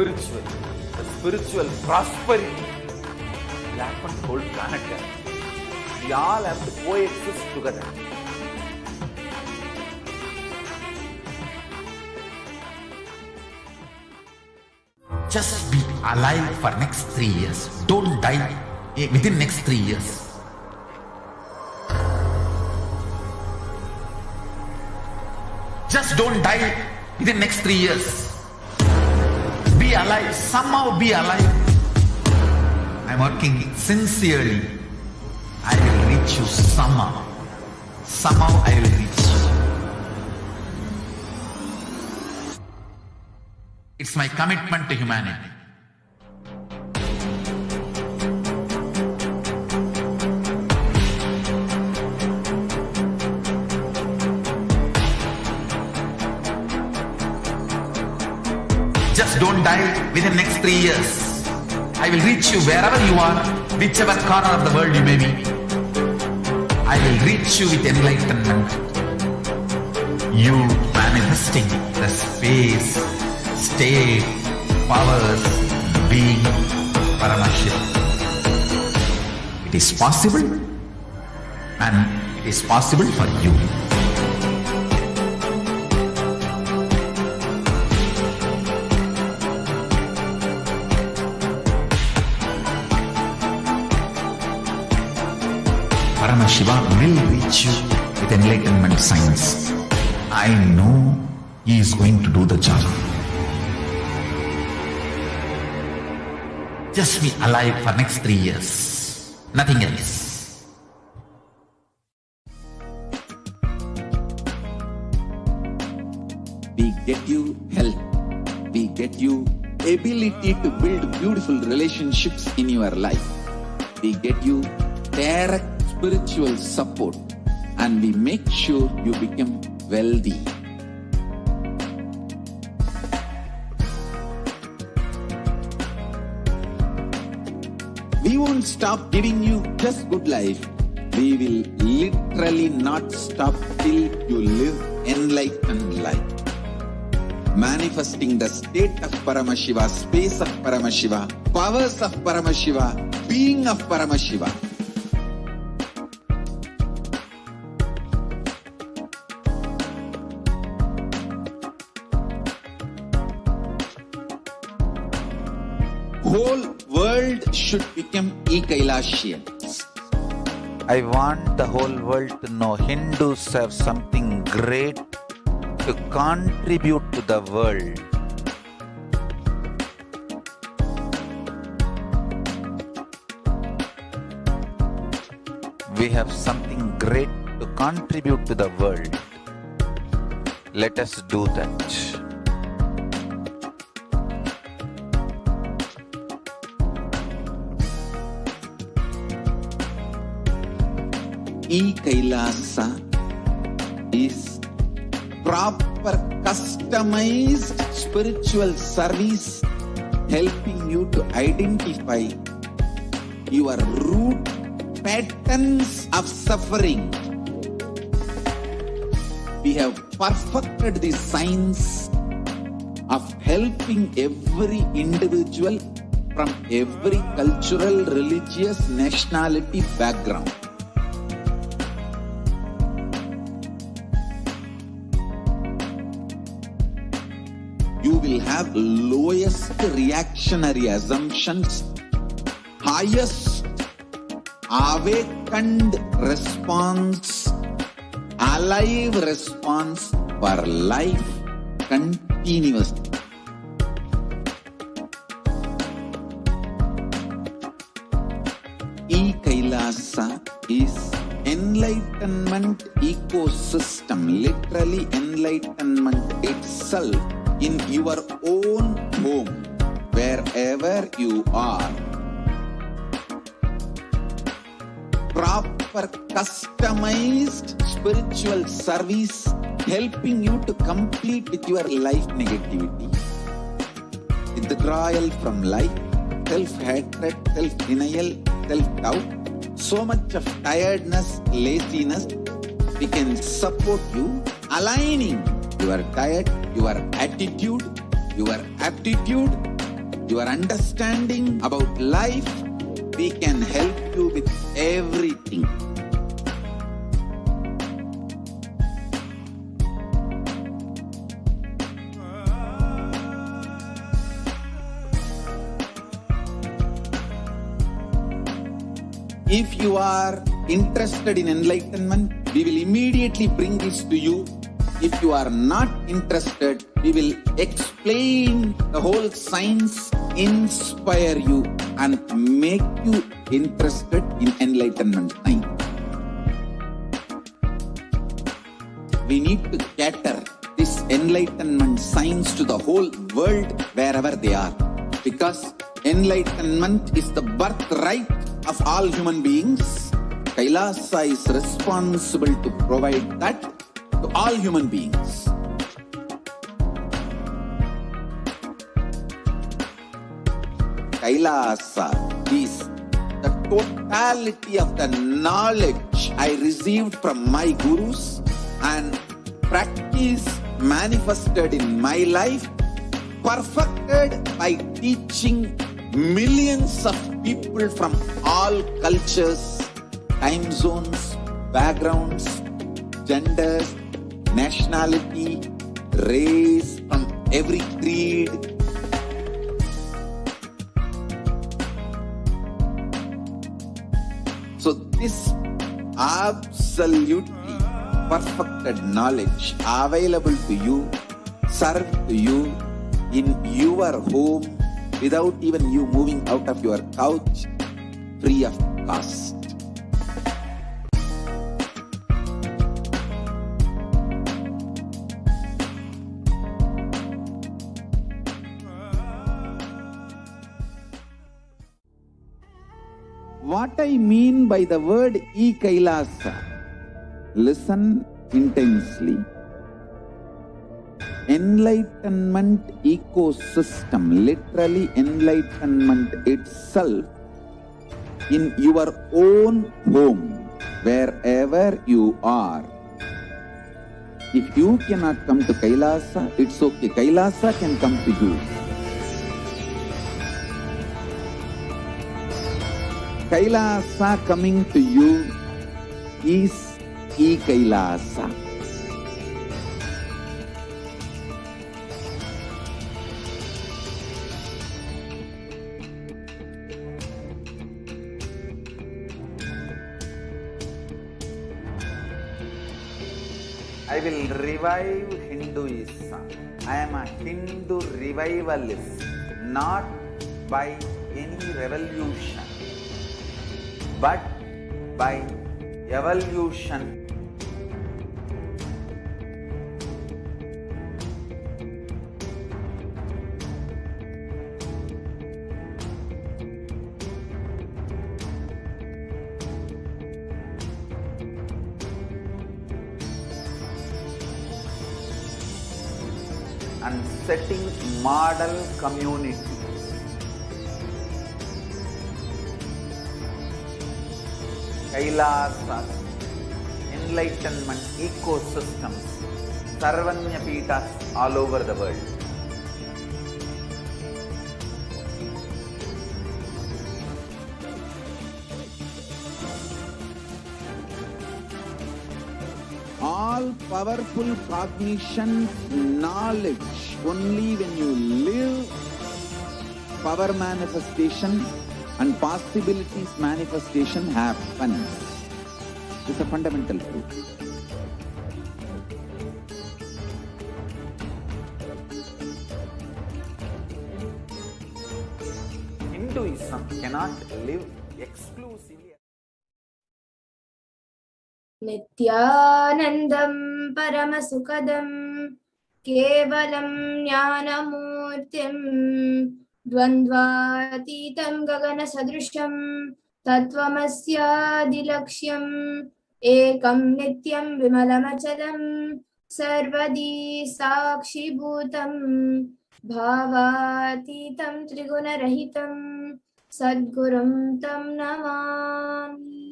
the spiritual prosperity will happen to the whole planet. We all have to coexist together. Just be alive for next 3 years. Don't die within next 3 years. Just don't die within next 3 years. Be alive. Somehow be alive. I'm working sincerely. I will reach you somehow. Somehow I will reach you. It's my commitment to humanity. Just don't die within the next 3 years. I will reach you wherever you are, whichever corner of the world you may be. I will reach you with enlightenment. You manifesting the space, state, powers, being, Paramashivoham. It is possible, and it is possible for you. Paramashivoham will reach you with enlightenment science. I know he is going to do the job. Just be alive for next 3 years. Nothing else. We get you health. We get you ability to build beautiful relationships in your life. We get you direct spiritual support, and we make sure you become wealthy. We won't stop giving you just good life. We will literally not stop till you live enlightened life. Manifesting the state of Paramashiva, space of Paramashiva, powers of Paramashiva, being of Paramashiva. Whole world should become Kailashians. I want the whole world to know Hindus have something great to contribute to the world. We have something great to contribute to the world. Let us do that. Kailasa is proper customized spiritual service helping you to identify your root patterns of suffering. We have perfected the science of helping every individual from every cultural, religious, nationality background. You will have lowest reactionary assumptions, highest awakened response, alive response for life continuously. Kailasa is enlightenment ecosystem, literally enlightenment itself in your own home, wherever you are. Proper customized spiritual service helping you to complete with your life negativity, withdrawal from life, self-hatred, self-denial, self-doubt, so much of tiredness, laziness. We can support you aligning your diet, your attitude, your aptitude, your understanding about life, we can help you with everything. If you are interested in enlightenment, we will immediately bring this to you. If you are not interested, we will explain the whole science, inspire you and make you interested in enlightenment time. We need to cater this enlightenment science to the whole world wherever they are, because enlightenment is the birthright of all human beings. Kailasa is responsible to provide that to all human beings. Kailasa is the totality of the knowledge I received from my gurus and practice manifested in my life, perfected by teaching millions of people from all cultures, time zones, backgrounds, genders, nationality, race, from every creed. So this absolutely perfected knowledge available to you, served to you in your home without even you moving out of your couch, free of cost. What I mean by the word e-Kailasa, listen intensely. Enlightenment ecosystem, literally enlightenment itself, in your own home, wherever you are. If you cannot come to Kailasa, it's okay. Kailasa can come to you. Kailasa coming to you is e-Kailasa. I will revive Hinduism. I am a Hindu revivalist, not by any revolution, but by evolution. And setting model community. Kailasa, enlightenment ecosystems, Sarvanya Pitas all over the world. All powerful cognition, knowledge, only when you live, power manifestation and possibilities manifestation happens. It's a fundamental truth. Hinduism cannot live exclusively. Nithyanandam Paramasukadam Kevalam Jnanamurtim Dvandvatitam Gagana Sadrusham Tattvamasya Dilaksham Ekam Nityam Vimalamachalam Sarvadi Sakshi Bhutam Bhavatitam Trigunarahitam Sadgurum Tam Namami.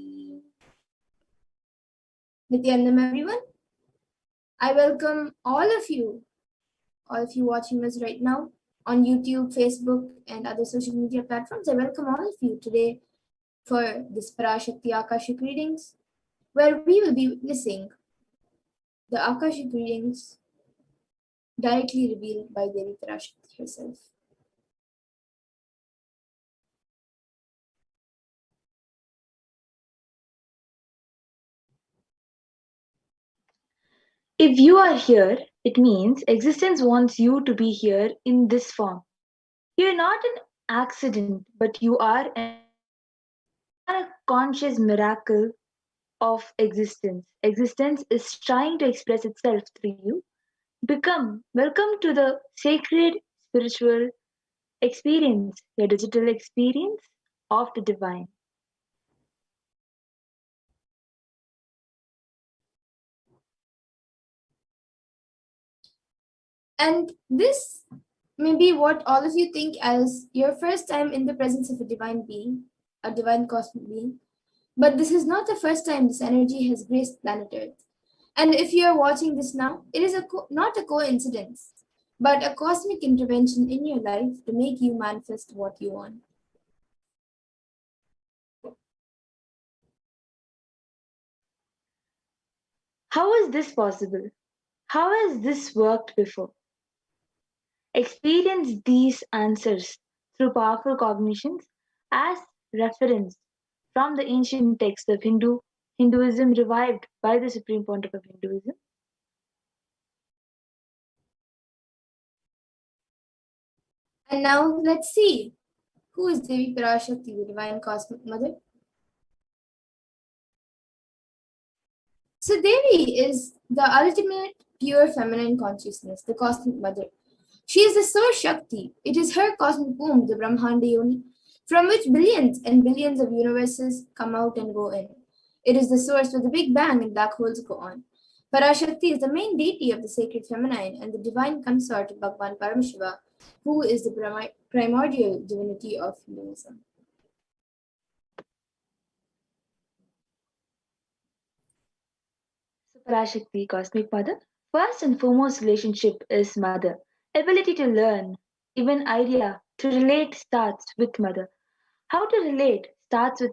Nithyanandam, everyone. I welcome all of you watching us right now on YouTube, Facebook, and other social media platforms. I welcome all of you today for this Parashakti Akashic readings, where we will be witnessing the Akashic readings directly revealed by Devi Parashakti herself. If you are here, it means existence wants you to be here in this form. You are not an accident, but you are a conscious miracle of existence. Existence is trying to express itself through you. Welcome to the sacred spiritual experience, your digital experience of the divine. And this may be what all of you think as your first time in the presence of a divine being, a divine cosmic being. But this is not the first time this energy has graced planet Earth. And if you are watching this now, it is not a coincidence, but a cosmic intervention in your life to make you manifest what you want. How is this possible? How has this worked before? Experience these answers through powerful cognitions as reference from the ancient texts of Hinduism revived by the Supreme Pontiff of Hinduism. And now let's see, who is Devi Parashakti, the divine cosmic mother? So Devi is the ultimate pure feminine consciousness, the cosmic mother. She is the source Shakti. It is her cosmic womb, the Brahmanda Yoni, from which billions and billions of universes come out and go in. It is the source where the Big Bang and black holes go on. Parashakti is the main deity of the sacred feminine and the divine consort of Bhagwan Paramashiva, who is the primordial divinity of Hinduism. So Parashakti, Cosmic Mother, first and foremost relationship is mother. Ability to learn, even idea to relate starts with mother. How to relate starts with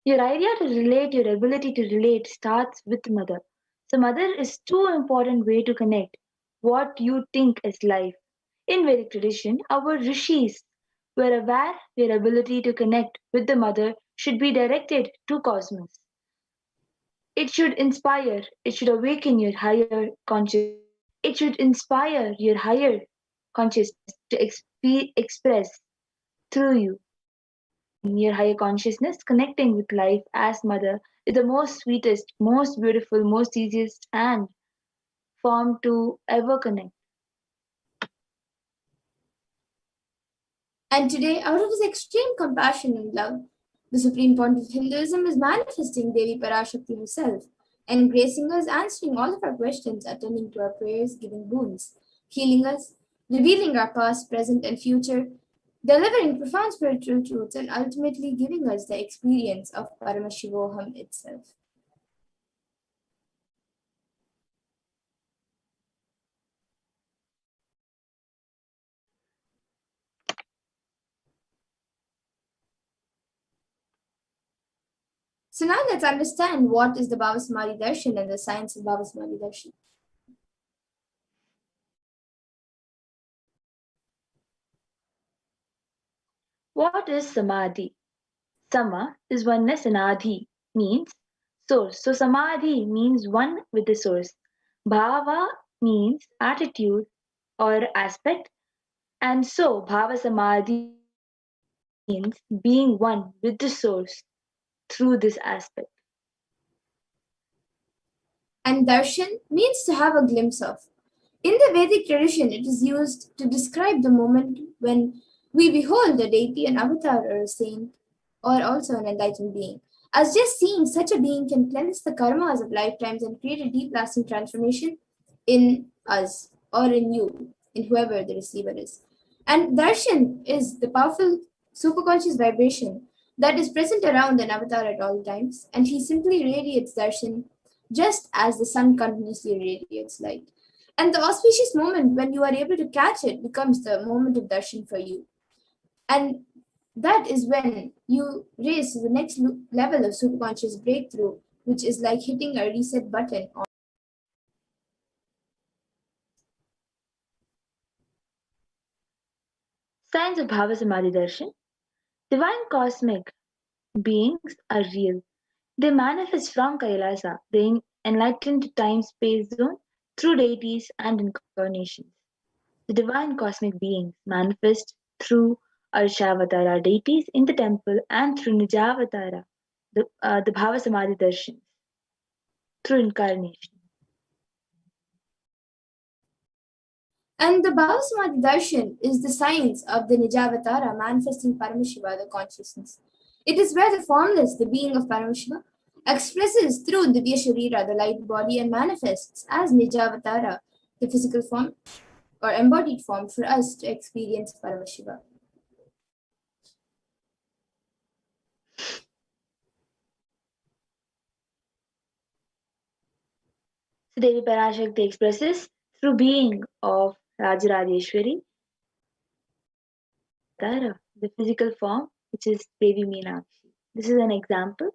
your idea to relate, your ability to relate starts with mother. So mother is too important way to connect what you think is life. In Vedic tradition, our rishis were aware their ability to connect with the mother should be directed to cosmos. It should inspire, it should awaken your higher consciousness. It should inspire your higher consciousness to express through you. Your higher consciousness connecting with life as mother is the most sweetest, most beautiful, most easiest and form to ever connect. And today, out of his extreme compassion and love, the Supreme Pontiff of Hinduism is manifesting Devi Parashakti herself and gracing us, answering all of our questions, attending to our prayers, giving boons, healing us, revealing our past, present, and future, delivering profound spiritual truths, and ultimately giving us the experience of Paramashivoham itself. So now let's understand what is the Bhavasamadhi Darshan and the science of Bhavasamadhi Darshan. What is samadhi? Sama is oneness and adhi means source. So samadhi means one with the source. Bhava means attitude or aspect. And so bhava samadhi means being one with the source through this aspect. And darshan means to have a glimpse of. In the Vedic tradition, it is used to describe the moment when we behold a deity, an avatar, or a saint, or also an enlightened being. As just seeing such a being can cleanse the karmas of lifetimes and create a deep lasting transformation in us or in you, in whoever the receiver is. And darshan is the powerful superconscious vibration that is present around an avatar at all times, and he simply radiates darshan just as the sun continuously radiates light. And the auspicious moment when you are able to catch it becomes the moment of darshan for you. And that is when you raise to the next level of superconscious breakthrough, which is like hitting a reset button. Signs of Bhava Samadhi Darshan. Divine cosmic beings are real. They manifest from Kailasa, the enlightened time space zone, through deities and incarnations. The divine cosmic beings manifest through Arshavatara deities in the temple and through Nijavatara, the Bhava Samadhi Darshans, through incarnation. And the Bhavasamadhi Darshan is the science of the Nijavatara manifesting Paramashiva, the consciousness. It is where the formless, the being of Paramashiva, expresses through Divya Sharira, the light body, and manifests as Nijavatara, the physical form or embodied form for us to experience Paramashiva. So Devi Parashakti expresses through being of Rajarajeshwari, Tara, the physical form, which is Devi Meenakshi. This is an example.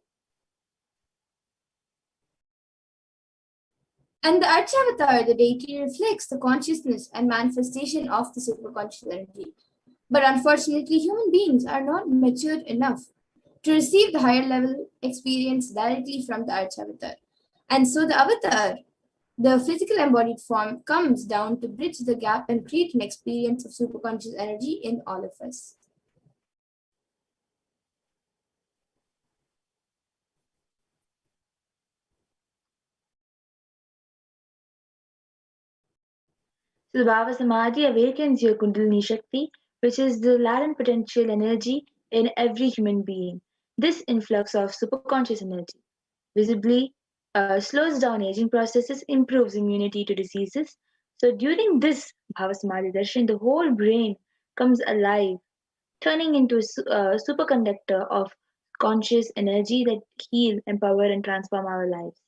And the Archavatar, the deity, reflects the consciousness and manifestation of the superconscious energy. But unfortunately, human beings are not matured enough to receive the higher level experience directly from the Archavatar. And so the avatar, the physical embodied form, comes down to bridge the gap and create an experience of superconscious energy in all of us. So the Bhava Samadhi awakens your Kundalini Shakti, which is the latent potential energy in every human being. This influx of superconscious energy visibly slows down aging processes, improves immunity to diseases. So during this Bhava Samadhi Darshan, the whole brain comes alive, turning into a superconductor of conscious energy that heal, empower, and transform our lives.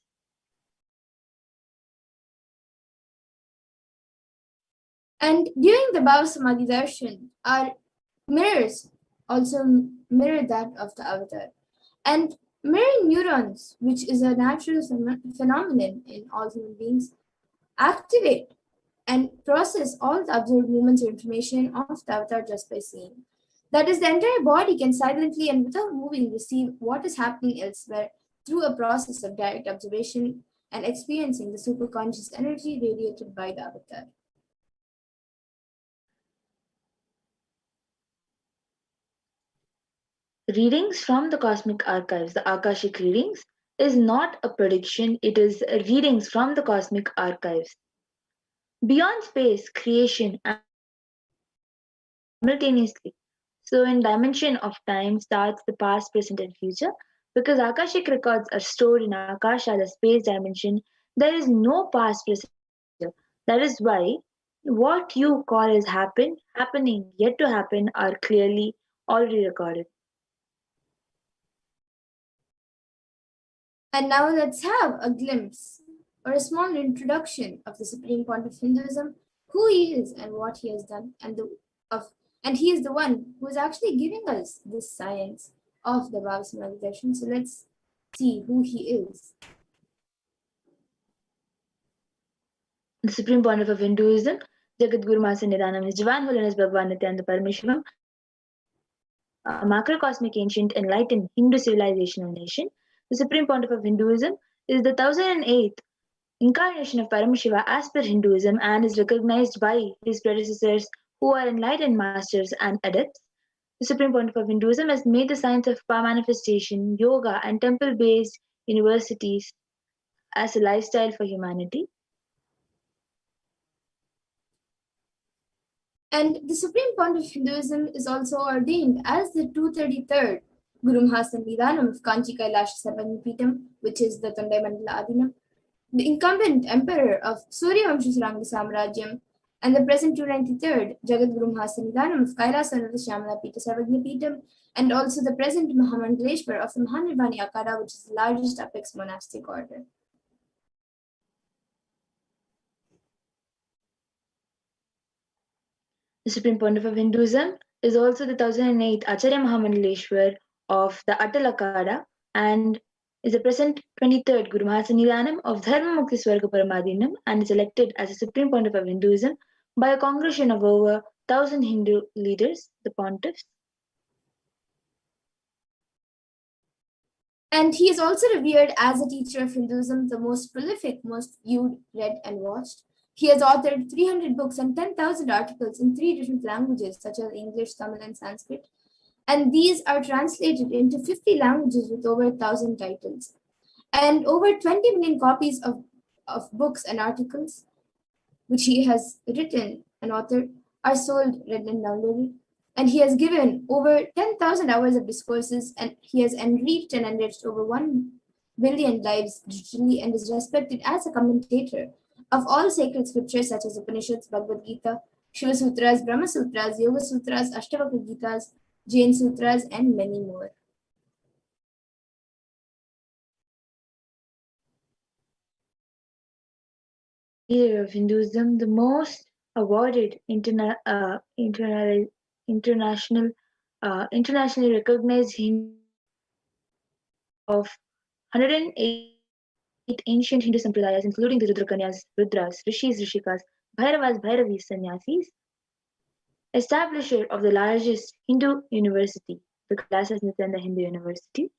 And during the Bhava Samadhi Darshan, our mirrors also mirror that of the avatar. And mirroring neurons, which is a natural phenomenon in all human beings, activate and process all the observed movements or information of the avatar just by seeing. That is, the entire body can silently and without moving receive what is happening elsewhere through a process of direct observation and experiencing the superconscious energy radiated by the avatar. Readings from the cosmic archives, the Akashic readings, is not a prediction, it is readings from the cosmic archives. Beyond space, creation, and simultaneously. So, in dimension of time starts the past, present, and future. Because Akashic records are stored in Akasha, the space dimension, there is no past, present, future. That is why what you call as happening, yet to happen, are clearly already recorded. And now let's have a glimpse or a small introduction of the Supreme Point of Hinduism, who he is and what he has done, and he is the one who is actually giving us this science of the Bhava Samadhi Darshan. So let's see who he is. The supreme pontiff of Hinduism, Jagadguru Master Nidhanam, His Divine Holiness Bhagavan Nithyananda Paramashivam, a macrocosmic ancient enlightened Hindu civilizational nation. The supreme pontiff of Hinduism is the 1008th incarnation of Paramashiva as per Hinduism and is recognized by his predecessors who are enlightened masters and adepts. The supreme pontiff of Hinduism has made the science of power manifestation, yoga, and temple-based universities as a lifestyle for humanity. And the Supreme Pontiff of Hinduism is also ordained as the 233rd Guru Mahasannidhanam of Kanchi Kailash Sarvagnipitam, which is the Tondai Mandala Adinam, the incumbent emperor of Suryavamsha Saranga Samrajyam, and the present 293rd Jagadguru Mahasannidhanam of Kailasarada Shyamala Pita Sarvagnipitam, and also the present Mahamandaleshwar of the Mahanirvani Akada, which is the largest apex monastic order. The Supreme Pontiff of Hinduism is also the 1008th Acharya Mahamandaleshwar of the Atal Akhada and is the present 23rd Guru Mahasannidhanam of Dharma Mukti Swarga Paramadhinam and is elected as the Supreme Pontiff of Hinduism by a congregation of over 1000 Hindu leaders, the pontiffs. And he is also revered as a teacher of Hinduism, the most prolific, most viewed, read, and watched. He has authored 300 books and 10,000 articles in 3 different languages, such as English, Tamil, and Sanskrit. And these are translated into 50 languages with over 1,000 titles. And over 20 million copies of books and articles, which he has written and authored, are sold, read, and downloaded. And he has given over 10,000 hours of discourses, and he has enriched and enriched over 1 billion lives digitally and is respected as a commentator of all sacred scriptures such as Upanishads, Bhagavad Gita, Shiva Sutras, Brahma Sutras, Yoga Sutras, Ashtavakra Gitas, Jain Sutras, and many more. Leader of Hinduism, the most awarded internationally recognized Hindu of 108 ancient Hindu sampradayas, including the Rudrakanyas, Rudras, Rishis, Rishikas, Bhairavas, Bhairavis, Sannyasis, establisher of the largest Hindu university, the HDH Nithyananda Hindu University,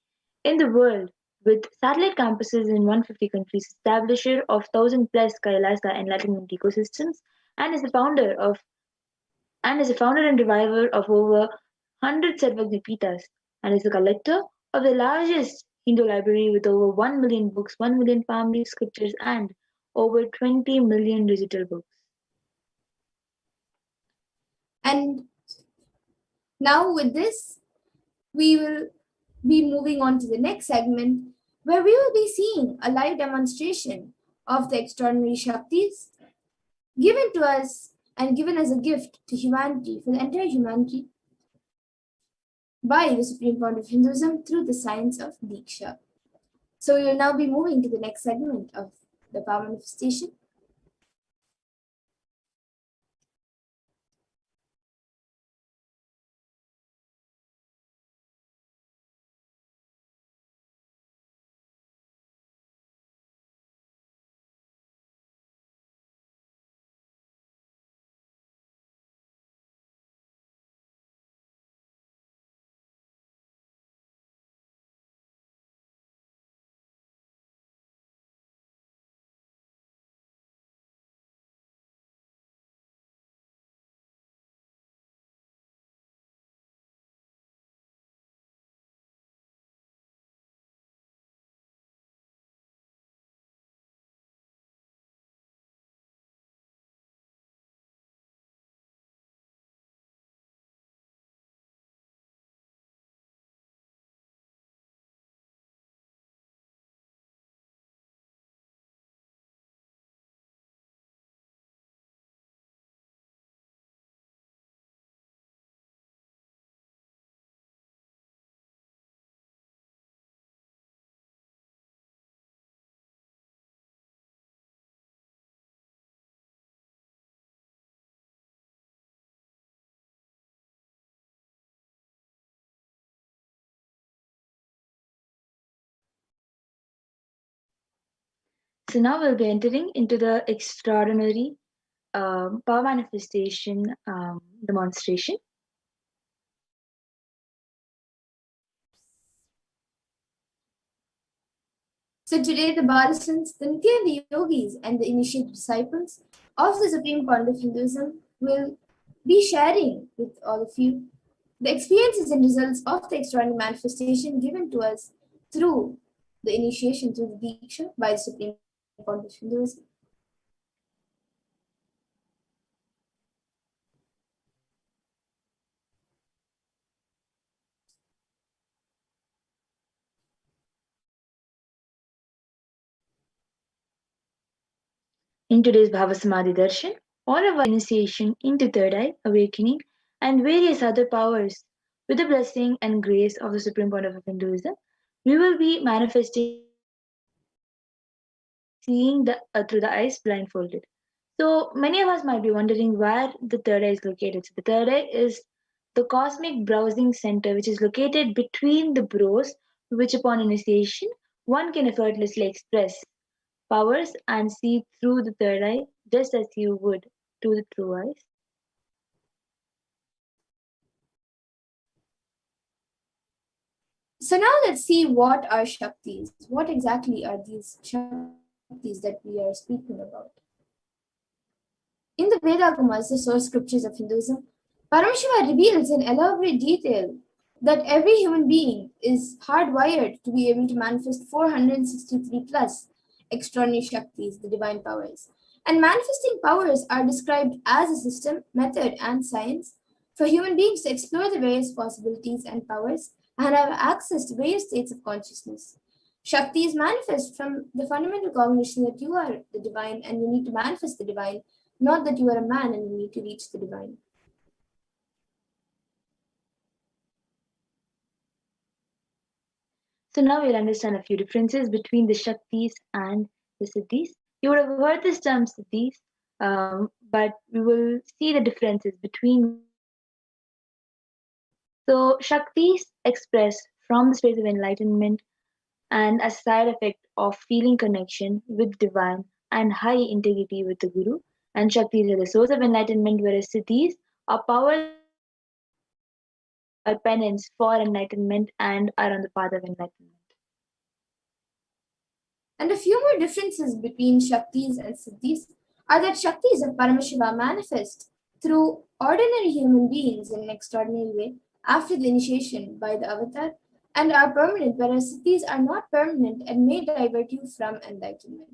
in the world, with satellite campuses in 150 countries, establisher of 1,000 plus Kailasa enlightenment ecosystems, and is the founder and reviver of over 100 Sarvagna Pitas, and is the collector of the largest Hindu library with over 1 million books, 1 million family scriptures, and over 20 million digital books. And now, with this, we will be moving on to the next segment where we will be seeing a live demonstration of the extraordinary Shaktis given to us and given as a gift to humanity, for the entire humanity, by the Supreme Fount of Hinduism through the science of Diksha. So we will now be moving to the next segment of the power manifestation. So now we'll be entering into the extraordinary power manifestation demonstration. So today the Balisans, the Nityananda yogis, and the initiated disciples of the Supreme Fount of Hinduism will be sharing with all of you the experiences and results of the extraordinary manifestation given to us through the initiation through the Diksha by the Supreme Fount of Hinduism. In today's Bhavasamadhi Darshan, all of our initiation into third eye, awakening, and various other powers, with the blessing and grace of the Supreme Pontiff of Hinduism, we will be manifesting seeing through the eyes blindfolded. So many of us might be wondering where the third eye is located. So the third eye is the cosmic browsing center, which is located between the brows, which upon initiation one can effortlessly express powers and see through the third eye, just as you would to the true eyes. So now let's see what are Shaktis. What exactly are these Shaktis that we are speaking about? In the Vedagumas, the source scriptures of Hinduism, Paramashiva reveals in elaborate detail that every human being is hardwired to be able to manifest 463 plus extraordinary Shaktis, the divine powers. And manifesting powers are described as a system, method, and science for human beings to explore the various possibilities and powers and have access to various states of consciousness. Shakti is manifest from the fundamental cognition that you are the divine and you need to manifest the divine, not that you are a man and you need to reach the divine. So now we'll understand a few differences between the Shaktis and the Siddhis. You would have heard this term Siddhis, but we will see the differences between. So Shaktis express from the space of enlightenment and a side effect of feeling connection with divine and high integrity with the Guru. And Shaktis are the source of enlightenment, whereas Siddhis are power or penance for enlightenment and are on the path of enlightenment. And a few more differences between Shaktis and Siddhis are that Shaktis of Paramashiva manifest through ordinary human beings in an extraordinary way after the initiation by the avatar and are permanent, whereas Siddhis are not permanent and may divert you from enlightenment.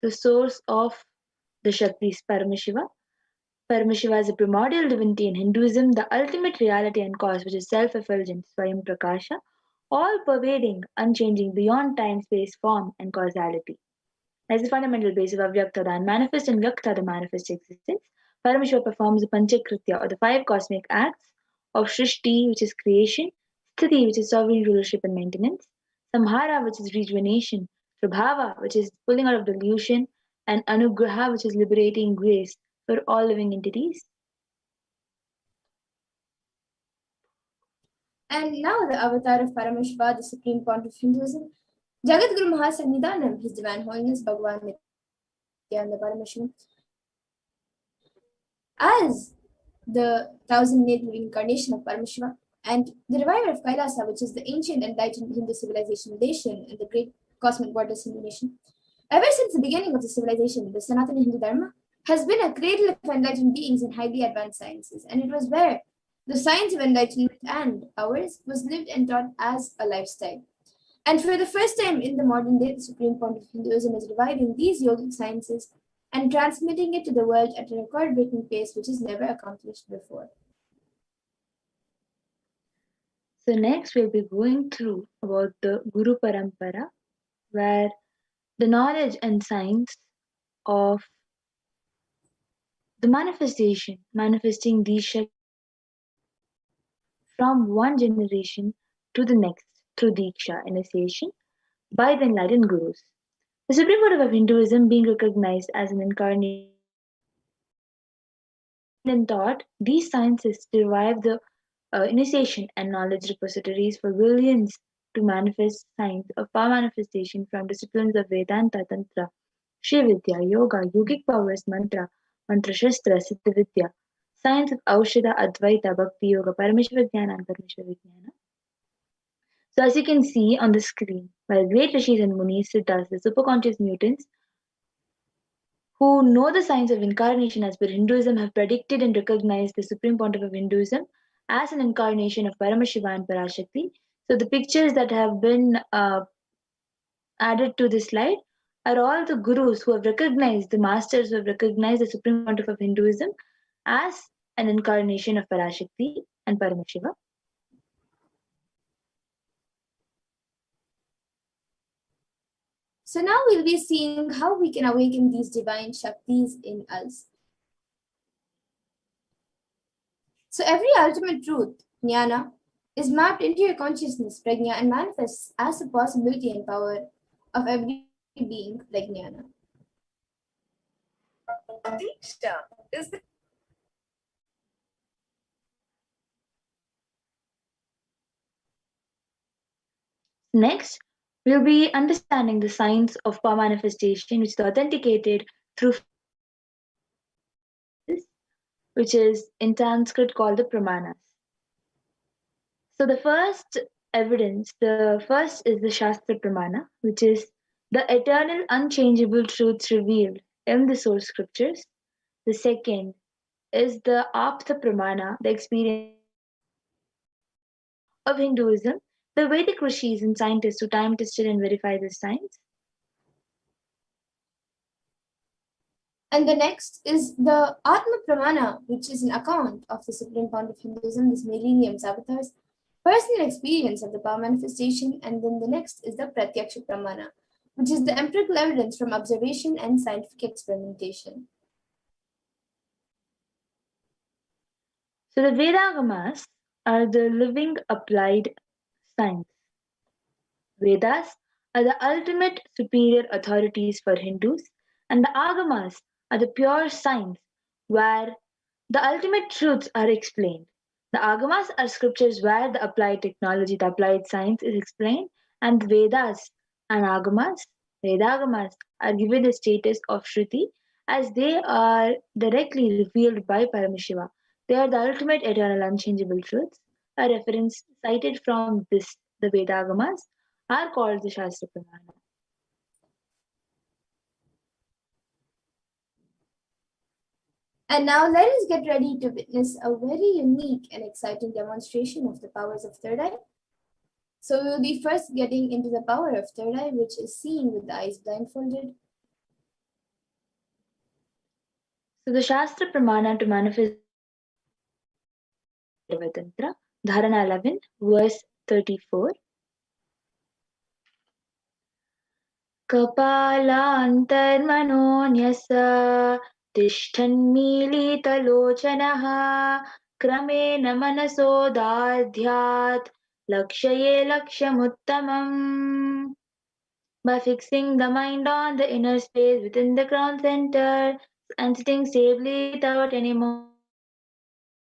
The source of the Shaktis, Paramashiva. Paramashiva is a primordial divinity in Hinduism, the ultimate reality and cause, which is self-effulgent, Swayam Prakasha, all-pervading, unchanging, beyond time, space, form, and causality. As the fundamental base of Avyaktada and manifest and Vyaktada manifest existence, Paramashiva performs the Panchakritya or the five cosmic acts of Shrishti, which is creation, Sthiti, which is sovereign rulership and maintenance, Samhara, which is rejuvenation, Prabhava, which is pulling out of delusion, and Anugraha, which is liberating grace for all living entities. And now the avatar of Paramashiva, the supreme point of Hinduism, Jagadguru Mahasannidhanam, His Divine Holiness Bhagavan Nithyananda Paramashivam, as the thousand-year reincarnation of Paramashiva and the reviver of Kailasa, which is the ancient enlightened Hindu civilization nation and the great cosmic goddess Hindu nation. Ever since the beginning of the civilization, the Sanatana Hindu Dharma has been a cradle of enlightened beings in highly advanced sciences, and it was where the science of enlightenment and powers was lived and taught as a lifestyle. And for the first time in the modern day, the supreme point of Hinduism is reviving these yogic sciences and transmitting it to the world at a record-breaking pace which is never accomplished before. So next we'll be going through about the Guru Parampara, where the knowledge and science of the manifesting these Shaktis from one generation to the next through Diksha, initiation, by the enlightened Gurus. The supreme motive of Hinduism being recognized as an incarnation and taught, these sciences derive the initiation and knowledge repositories for billions to manifest science of power manifestation from disciplines of Vedanta, Tantra, Shividya, Yoga, Yogic powers, Mantra, Mantra Shastra, Siddha Vidya, science of Aushadha, Advaita, Bhakti Yoga, Parameshwar Jnana, and Parameshwar Vijnana. So as you can see on the screen, while great rishis and munis, siddhas, the superconscious mutants, who know the science of incarnation as per Hinduism have predicted and recognized the supreme pontiff of Hinduism as an incarnation of Paramashiva and Parashakti. So the pictures that have been added to this slide are all the gurus who have recognized, the masters who have recognized the supreme pontiff of Hinduism as an incarnation of Parashakti and Paramashiva. So now we'll be seeing how we can awaken these divine Shaktis in us. So every ultimate truth, jnana, is mapped into your consciousness, prajna, and manifests as a possibility and power of every being, prajnana. Diksha is the Next, we'll be understanding the science of power manifestation, which is authenticated through which is in Sanskrit called the Pramanas. So the first evidence, the first is the Shastra Pramana, which is the eternal unchangeable truths revealed in the source scriptures. The second is the Apta Pramana, the experience of Hinduism, the Vedic rishis and scientists who time tested and verified this science. And the next is the Atma Pramana, which is an account of the supreme fount of Hinduism, this millennium's avatars, personal experience of the power manifestation. And then the next is the Pratyaksha Pramana, which is the empirical evidence from observation and scientific experimentation. So the Vedagamas are the living applied science. Vedas are the ultimate superior authorities for Hindus, and the Agamas are the pure science where the ultimate truths are explained. The Agamas are scriptures where the applied technology, the applied science is explained, and the Vedas and Agamas, Vedagamas, are given the status of Shruti as they are directly revealed by Paramashiva. They are the ultimate eternal unchangeable truths. A reference cited from this, the Vedagamas, are called the Shastra Pramana. And now let us get ready to witness a very unique and exciting demonstration of the powers of third eye. So we will be first getting into the power of third eye, which is seen with the eyes blindfolded. So the Shastra Pramana to manifest Tantra, Dharana 11, verse 34. कपालान्तर्मनोऽन्यस तिष्ठन्मीलितलोचनः क्रमेण मनसोदार्ध्यात् लक्ष्ये लक्ष्यमुत्तमम्. By fixing the mind on the inner space within the crown center and sitting stably without any motion.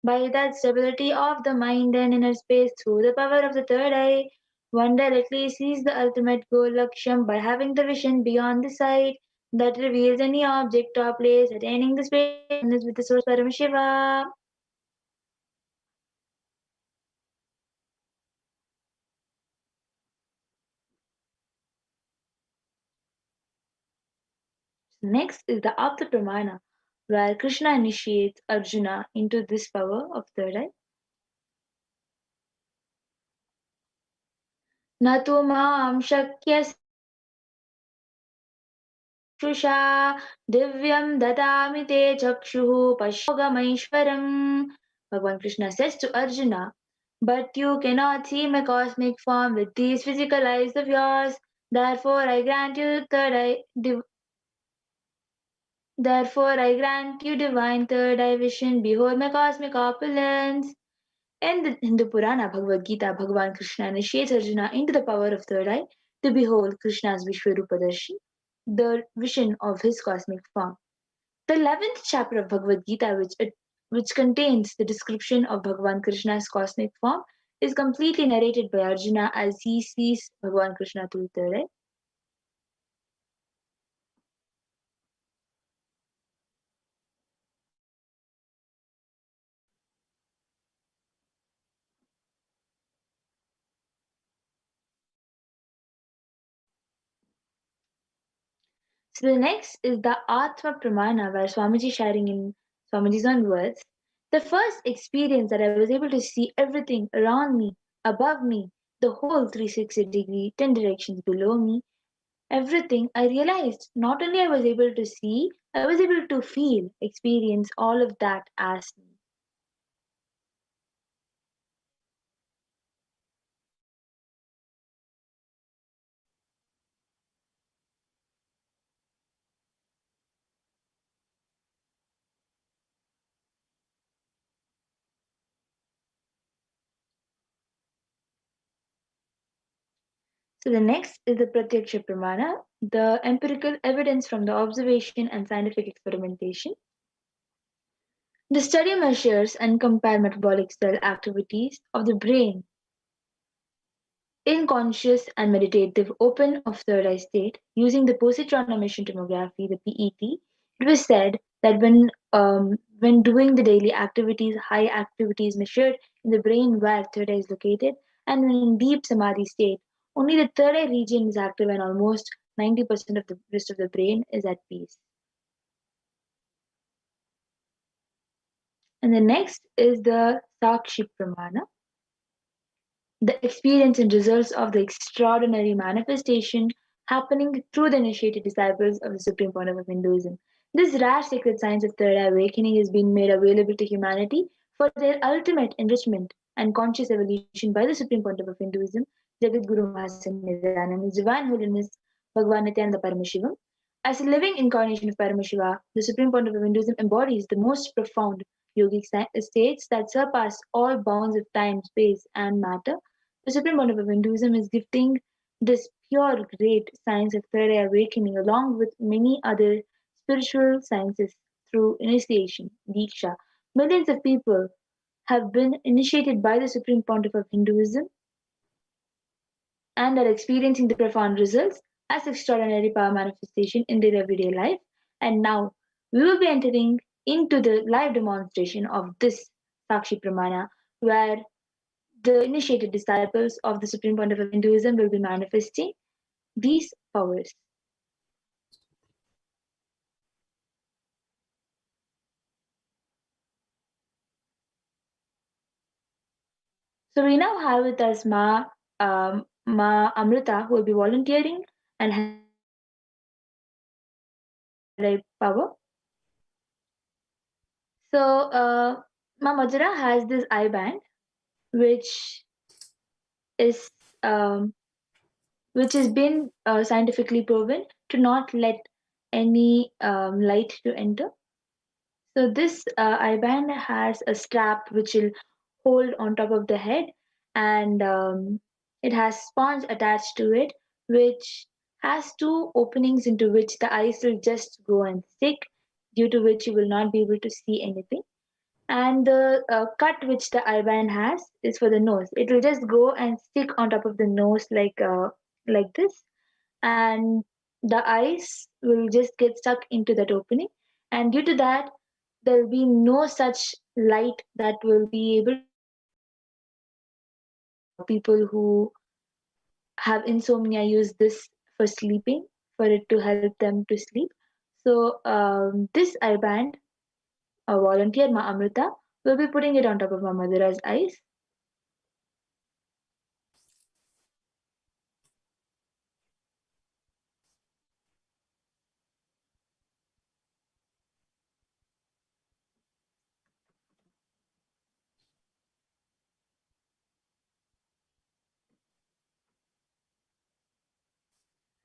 By that stability of the mind and inner space through the power of the third eye, one directly sees the ultimate goal Laksham by having the vision beyond the sight that reveals any object or place, attaining the space with the source Paramashiva. Next is the Apta Pramana, where Krishna initiates Arjuna into this power of third eye. न तु मां शक्यसे चक्षुषा दिव्यं ददामि ते चक्षुः पश्योगमैश्वरम्. Bhagavan Krishna says to Arjuna, but you cannot see my cosmic form with these physical eyes of yours. Therefore I grant you divine third eye vision. Behold my cosmic opulence. In the Hindu Purana Bhagavad Gita, Bhagavan Krishna initiates Arjuna into the power of third eye to behold Krishna's Vishwarupadarshi, the vision of his cosmic form. The 11th chapter of Bhagavad Gita, which contains the description of Bhagavan Krishna's cosmic form, is completely narrated by Arjuna as he sees Bhagavan Krishna through third eye. So the next is the Atma Pramana, where Swamiji sharing in Swamiji's own words. The first experience that I was able to see everything around me, above me, the whole 360-degree, 10 directions below me, everything, I realized not only I was able to see, I was able to feel, experience all of that as me. So the next is the Pratyaksha Pramana, the empirical evidence from the observation and scientific experimentation. The study measures and compare metabolic cell activities of the brain in conscious and meditative open of third eye state using the positron emission tomography, the PET. It was said that when doing the daily activities, high activity is measured in the brain where third eye is located, and when in deep samadhi state, only the third eye region is active and almost 90% of the rest of the brain is at peace. And the next is the Sakshi Pramana, the experience and results of the extraordinary manifestation happening through the initiated disciples of the Supreme Pontiff of Hinduism. This rare sacred science of third eye awakening is being made available to humanity for their ultimate enrichment and conscious evolution by the Supreme Pontiff of Hinduism, Jagat Guru Mahasannidhanam, and His Divine Holiness Bhagavan Nithyananda Paramashivam. As a living incarnation of Paramashiva, the Supreme Pontiff of Hinduism embodies the most profound yogic states that surpass all bounds of time, space, and matter. The Supreme Pontiff of Hinduism is gifting this pure great science of third eye awakening along with many other spiritual sciences through initiation, Diksha. Millions of people have been initiated by the Supreme Pontiff of Hinduism and are experiencing the profound results as extraordinary power manifestation in their everyday life. And now we will be entering into the live demonstration of this Sakshi Pramana, where the initiated disciples of the Supreme Pontiff of Hinduism will be manifesting these powers. So we now have with us Ma Amrita, who will be volunteering and power. So Ma Madhura has this eye band, which is which has been scientifically proven to not let any light to enter. So this eye band has a strap which will hold on top of the head, and it has sponge attached to it, which has two openings into which the eyes will just go and stick, due to which you will not be able to see anything. And the cut which the eye band has is for the nose. It will just go and stick on top of the nose like this, and the eyes will just get stuck into that opening. And due to that, there will be no such light that will be able to people who have insomnia use this for sleeping, for it to help them to sleep. So this eye band, a volunteer Ma Amrita will be putting it on top of Ma Madhura's eyes.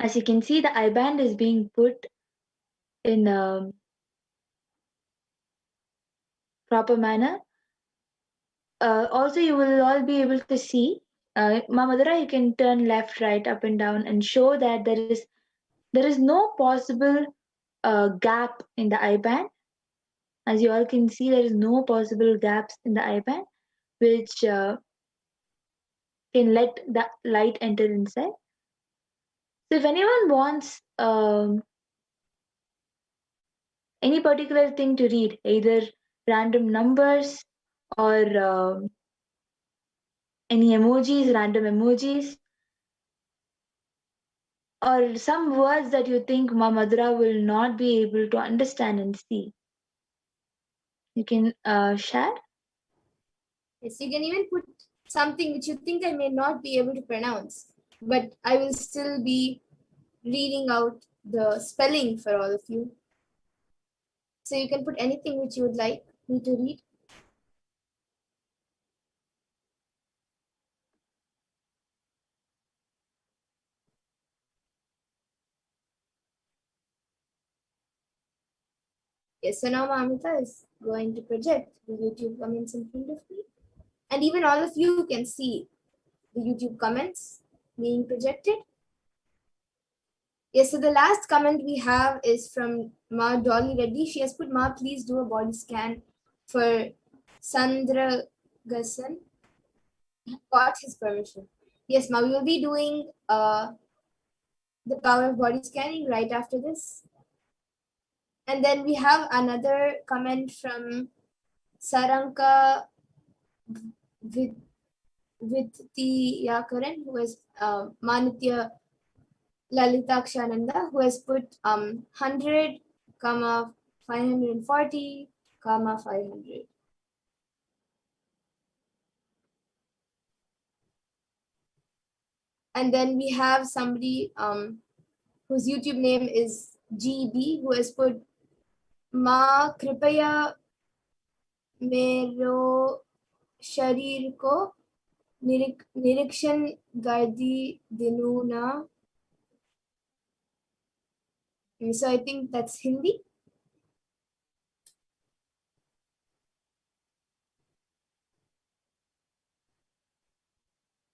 As you can see, the eye band is being put in a proper manner. Also, you will all be able to see, Ma Madhura, you can turn left, right, up and down and show that there is no possible gap in the eye band. As you all can see, there is no possible gaps in the eye band, which can let the light enter inside. So if anyone wants any particular thing to read, either random numbers or any emojis, random emojis, or some words that you think Ma Madhura will not be able to understand and see, you can share. Yes, you can even put something which you think I may not be able to pronounce, but I will still be reading out the spelling for all of you. So you can put anything which you would like me to read. Yes, so now Mamita is going to project the YouTube comments in front of me. And even all of you can see the YouTube comments being projected. Yes, so the last comment we have is from Ma Dolly Reddy. She has put, Ma, please do a body scan for Sandra Gasan. Got his permission. Yes, Ma, we will be doing the power of body scanning right after this. And then we have another comment from Saranka Vidhyakaran, who is Manitya Lalitakshananda, who has put 100, 540, 500. And then we have somebody whose YouTube name is GB, who has put Ma Kripaya Mero Sharir Ko Nirikshan Gardi Dinuna. So I think that's Hindi.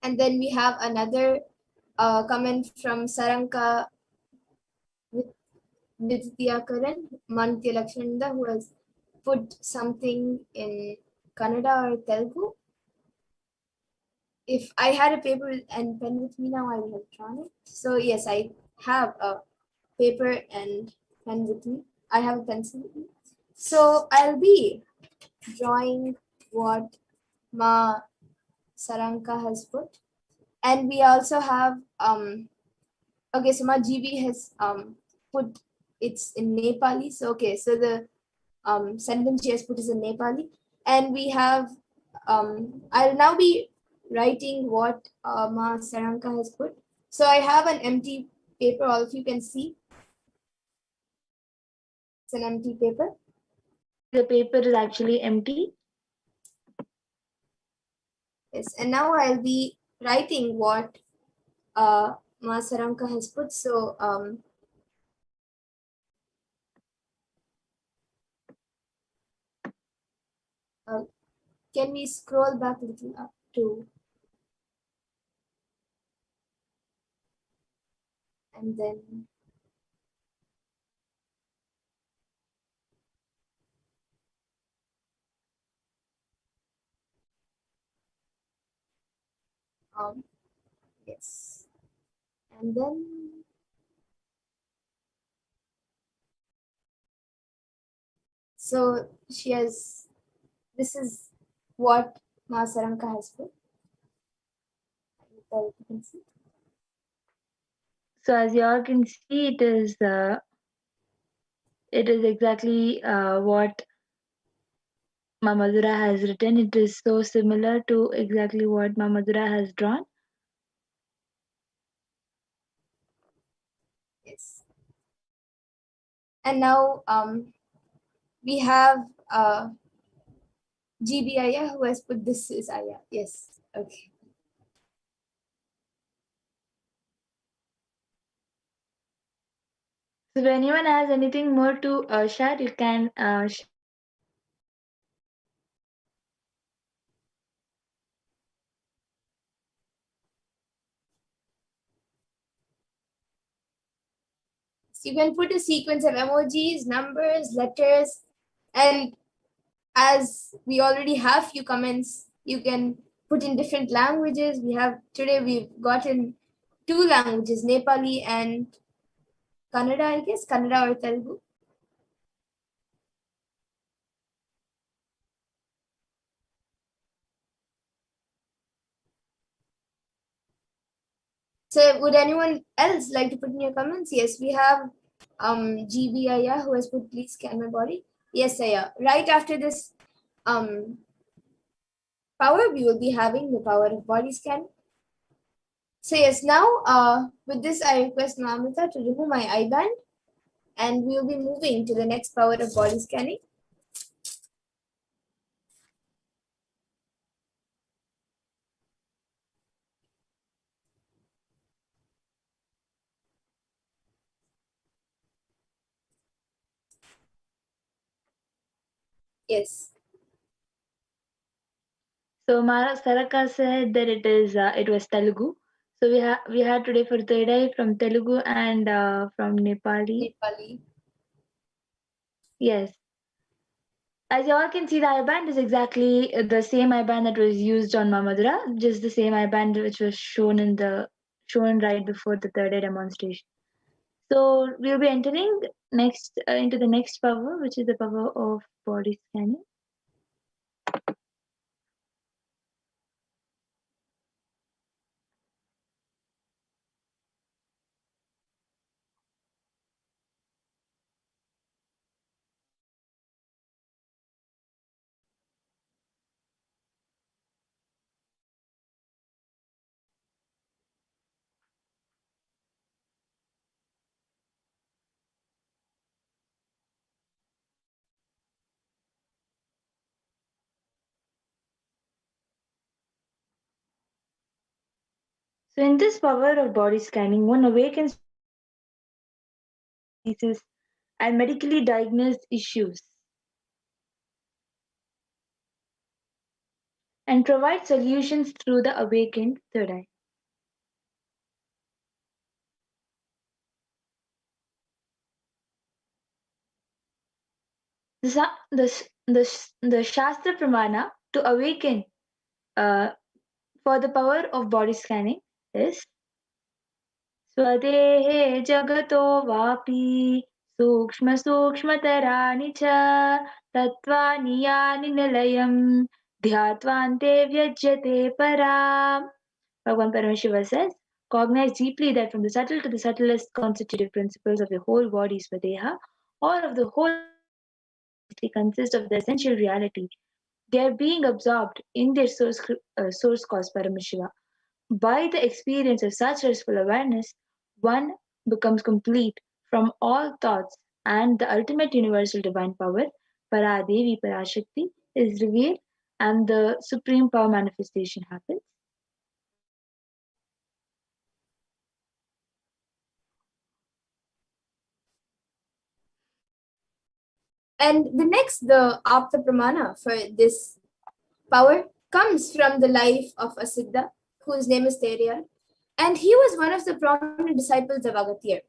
And then we have another comment from Saranka Vidhyakaran, Manitya Lakshananda, who has put something in Kannada or Telugu. If I had a paper and pen with me now, I would have drawn it. So yes, I have a paper and pen with me. I have a pencil with me. So I'll be drawing what Ma Saranka has put. And we also have, okay, so Ma GB has put it's in Nepali. So, okay, so the sentence she has put is in Nepali. And we have, I'll now be writing what Ma Saranka has put. So I have an empty paper, all of you can see. It's an empty paper. The paper is actually empty. Yes, and now I'll be writing what Ma Saranka has put. So can we scroll back a little up to, and then yes, and then so she has, this is what Ma Saranka has put. You can see. So as you all can see, it is exactly what Ma Madhura has written. It is so similar to exactly what Ma Madhura has drawn. Yes. And now we have GB Aya, who has put this is Aya. Yes. Okay. So if anyone has anything more to share, you can share. So you can put a sequence of emojis, numbers, letters, and as we already have few comments, you can put in different languages. We have today we've gotten 2 languages, Nepali and Kannada, I guess, Kannada or Telugu. So would anyone else like to put in your comments? Yes, we have GB Aya, who has put please scan my body. Yes, Aya. Right after this power, we will be having the power of body scan. So yes, now with this, I request Mamita to remove my eye band, and we will be moving to the next power of body scanning. Yes. So Ma Saraka said that it was Telugu. So we had today for third eye from Telugu and from Nepali. Yes. As you all can see, the I-band is exactly the same I-band that was used on Mamadura, just the same I-band which was shown right before the third eye demonstration. So we'll be entering next into the next power, which is the power of body scanning. So in this power of body scanning, one awakens diseases and medically diagnosed issues and provides solutions through the awakened third eye. The Shastra Pramana to awaken for the power of body scanning is Swadehe Jagato Vapi Sukshma Sukshmatarani Cha Tatvani Yani Nilayam Dhyatvante Vyajyate Param. Bhagavan Paramashiva says, cognize deeply that from the subtle to the subtlest constitutive principles of the whole body, Swadeha, or of the whole consist of the essential reality. They are being absorbed in their source cause Paramashiva. By the experience of such restful awareness, one becomes complete from all thoughts, and the ultimate universal divine power, Paradevi Parashakti, is revealed, and the supreme power manifestation happens. And the Apta Pramana for this power comes from the life of a Siddha, whose name is Teriyar, and he was one of the prominent disciples of Agathir.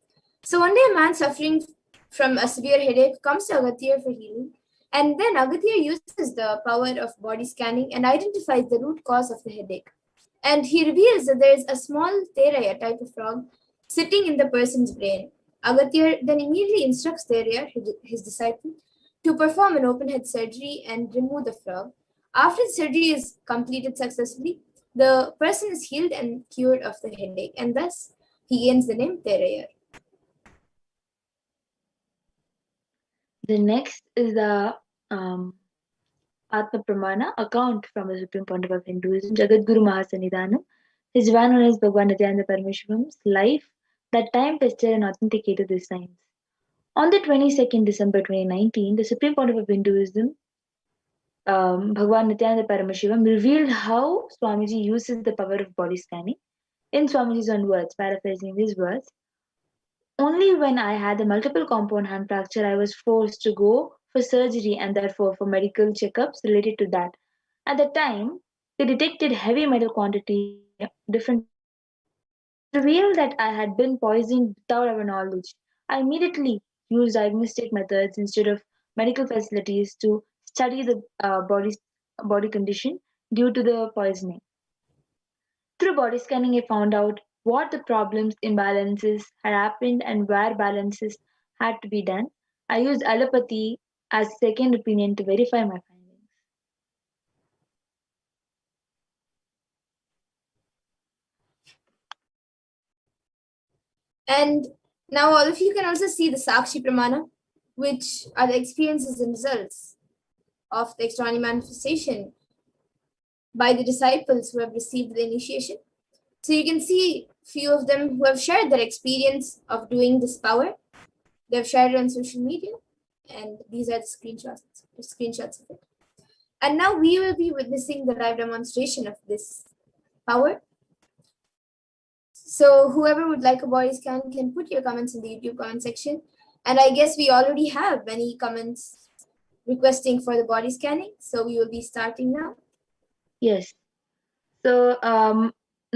So one day a man suffering from a severe headache comes to Agathir for healing, and then Agathir uses the power of body scanning and identifies the root cause of the headache. And he reveals that there is a small Terai, a type of frog, sitting in the person's brain. Agathir then immediately instructs Teriyar, his disciple, to perform an open head surgery and remove the frog. After the surgery is completed successfully, the person is healed and cured of the headache, and thus he gains the name Terayar. The next is the Atma Pramana account from the Supreme Pontiff of Hinduism, Jagadguru Mahasanidhanam. His one known as Bhagavan Nithyananda Paramashivam's life that time tested and authenticated these signs. On the 22nd December 2019, the Supreme Pontiff of Hinduism, Bhagavan Nithyananda Paramashivam, revealed how Swamiji uses the power of body scanning. In Swamiji's own words, paraphrasing his words, only when I had a multiple compound hand fracture, I was forced to go for surgery and therefore for medical checkups related to that. At the time, they detected heavy metal quantity different. It revealed that I had been poisoned without our knowledge. I immediately used diagnostic methods instead of medical facilities to study the body condition due to the poisoning. Through body scanning, I found out what the problems, imbalances had happened and where balances had to be done. I used allopathy as a second opinion to verify my findings. And now all of you can also see the Sakshi Pramana, which are the experiences and results of the extraordinary manifestation by the disciples who have received the initiation. So you can see few of them who have shared their experience of doing this power. They have shared it on social media, and these are the screenshots of it. And now we will be witnessing the live demonstration of this power. So whoever would like a body scan can put your comments in the YouTube comment section. And I guess we already have many comments requesting for the body scanning. So we will be starting now. Yes. So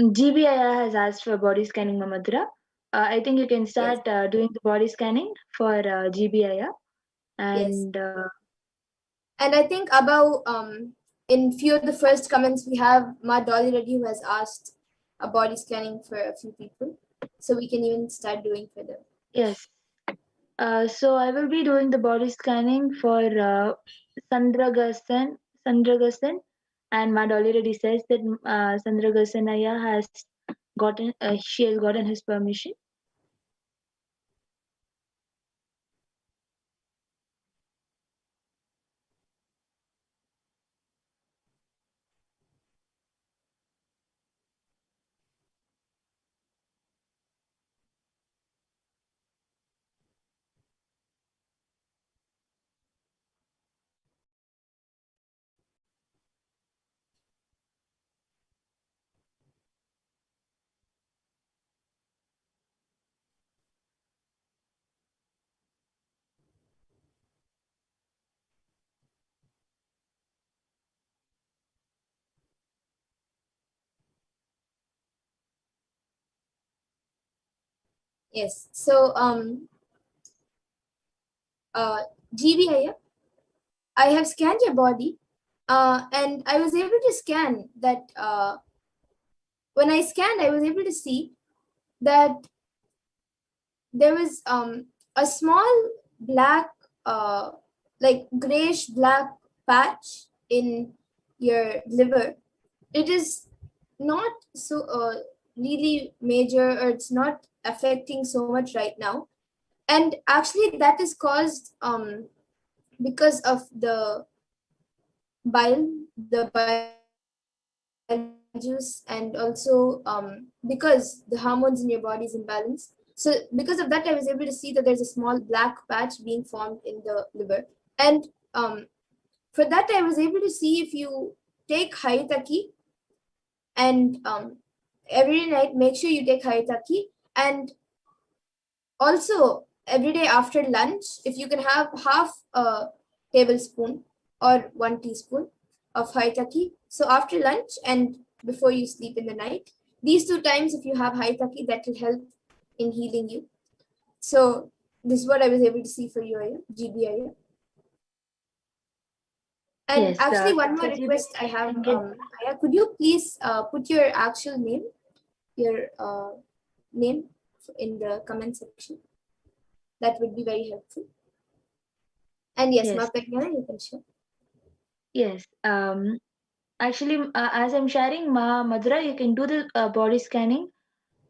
GBIA has asked for body scanning, Mamadra. I think you can start doing the body scanning for GBIA. And And I think above in few of the first comments we have Ma Dolly Reddy who has asked a body scanning for a few people. So we can even start doing for them. yes. So I will be doing the body scanning for Sandragasan, and Mad already says that Sandragasanaya has she has gotten his permission. Yes. So GBIA, I have scanned your body, and I was able to scan that. When I scanned, I was able to see that there was a small black, like grayish black patch in your liver. It is not so really major, or it's not affecting so much right now. And actually, that is caused because of the bile juice, and also because the hormones in your body is imbalanced. So because of that, I was able to see that there's a small black patch being formed in the liver. And for that, I was able to see if you take haitaki, and every night make sure you take haitaki, and also every day after lunch, if you can have half a tablespoon or 1 teaspoon of haitaki. So after lunch and before you sleep in the night, these 2 times, if you have haitaki, that will help in healing you. So this is what I was able to see for you, Aya, GBIA. And Yes, actually, one so more request I have, GBIA Aya, could you please put your actual name, your name in the comment section? That would be very helpful. And yes, Yes. Mapekna, you can share. Yes. Actually, as I'm sharing, Madhura, you can do the body scanning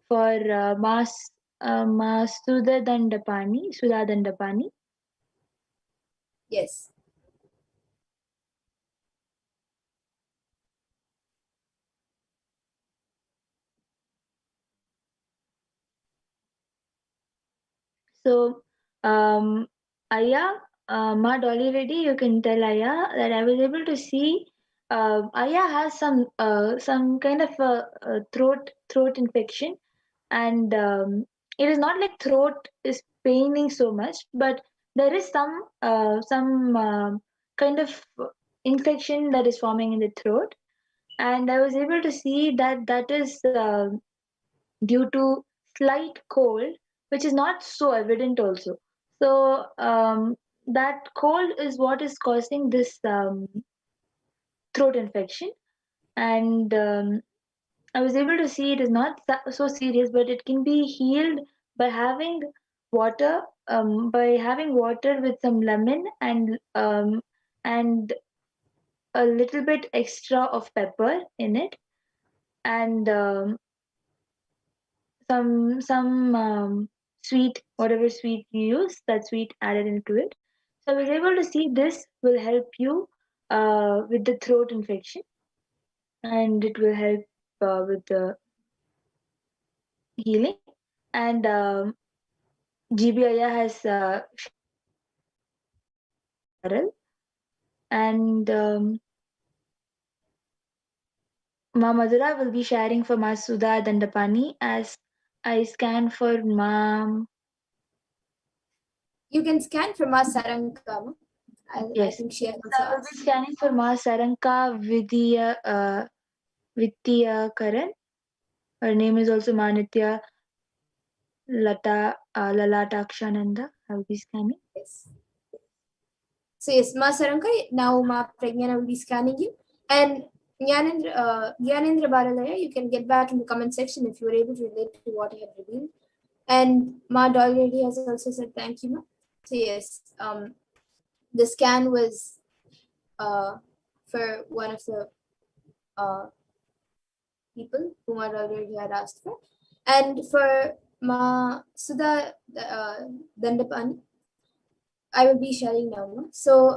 for Ma Sudha Dandapani. Yes. So, Aya, Ma Dolly Reddy, you can tell Aya that I was able to see Aya has some kind of a throat infection, and it is not like throat is paining so much, but there is some kind of infection that is forming in the throat, and I was able to see that that is due to slight cold, which is not so evident also. So that cold is what is causing this throat infection, and I was able to see it is not so serious, but it can be healed by having water, with some lemon and a little bit extra of pepper in it, and some sweet, whatever sweet you use, that sweet added into it. So I was able to see this will help you with the throat infection, and it will help with the healing. And GBIA has Carol, and Ma Madhura will be sharing for Ma Sudha Dandapani as I scan for Ma. You can scan from our Sarankama. I Yes, think she has so also I will be asked. scanning for Ma Saranka Vidya Karan. Her name is also Manitya Lalatakshananda. I'll be scanning. Yes. So yes, Ma Saranka, now Ma Pragyana will be scanning you. And Gyanendra Baralaya, you can get back in the comment section if you were able to relate to what I have revealed. And Ma Dolly has also said thank you, Ma. So yes, the scan was for one of the people whom I already had asked for. And for Ma Sudha Dandapani, I will be sharing now. Ma. So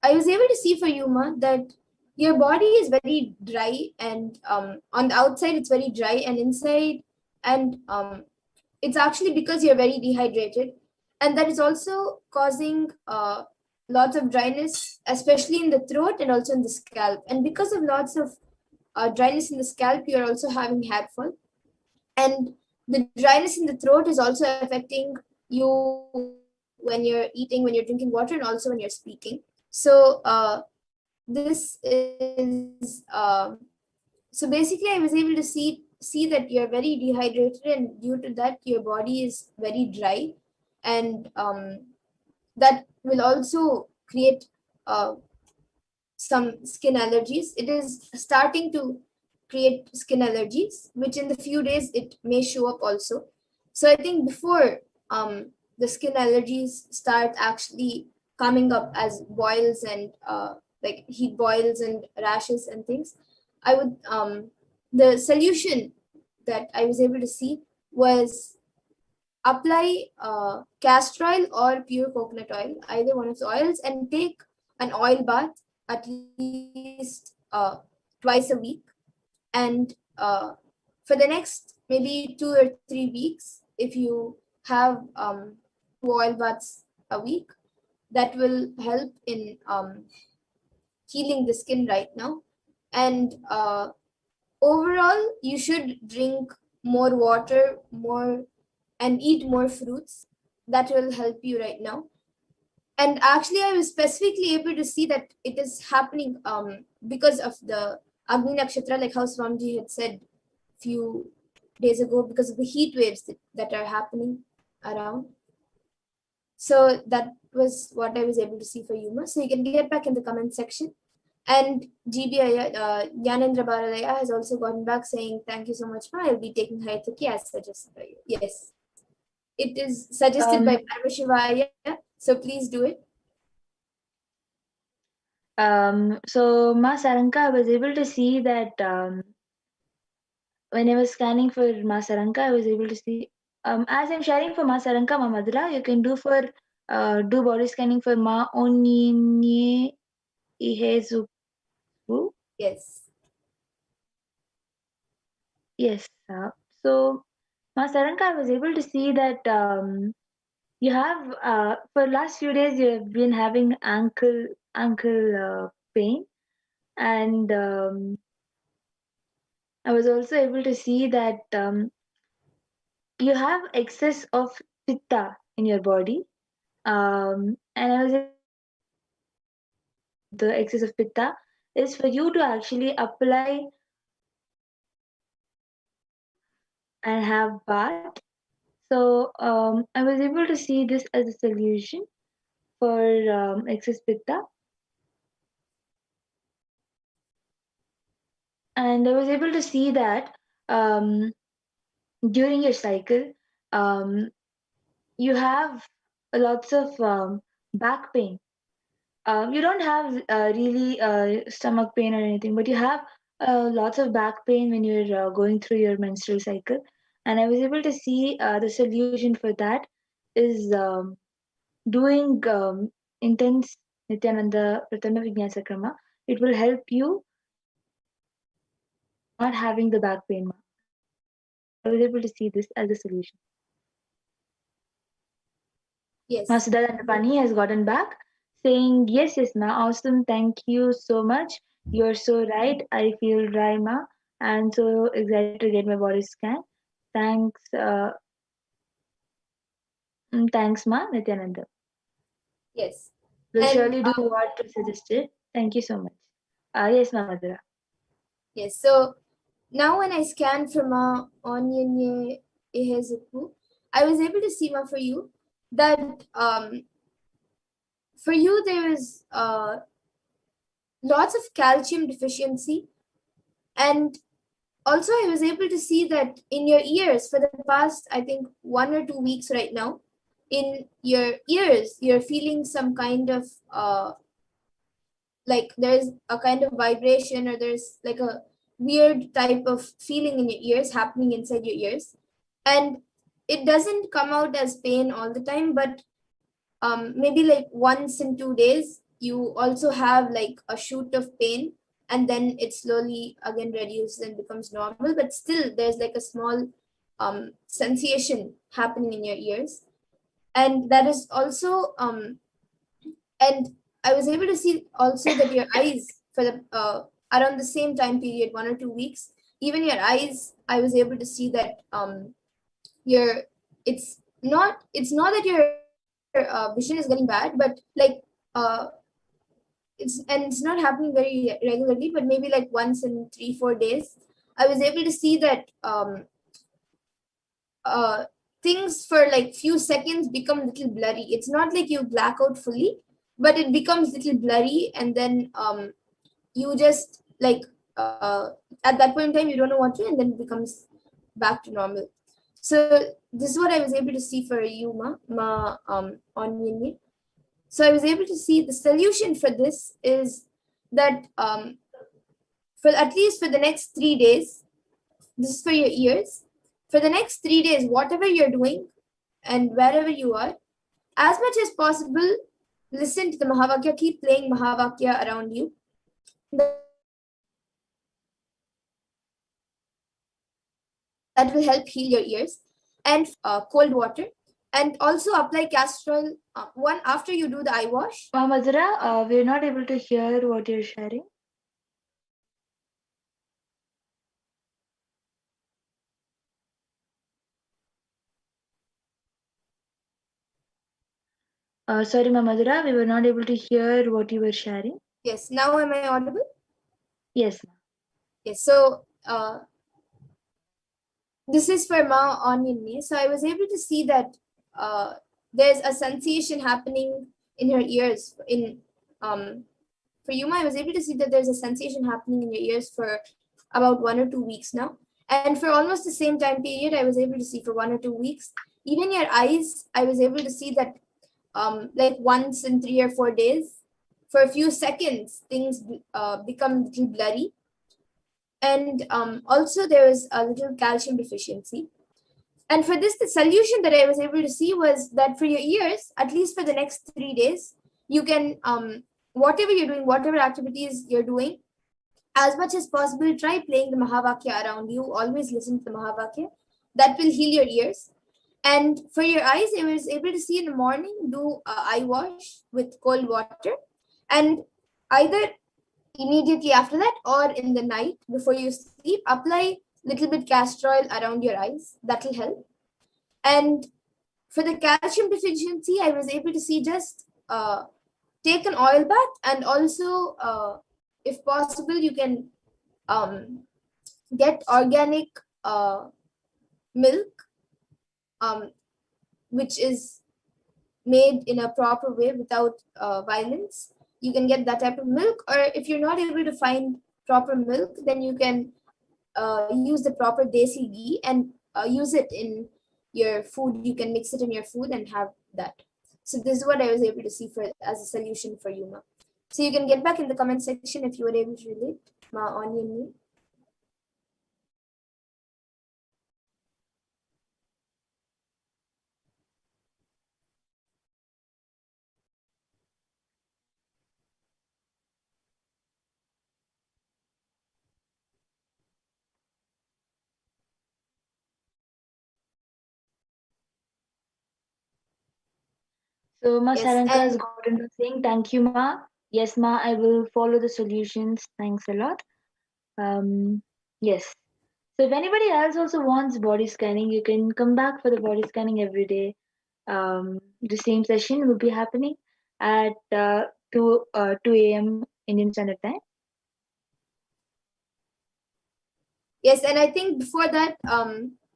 I was able to see for you, Ma, that your body is very dry, and on the outside it's very dry, and inside, and it's actually because you're very dehydrated, and that is also causing lots of dryness, especially in the throat and also in the scalp. And because of lots of dryness in the scalp, you're also having hair fall, and the dryness in the throat is also affecting you when you're eating, when you're drinking water, and also when you're speaking. So this is so basically I was able to see that you're very dehydrated, and due to that your body is very dry, and that will also create some skin allergies. It is starting to create skin allergies, which in the few days it may show up also. So I think before the skin allergies start actually coming up as boils and like heat boils and rashes and things, I would the solution that I was able to see was apply castor oil or pure coconut oil, either one of the oils, and take an oil bath at least twice a week. And for the next maybe 2 or 3 weeks, if you have 2 oil baths a week, that will help in healing the skin right now. And overall, you should drink more water, more, and eat more fruits. That will help you right now. And actually, I was specifically able to see that it is happening because of the Agni Nakshatra, like how Swamiji had said few days ago, because of the heat waves that are happening around. So that was what I was able to see for you. Ma. So you can get back in the comment section. And GB Yanendra Baralaya has also gotten back saying, thank you so much, Ma. I'll be taking Hayataki as suggested by you. Yes. It is suggested by Paramashivaya, so please do it. So Ma Saranka, I was able to see that when I was scanning for Ma Saranka, I was able to see as I'm sharing for Ma Saranka, Ma Madhura, you can do for do body scanning for Ma Oninye Ihezu. Yes. Yes. So Ma Saranka, I was able to see that you have for last few days you have been having ankle pain, and I was also able to see that you have excess of pitta in your body, and I was able the excess of pitta is for you to actually apply and have bath. So I was able to see this as a solution for excess pitta, and I was able to see that during your cycle, you have lots of back pain. You don't have really stomach pain or anything, but you have lots of back pain when you're going through your menstrual cycle. And I was able to see the solution for that is doing intense Nithyananda Pratanda Vijnana Krama. It will help you not having the back pain. So I was able to see this as a solution. Yes. Masuda Dandapani has gotten back saying, yes, ma, awesome, thank you so much. You're so right. I feel dry, ma, and so excited to get my body scan. Thanks, thanks, ma, Nithyananda. Yes. We'll And, surely do what you suggested. Thank you so much. Yes, ma, Madhura. Yes. So now when I scanned from Onyanye Ehezuku, I was able to see for you that for you there is lots of calcium deficiency, and also I was able to see that in your ears for the past, I think 1 or 2 weeks right now, in your ears you're feeling some kind of like there's a kind of vibration, or there's like a weird type of feeling in your ears happening inside your ears, and it doesn't come out as pain all the time, but maybe like once in 2 days you also have like a shoot of pain, and then it slowly again reduces and becomes normal, but still there's like a small sensation happening in your ears. And that is also and I was able to see also that your eyes for the around the same time period, 1 or 2 weeks, even your eyes, I was able to see that your it's not that your vision is getting bad, but like it's not happening very regularly, but maybe like once in 3-4 days, I was able to see that things for like few seconds become little blurry. It's not like you black out fully, but it becomes little blurry, and then you just like at that point in time you don't know what to, and then it becomes back to normal. So this is what I was able to see for you, on Yin. So I was able to see the solution for this is that for at least for the next 3 days, this is for your ears. For the next 3 days, whatever you're doing and wherever you are, as much as possible, listen to the Mahavakya, keep playing Mahavakya around you. That will help heal your ears. And cold water. And also apply castor oil one after you do the eye wash. Madhura, we're not able to hear what you're sharing. Sorry, Madhura, we were not able to hear what you were sharing. Yes, now am I audible? Yes. Yes, so this is for Ma Onion. So I was able to see that there's a sensation happening in her ears. For Yuma, I was able to see that there's a sensation happening in your ears for about 1 or 2 weeks now. And for almost the same time period, I was able to see for 1 or 2 weeks. Even your eyes, I was able to see that like once in 3 or 4 days, for a few seconds, things become a little blurry. And also there was a little calcium deficiency. And for this, the solution that I was able to see was that for your ears, at least for the next 3 days, you can, whatever you're doing, whatever activities you're doing, as much as possible, try playing the Mahavakya around you. Always listen to the Mahavakya. That will heal your ears. And for your eyes, I was able to see in the morning, do eye wash with cold water. And either immediately after that or in the night before you sleep, apply little bit castor oil around your eyes. That will help. And for the calcium deficiency, I was able to see just take an oil bath, and also if possible you can get organic milk which is made in a proper way without violence. You can get that type of milk, or if you're not able to find proper milk, then you can use the proper desi ghee and use it in your food. You can mix it in your food and have that. So this is what I was able to see for as a solution for you, Ma. So you can get back in the comment section if you were able to relate, Ma, onion me. So Ma Yes, Saranka has and gotten to saying thank you, Ma. Yes, Ma, I will follow the solutions. Thanks a lot. Yes. So if anybody else also wants body scanning, you can come back for the body scanning every day. The same session will be happening at 2 a.m. Indian Standard Time. Yes, and I think before that,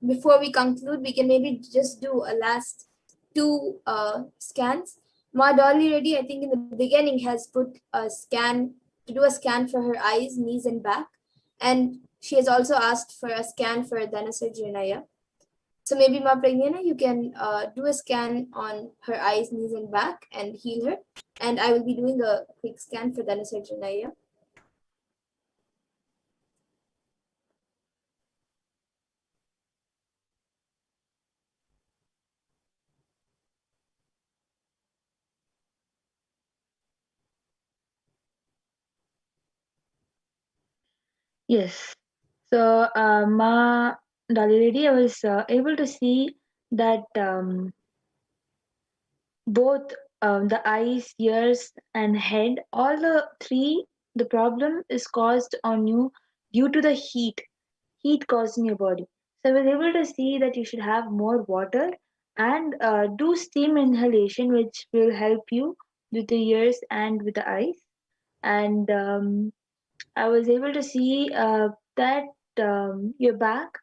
before we conclude, we can maybe just do a last two scans. Ma Dolly Reddy, I think in the beginning, has put a scan to do a scan for her eyes, knees, and back, and she has also asked for a scan for Dhanasar Janaya. So maybe Ma Pragnana, you can do a scan on her eyes, knees, and back and heal her. And I will be doing a quick scan for Dhanasar Janaya. Yes. So, Ma Daliredi, I was able to see that both the eyes, ears, and head, all the three, the problem is caused on you due to the heat caused in your body. So, I was able to see that you should have more water and do steam inhalation, which will help you with the ears and with the eyes. And I was able to see that your back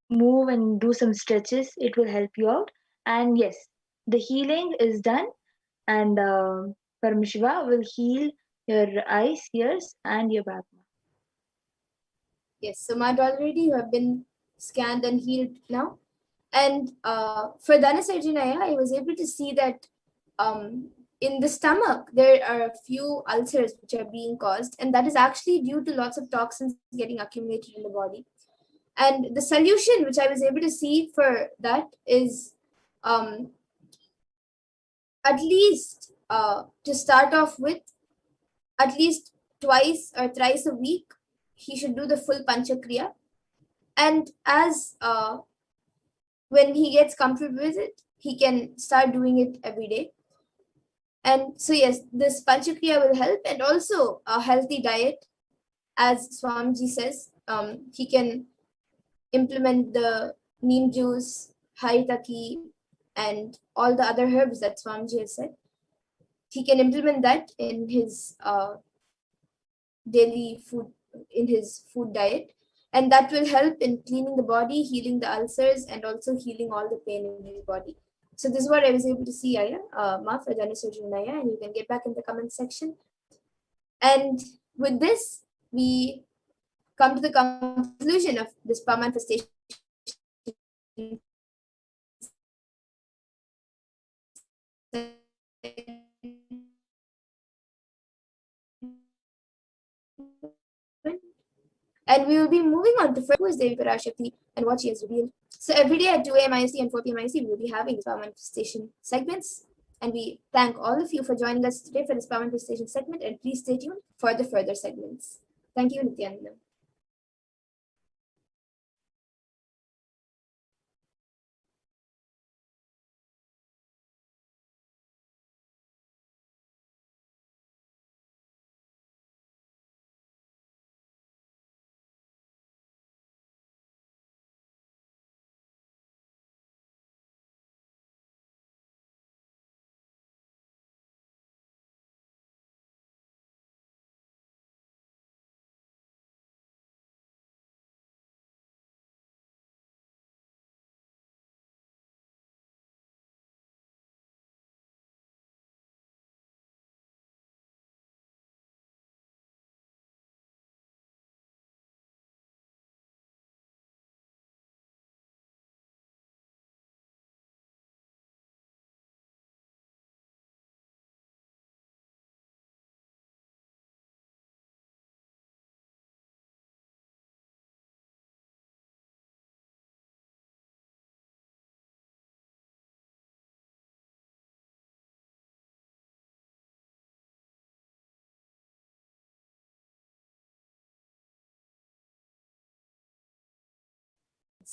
move and do some stretches. It will help you out. And yes, the healing is done, and Paramashiva will heal your eyes, ears, and your back. Yes, so Matt, already you have been scanned and healed now. And for Dhanasarjanaya, I was able to see that in the stomach, there are a few ulcers which are being caused, and that is actually due to lots of toxins getting accumulated in the body. And the solution which I was able to see for that is at least to start off with, at least twice or thrice a week, he should do the full Panchakriya. And as when he gets comfortable with it, he can start doing it every day. And so yes, this Panchakriya will help, and also a healthy diet, as Swamiji says. He can implement the neem juice, haritaki, and all the other herbs that Swamiji has said. He can implement that in his daily food, in his food diet, and that will help in cleaning the body, healing the ulcers, and also healing all the pain in his body. So this is what I was able to see, Aya, Ma for Naya, and you can get back in the comment section. And with this, we come to the conclusion of this power manifestation and we will be moving on to who is Devi Parashakti and what she has revealed. So every day at 2 a.m. IST and 4 p.m. IST, we will be having power manifestation segments. And we thank all of you for joining us today for this power manifestation segment. And please stay tuned for the further segments. Thank you, Nithyananda.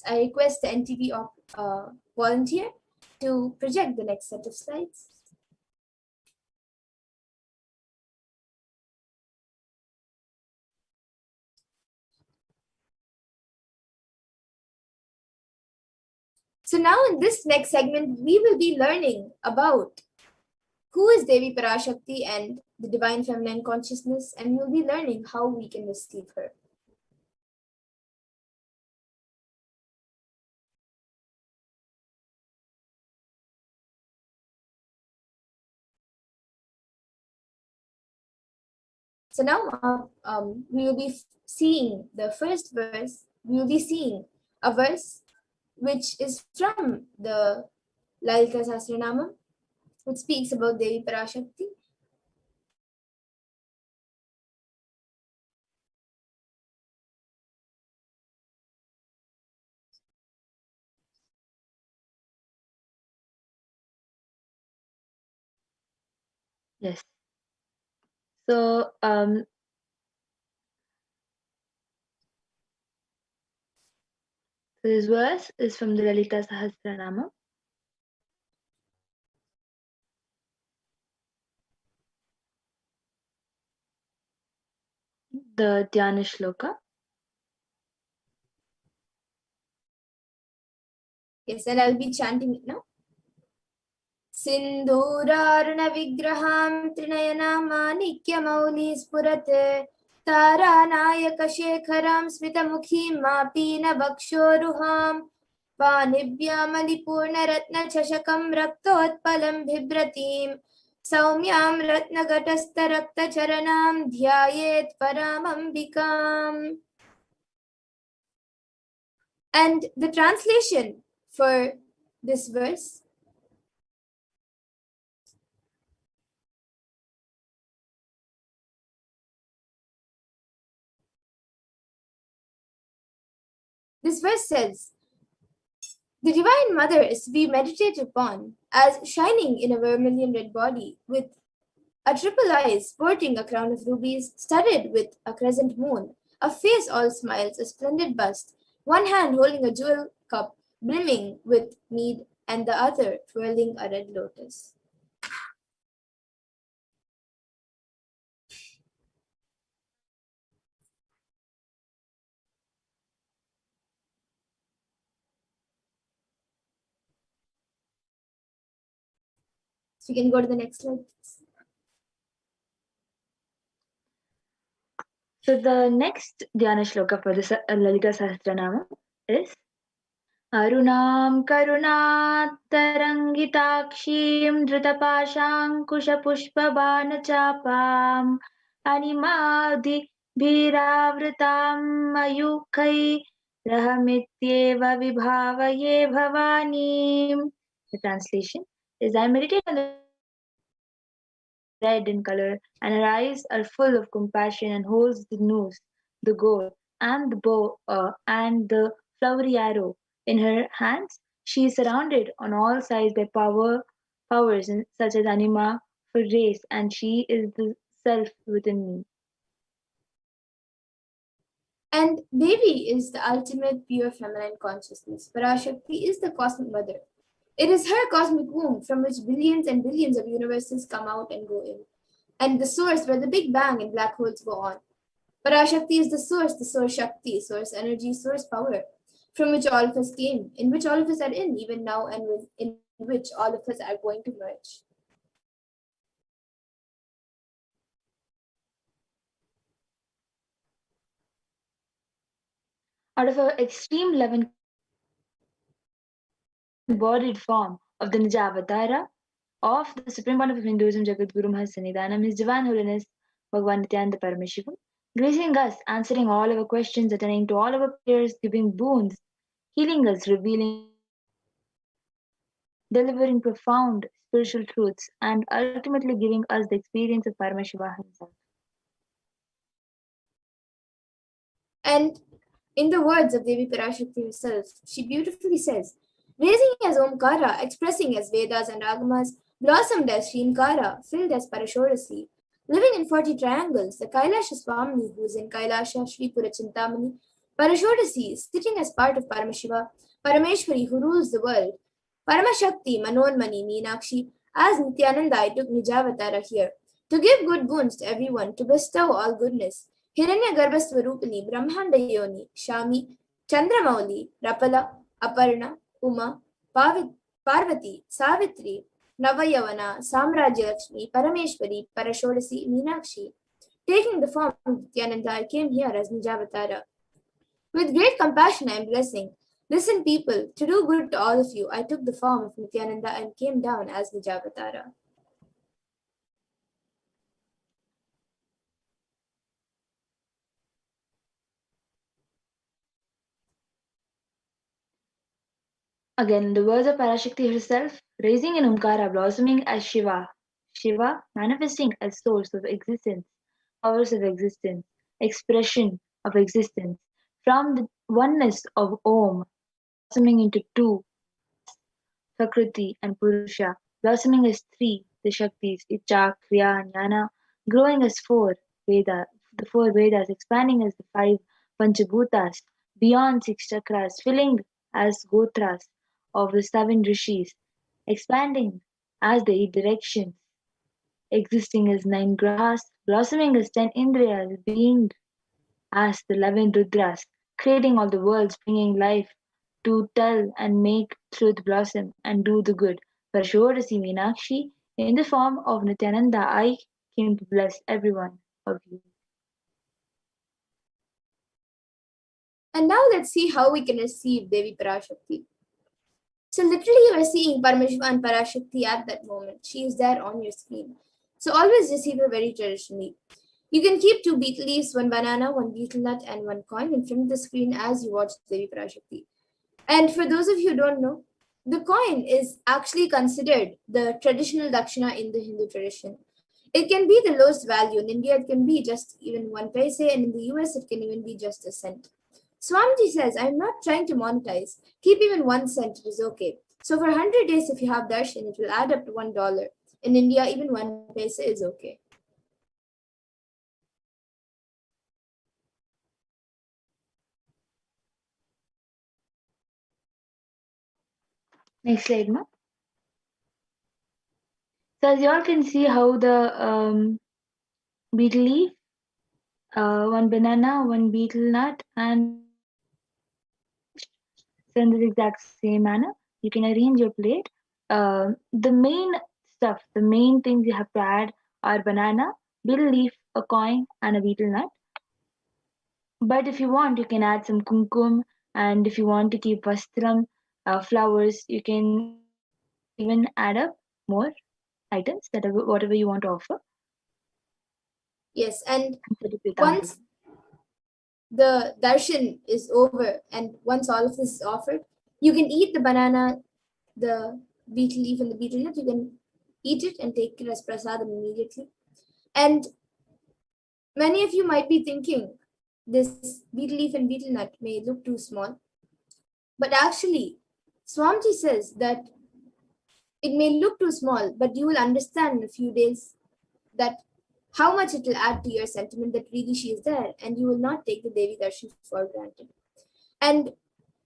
I request the NTV volunteer to project the next set of slides. So now in this next segment, we will be learning about who is Devi Parashakti and the divine feminine consciousness, and we'll be learning how we can receive her. So now we will be seeing the first verse. We will be seeing a verse which is from the Lalita Sahasranamam, which speaks about Devi Parashakti. Yes. So this verse is from the Lalita Sahasranama. The Dhyana Shloka. Yes, and I'll be chanting it now. सिन्दूरारुणविग्रहां त्रिनयनामानिक्यमौली स्फुरते तारानायकशेखरां स्मितमुखीं मापीनवक्षोरुहां पाणिभ्यामलिपूर्णरत्नचषकं रक्तोत्पलं बिभ्रतीं सौम्यां रत्नघटस्थरक्तचरणां ध्यायेत् परामम्बिकाम्. And the translation for this verse. This verse says, the Divine Mother is to be meditated upon as shining in a vermilion red body with a triple eye sporting a crown of rubies studded with a crescent moon, a face all smiles, a splendid bust, one hand holding a jewel cup brimming with mead and the other twirling a red lotus. So you can go to the next slide, please. So the next Dhyana Shloka for the Lalita Sahasranama is Arunam Karunatarangitaakshim Dhrutapaashankushpushpabanachapam Animadi Bhiravritam Mayukai Rahamityeva Vibhavaye Bhavanim. The translation is I meditate on the red in color, and her eyes are full of compassion and holds the noose, the gold, and the bow and the flowery arrow. In her hands, she is surrounded on all sides by powers such as anima for race, and she is the self within me. And Devi is the ultimate pure feminine consciousness. Parashakti is the cosmic mother. It is her cosmic womb from which billions and billions of universes come out and go in, and the source where the Big Bang and black holes go on. Parashakti is the source Shakti, source energy, source power, from which all of us came, in which all of us are in, even now, and in which all of us are going to merge. Out of her extreme love and embodied form of the Nijavatara of the Supreme Pontiff of Hinduism, Jagadguru Mahasannidhanam, His Divine Holiness Bhagavan Nithyananda Paramashivam, gracing us, answering all our questions, attending to all our prayers, giving boons, healing us, revealing, delivering profound spiritual truths, and ultimately giving us the experience of Paramashiva himself. And in the words of Devi Parashakti herself, she beautifully says, raising as Omkara, expressing as Vedas and Agamas, blossomed as Shrinkara, filled as Parashorasi, living in 40 triangles, the Kailasha Swamini, who is in Kailasha, Sri Purachintamani, Parashorasi, sitting as part of Paramashiva, Parameshwari, who rules the world, Paramashakti, Manonmani, Meenakshi, as Nithyananda, I took Nijavatara here, to give good boons to everyone, to bestow all goodness. Hiranya Garbhaswarupini, Brahmanda Yoni, Shami, Chandramauli, Rapala, Aparna, Uma, Parvati, Savitri, Navayavana, Samrajya Lakshmi, Parameshwari, Parashodasi, Meenakshi. Taking the form of Nithyananda, I came here as Nijavatara. With great compassion I am blessing. Listen, people, to do good to all of you, I took the form of Nithyananda and came down as Nijavatara. Again, the words of Parashakti herself, raising in Omkara, blossoming as Shiva. Shiva manifesting as source of existence, powers of existence, expression of existence. From the oneness of Om, blossoming into two, Prakriti and Purusha, blossoming as three, the Shaktis, Icha, Kriya, Jnana, growing as four, Veda, the four Vedas, expanding as the five Panchabhutas, beyond six chakras, filling as Gotras of the seven rishis, expanding as the eight directions, existing as nine grahas, blossoming as 10 indriyas, being as the 11 rudras, creating all the worlds, bringing life to tell and make truth blossom and do the good. Parashorasi Meenakshi, in the form of Nityananda, I came to bless every one of you. And now let's see how we can receive Devi Parashakti. So literally you are seeing Paramashiva and Parashakti at that moment. She is there on your screen. So always receive her very traditionally. You can keep 2 betel leaves, 1 banana, 1 betel nut, and 1 coin in front of the screen as you watch Devi Parashakti. And for those of you who don't know, the coin is actually considered the traditional dakshina in the Hindu tradition. It can be the lowest value. In India, it can be just even 1 paise, and in the US, it can even be just a cent. Swamiji says, I'm not trying to monetize. Keep even 1 cent, it is okay. So for 100 days, if you have darshan, it will add up to $1. In India, even 1 paise is okay. Next slide, ma. So as you all can see how the betel leaf, 1 banana, 1 betel nut, and so in the exact same manner, you can arrange your plate. The main stuff, the main things you have to add are banana, betel leaf, a coin, and a betel nut. But if you want, you can add some kumkum, and if you want to keep vastram, flowers, you can even add up more items that are whatever you want to offer. Yes, and Set up your once tambul. the darshan is over and once all of this is offered, you can eat the banana, the betel leaf, and the betel nut. You can eat it and take it as prasadam immediately. And many of you might be thinking this betel leaf and betel nut may look too small, but actually, Swamiji says that it may look too small, but you will understand in a few days that how much it will add to your sentiment that really she is there, and you will not take the Devi Darshan for granted. And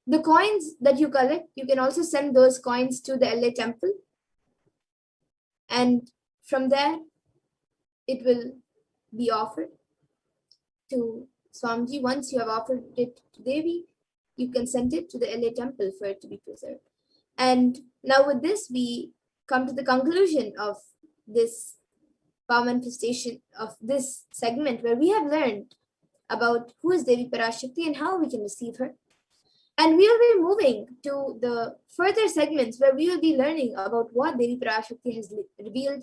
the coins that you collect, you can also send those coins to the LA temple, and from there, it will be offered to Swamiji. Once you have offered it to Devi, you can send it to the LA temple for it to be preserved. And now with this, we come to the conclusion of this power manifestation of this segment where we have learned about who is Devi Parashakti and how we can receive her. And we will be moving to the further segments where we will be learning about what Devi Parashakti has revealed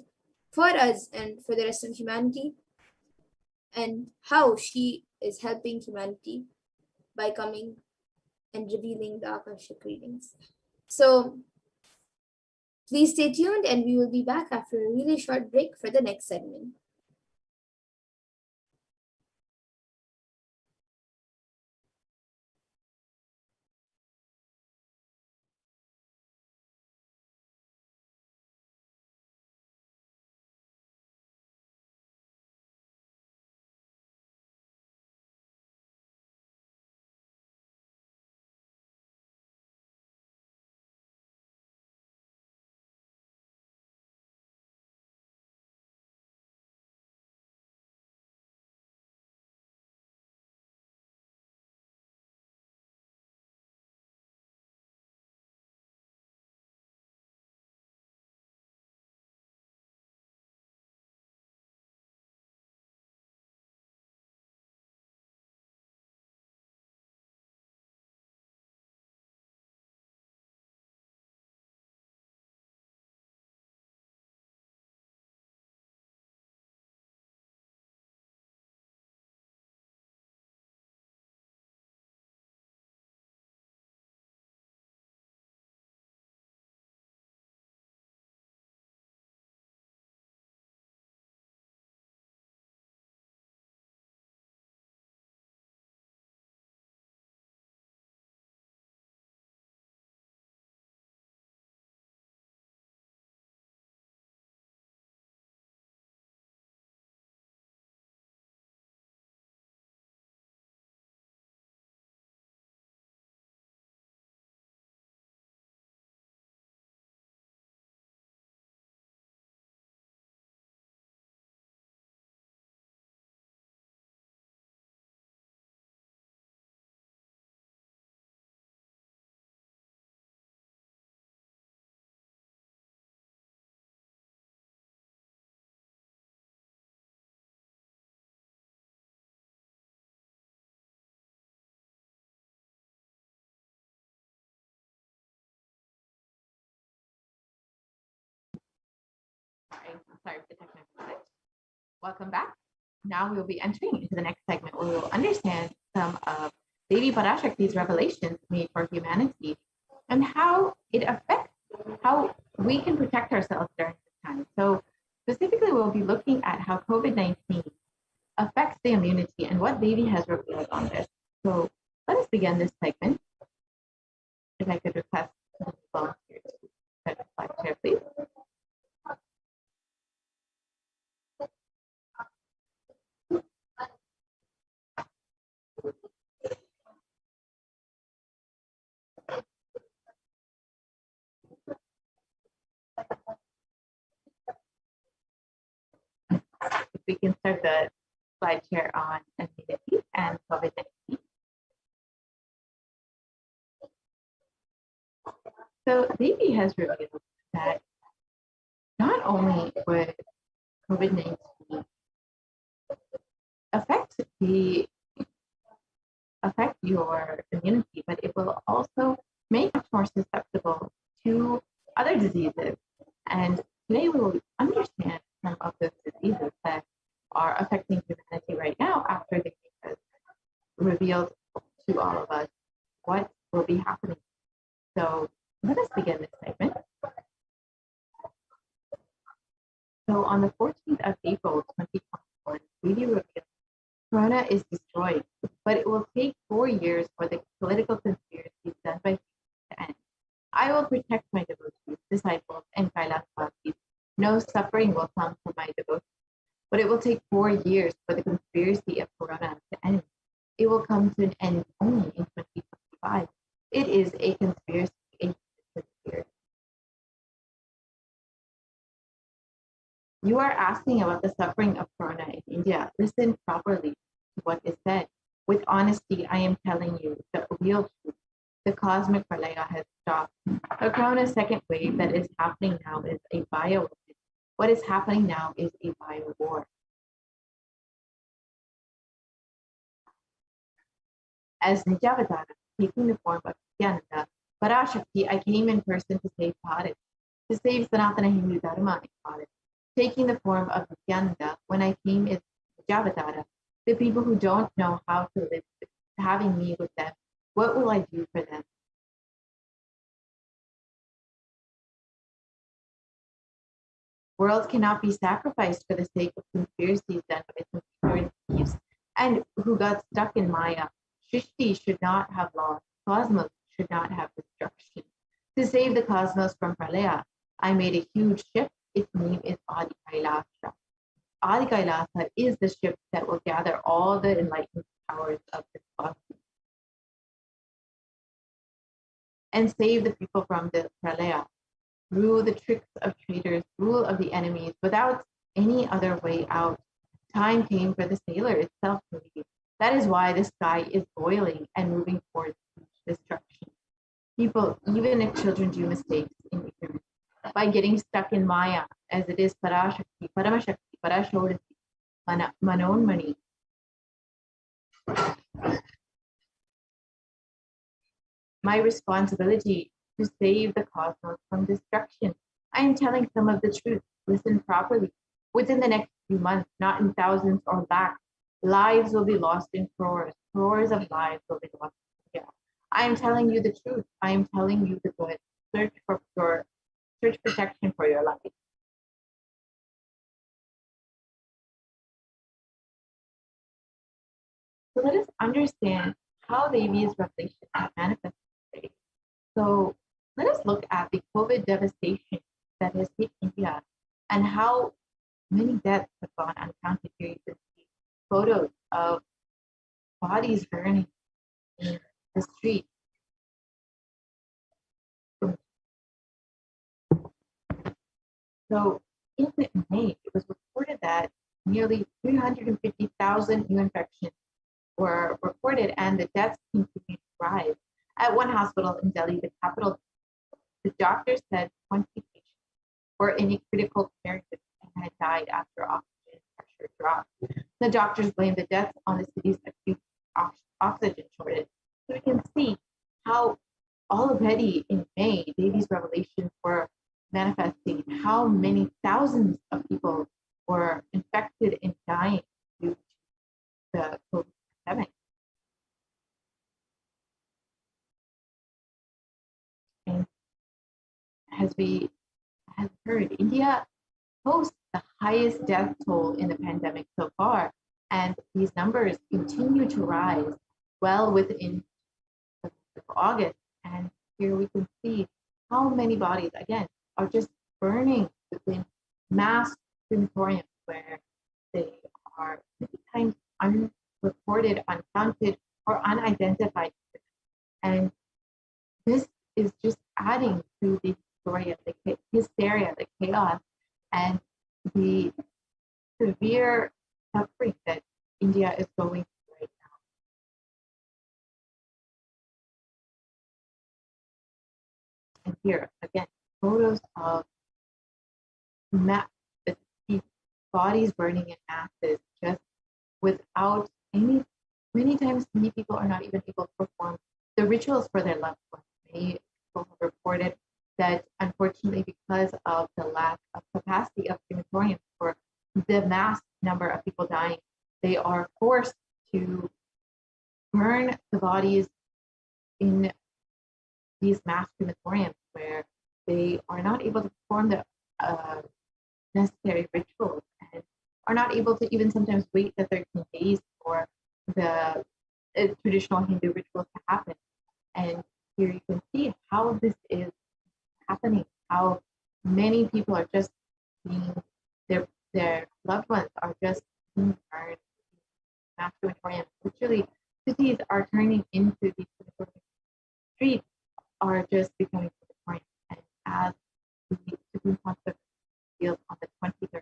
for us and for the rest of humanity, and how she is helping humanity by coming and revealing the Akashic readings. So please stay tuned, and we will be back after a really short break for the next segment. sorry for the technical glitch. Welcome back. Now we will be entering into the next segment where we will understand some of Devi Parashakti's revelations made for humanity and how it affects how we can protect ourselves during this time. So specifically, we'll be looking at how COVID-19 affects the immunity and what Devi has revealed on this. So let us begin this segment. If I could request some volunteers to set a slide chair, please. If we can start the slide share on immunity and COVID-19. So Devi has revealed that not only would COVID-19 affect your immunity, but it will also make us more susceptible to other diseases. And today we will understand some of those diseases that are affecting humanity right now after Devi has revealed to all of us what will be happening. So let us begin this segment. So on the 14th of April, 2021, Devi revealed Corona is destroyed, but it will take 4 years for the political conspiracies done by humans to end. I will protect my devotees, disciples, and Kailasvasis. No suffering will come from my devotees, but it will take 4 years for the conspiracy of Corona to end. It will come to an end only in 2025. It is a conspiracy. You are asking about the suffering of Corona in India. Listen properly to what is said. With honesty, I am telling you the real truth. The cosmic pralaya has stopped. The Corona second wave that is happening now is a bio weapon. What is happening now is a bio war. As Nijavatara, taking the form of Nithyananda Parashakti, I came in person to save Bharat, to save Sanatana Hindu Dharma in Bharat. Taking the form of Nithyananda, when I came as Nijavatara, the people who don't know how to live, having me with them, what will I do for them? Worlds cannot be sacrificed for the sake of conspiracies done by some ignorant thieves and who got stuck in Maya. Shrishti should not have loss. Cosmos should not have destruction. To save the cosmos from Pralaya, I made a huge ship. Its name is Adi Kailasa. Adi Kailasa is the ship that will gather all the enlightened powers of this cosmos and save the people from the Pralaya. Rule the tricks of traitors, rule of the enemies, without any other way out. Time came for the sailor itself to leave. That is why the sky is boiling and moving towards destruction. People, even if children do mistakes in ignorance, by getting stuck in Maya, as it is Parashakti, Paramashakti, Parashodati, Manonmani. My responsibility to save the cosmos from destruction. I am telling some of the truth. Listen properly. Within the next few months, not in thousands or lakhs, lives will be lost in crores. Crores of lives will be lost. Yeah. I am telling you the truth. I am telling you the good. Search protection for your life. So let us understand how Devi's revelation manifests today. So let us look at the COVID devastation that has hit India and how many deaths have gone uncounted. Here you can see photos of bodies burning in the street. So in May, it was reported that nearly 350,000 new infections were reported and the deaths continued to rise. At one hospital in Delhi, the capital, the doctors said 20 patients were in a critical care unit and had died after oxygen pressure dropped. The doctors blamed the deaths on the city's acute oxygen shortage. So we can see how already in May, Devi's revelations were manifesting how many thousands of people were infected and dying due to the COVID pandemic. And as we have heard, India hosts the highest death toll in the pandemic so far, and these numbers continue to rise well within the month of August. And here we can see how many bodies, again, are just burning within mass crematoriums where they are many times unreported, uncounted, or unidentified. And this is just adding to the hysteria, the chaos, and the severe suffering that India is going through right now. And here, again, photos of these bodies burning in masses, just without any, many times many people are not even able to perform the rituals for their loved ones. Many people have reported that unfortunately, because of the lack of capacity of crematoriums for the mass number of people dying, they are forced to burn the bodies in these mass crematoriums where they are not able to perform the necessary rituals and are not able to even sometimes wait the 13 days for the traditional Hindu rituals to happen. And here you can see how this is happening, how many people are just being, their loved ones are just being burned in mass crematoriums. Literally, cities are turning into these crematoriums. Streets are just becoming crematoriums. And as the Supreme Concept revealed on the 23rd,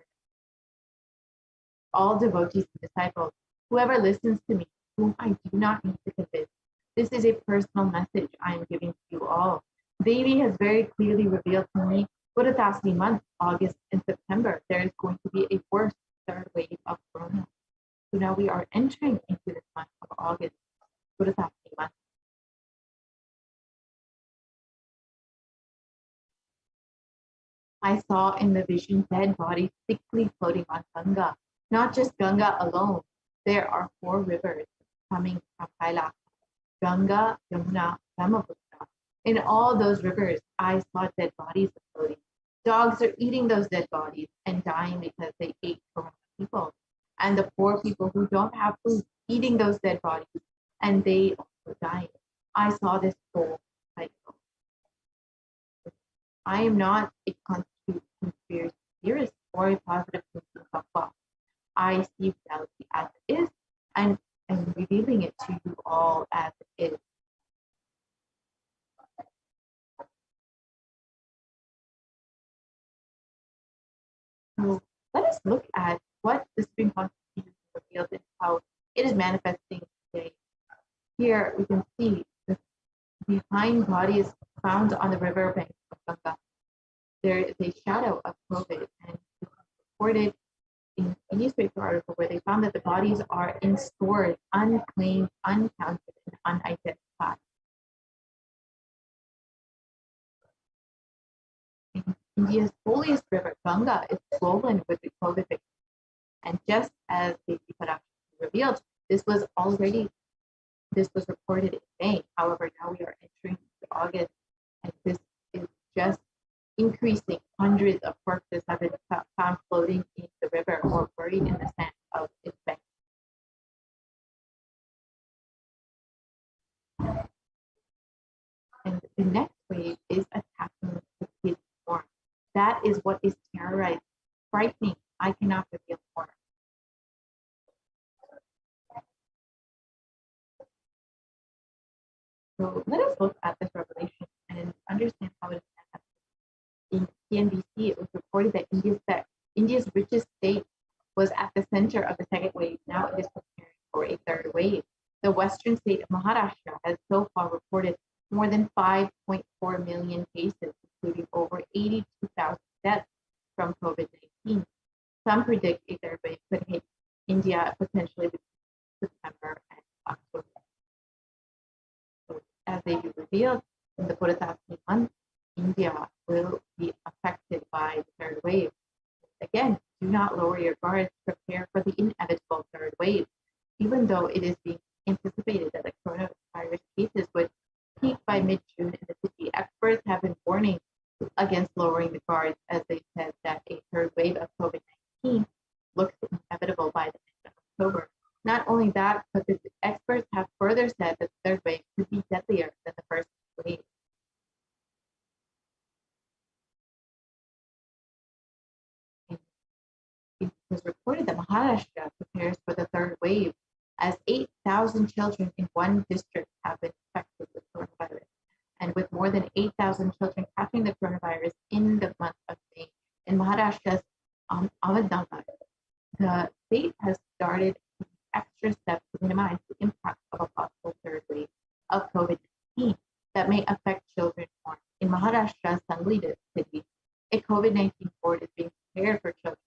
all devotees and disciples, whoever listens to me, whom I do not need to convince, this is a personal message I am giving to you all. Devi has very clearly revealed to me, Buddhatasmi month, August and September, there is going to be a worse third wave of Corona. So now we are entering into this month of August, Buddhatasmi month. I saw in the vision dead bodies thickly floating on Ganga. Not just Ganga alone, there are 4 rivers coming from Kailash: Ganga, Yamuna, Brahmaputra. In all those rivers, I saw dead bodies floating. Dogs are eating those dead bodies and dying because they ate Corona people. And the poor people who don't have food eating those dead bodies, and they also dying. I saw this whole cycle. I am not a conspiracy theorist or a positive thinking buff. I see reality as it is, and I'm revealing it to you all as it is. So let us look at what the Supreme Constitution revealed and how it is manifesting today. Here we can see the behind bodies found on the riverbank of Ganga. There is a shadow of COVID, and it's reported in a newspaper article where they found that the bodies are in storage, unclaimed, uncounted, and unidentified. India's holiest river, Ganga, is swollen with the COVID victims. And just as the Parashakti revealed, this was reported in May. However, now we are entering August, and this is just increasing. Hundreds of corpses have been found floating in the river or buried in the sand of its bank. And the next wave is attacking the kids more. That is what is terrorizing, frightening. I cannot reveal more. So let us look at this revelation and understand how it is manifested. In CNBC, it was reported that India's richest state was at the center of the second wave. Now it is preparing for a third wave. The western state of Maharashtra has so far reported more than 5.4 million cases, including over 82,000 deaths from COVID-19. Some predict a third wave could hit India potentially between September and October. So, as they revealed in the Buddhatasmi month, India will be affected by the third wave. Again, do not lower your guards. Prepare for the inevitable third wave. Even though it is being anticipated that the coronavirus cases would peak by mid-June in the city, experts have been warning against lowering the guards, as they said that a third wave of COVID-19 looks inevitable by the end of October. Not only that, but the experts have further said that the third wave could be deadlier than the first wave. It was reported that Maharashtra prepares for the third wave, as 8,000 children in one district have been infected with coronavirus. And with more than 8,000 children catching the coronavirus in the month of May, in Maharashtra's Ahmedabad, the state has started extra steps to minimize the impact of a possible third wave of COVID-19 that may affect children more. In Maharashtra's Sangli city, a COVID-19 ward is being prepared for children.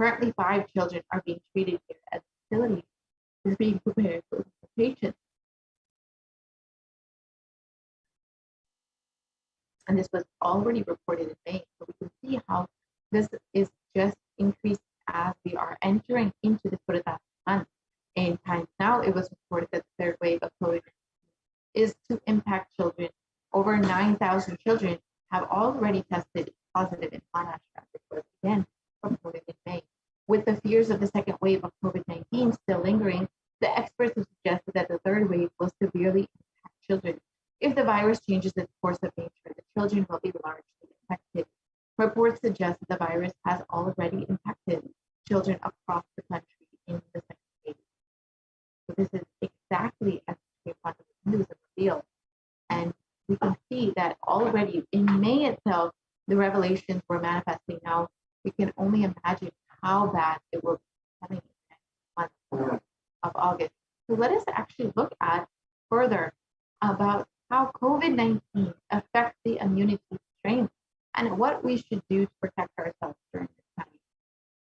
Currently, 5 children are being treated here as the facility is being prepared for patients. And this was already reported in May. So we can see how this is just increased as we are entering into the Purata month. In times now, it was reported that the third wave of COVID is to impact children. Over 9,000 children have already tested positive in Maharashtra, which was again reported in May. With the fears of the second wave of COVID-19 still lingering, the experts have suggested that the third wave will severely impact children. If the virus changes its course of nature, the children will be largely affected. Reports suggest that the virus has already impacted children across the country in the second wave. So this is exactly as the Supreme Court has revealed. And we can see that already in May itself, the revelations were manifesting. Now we can only imagine how bad it will be coming in the next month of August. So let us actually look at further about how COVID-19 affects the immunity strength and what we should do to protect ourselves during this time.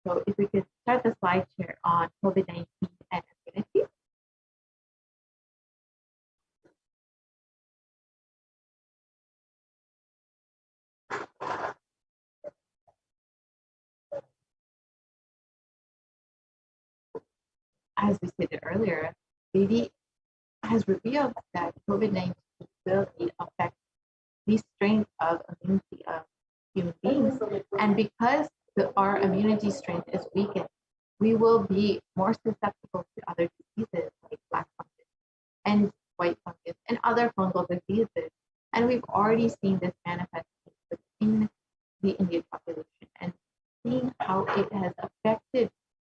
So if we could start the slide share on COVID-19 and immunity. As we stated earlier, BD has revealed that COVID-19 will affect the strength of immunity of human beings. And because our immunity strength is weakened, we will be more susceptible to other diseases like black fungus and white fungus and other fungal diseases. And we've already seen this manifest within the Indian population and seeing how it has affected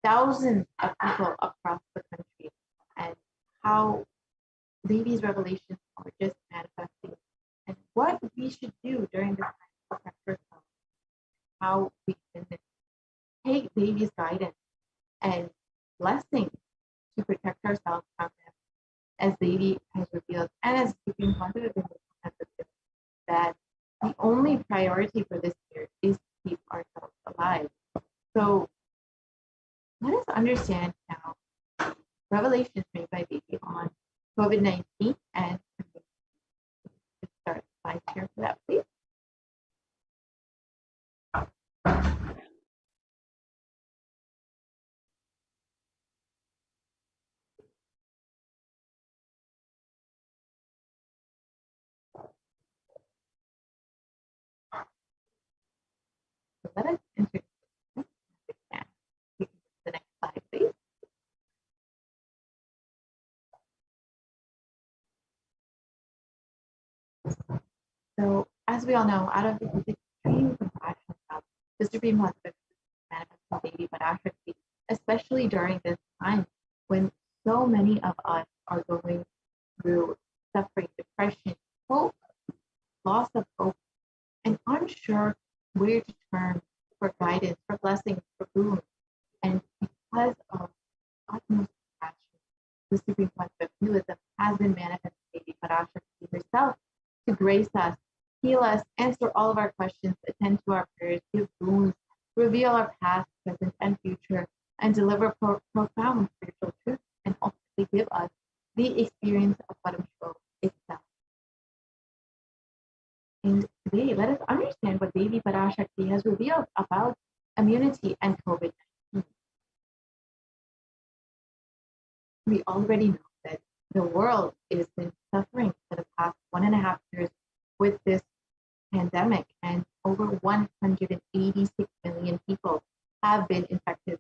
thousands of people across the country and how these revelations are just manifesting and what we should do during this time to protect ourselves, how we can take baby's guidance and blessing to protect ourselves from them, as baby has revealed and as Supreme Court has revealed, that the only priority for this year is to keep ourselves alive. So let us understand now revelations made by baby on COVID-19 and let's start the slide here for that, please. So let us introduce the next slide, please. So, as we all know, out of the extreme compassion of the Supreme Husband manifesting baby Parashakti, especially during this time when so many of us are going through suffering, depression, hope, loss of hope, and unsure where to turn for guidance, for blessings, for boons. And because of utmost compassion, the Supreme Husband has been manifesting baby Parashakti herself to grace us, heal us, answer all of our questions, attend to our prayers, give boons, reveal our past, present, and future, and deliver profound spiritual truth, and ultimately give us the experience of Paramashivoham itself. And today, let us understand what baby Devi Parashakti has revealed about immunity and COVID-19. We already know that the world has been suffering for the past 1.5 years with this pandemic, and over 186 million people have been infected,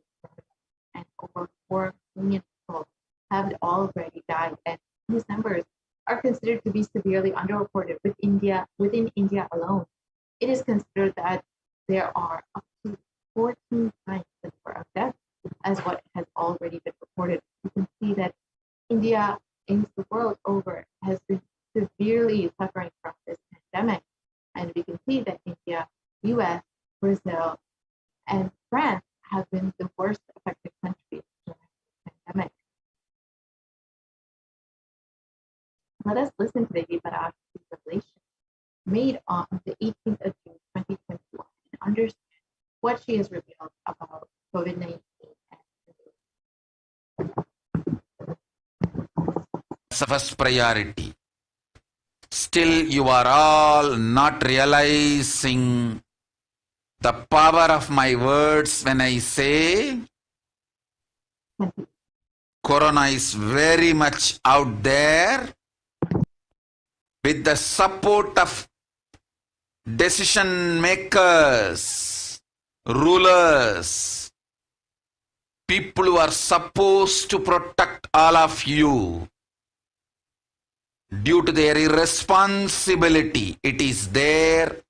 and over 4 million people have already died. And these numbers are considered to be severely underreported within India alone. It is considered that there are up to 14 times the number of deaths as what has already been reported. You can see that India, in the world over, has been severely suffering from this pandemic. And we can see that India, US, Brazil, and France have been the worst affected countries during the pandemic. Let us listen to the Devi Parashakti's revelation made on the 18th of June 2021 and understand what she has revealed about COVID-19. First priority. Still, you are all not realizing the power of my words when I say Corona is very much out there. With the support of decision makers, rulers, people who are supposed to protect all of you, due to their irresponsibility, it is there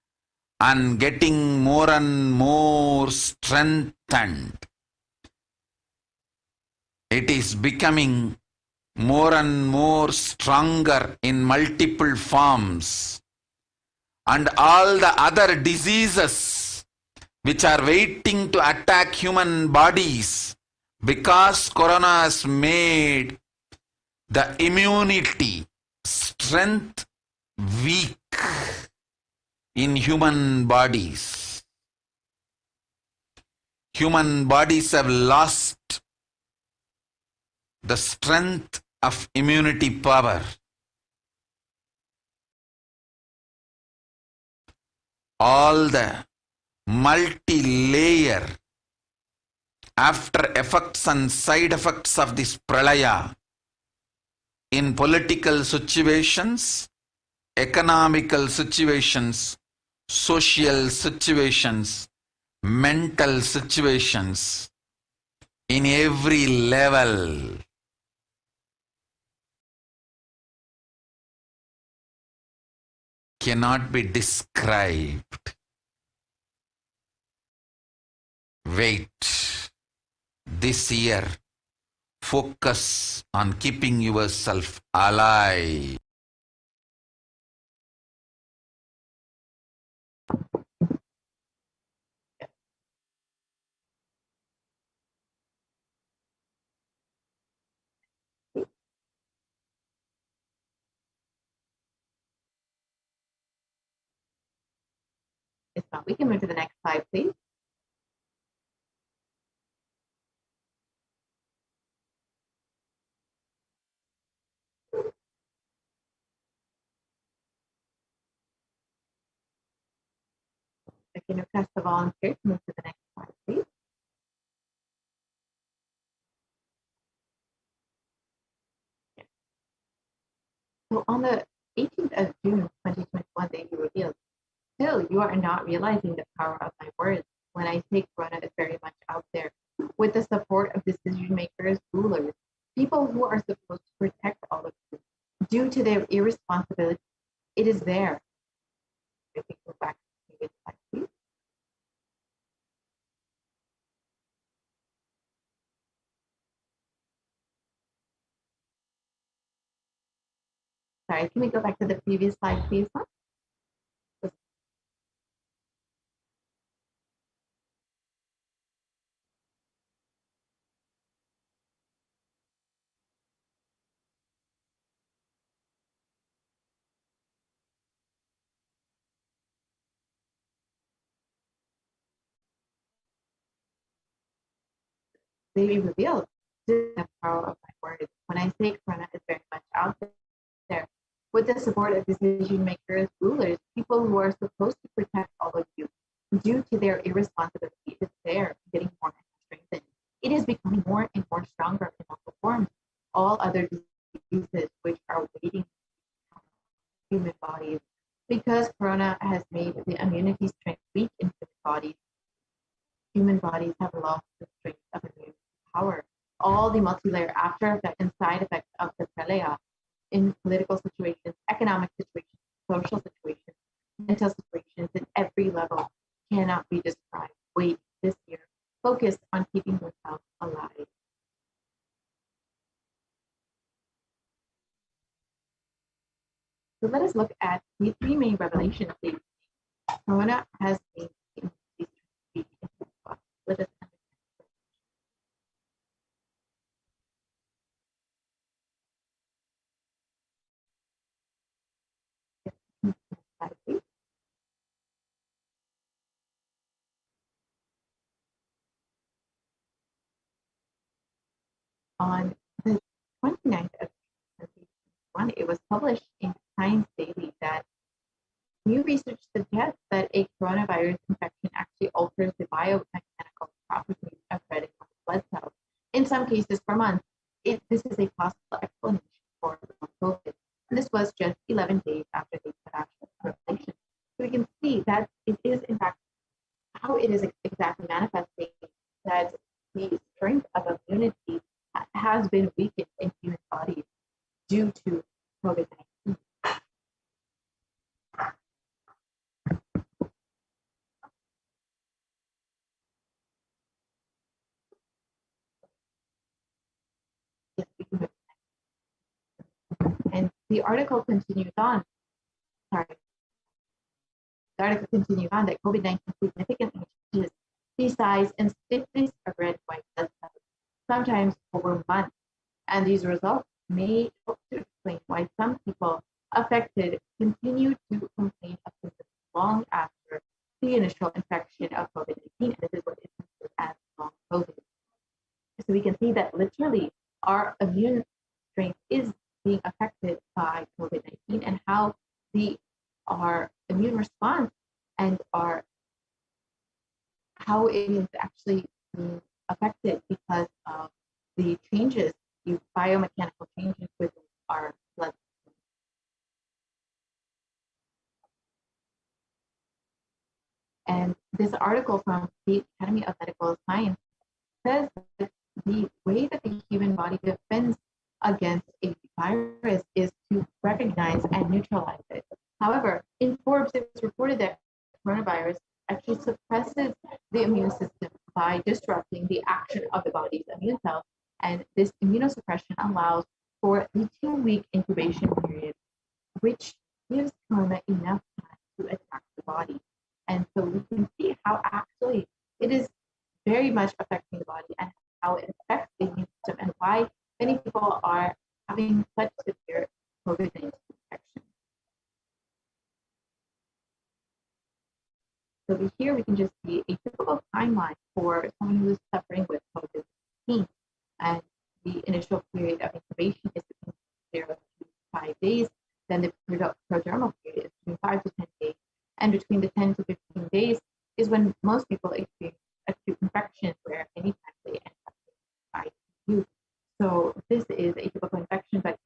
and getting more and more strengthened. It is becoming more and more stronger in multiple forms. And all the other diseases which are waiting to attack human bodies, because Corona has made the immunity strength weak in human bodies. Human bodies have lost the strength of immunity power. All the multi-layer after effects and side effects of this pralaya in political situations, economical situations, social situations, mental situations, in every level. Cannot be described. Wait. This year, focus on keeping yourself alive. If not, we can move to the next slide, please. I can request the volunteer to move to the next slide, please. So on the 18th of June 2021, they revealed, still you are not realizing the power of my words. When I say Corona is very much out there, with the support of decision makers, rulers, people who are supposed to protect all of you, due to their irresponsibility, it is there. I think we're back to the previous slide, please. Sorry, can we go back to the previous slide, please? They revealed the power of my words. When I say Corona is very much out there, with the support of decision makers, rulers, people who are supposed to protect all of you, due to their irresponsibility, is there getting more and more strengthened. It is becoming more and more stronger in multiple forms. All other diseases which are waiting human bodies, because corona has made the immunity strength weak in human bodies have lost the strength of immune power. All the multi-layer after effects and side effects of the pralaya in political situations, economic situations, social situations, mental situations at every level cannot be described. Wait, this year, focus on keeping yourself alive. So let us look at the three main revelations that corona has made in these week. Let us understand. On the 29th of June, it was published in Science Daily that new research suggests that a coronavirus infection actually alters the biomechanical properties of red and white blood cells. In some cases, for months, this is a possible explanation for COVID. And this was just 11 days after the Parashakti revelation. So we can see that it is, in fact, how it is exactly manifesting that the strength of immunity has been weakened in human bodies due to COVID-19. Yes, we can. And the article continues on. Sorry. The article continues on that COVID-19 significantly changes the size and stiffness of red and white blood cells, sometimes over months. And these results may help to explain why some people affected continue to complain of symptoms long after the initial infection of COVID-19. And this is what is considered as long COVID. So we can see that literally our immune strength is being affected by COVID-19 and how our immune response and how it is actually being affected because of the changes, the biomechanical changes within our blood system. And this article from the Academy of Medical Science says that the way that the human body defends against a virus is to recognize and neutralize it. However, in Forbes, it was reported that coronavirus actually suppresses the immune system by disrupting the action of the body's immune cells. And this immunosuppression allows for the 2-week incubation period, which gives corona enough time to attack the body. And so we can see how actually it is very much affecting the body and how it affects the immune system and why many people are having such severe COVID-19 infection. So here we can just see a typical timeline for someone who is suffering with COVID-19. And the initial period of incubation is between 0 to 5 days. Then the prodromal period is between 5 to 10 days. And between the 10 to 15 days is when most people experience acute infection, where anytime they end up in ICU. So this is a typical infection, but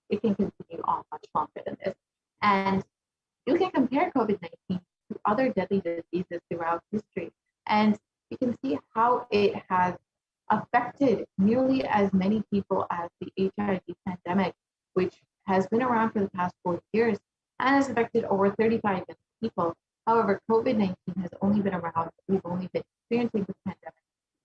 it can continue on much longer than this. And you can compare COVID-19 to other deadly diseases throughout history, and you can see how it has affected nearly as many people as the HIV pandemic, which has been around for the past 40 years and has affected over 35 million people. However, COVID-19 has only been around, we've only been experiencing this pandemic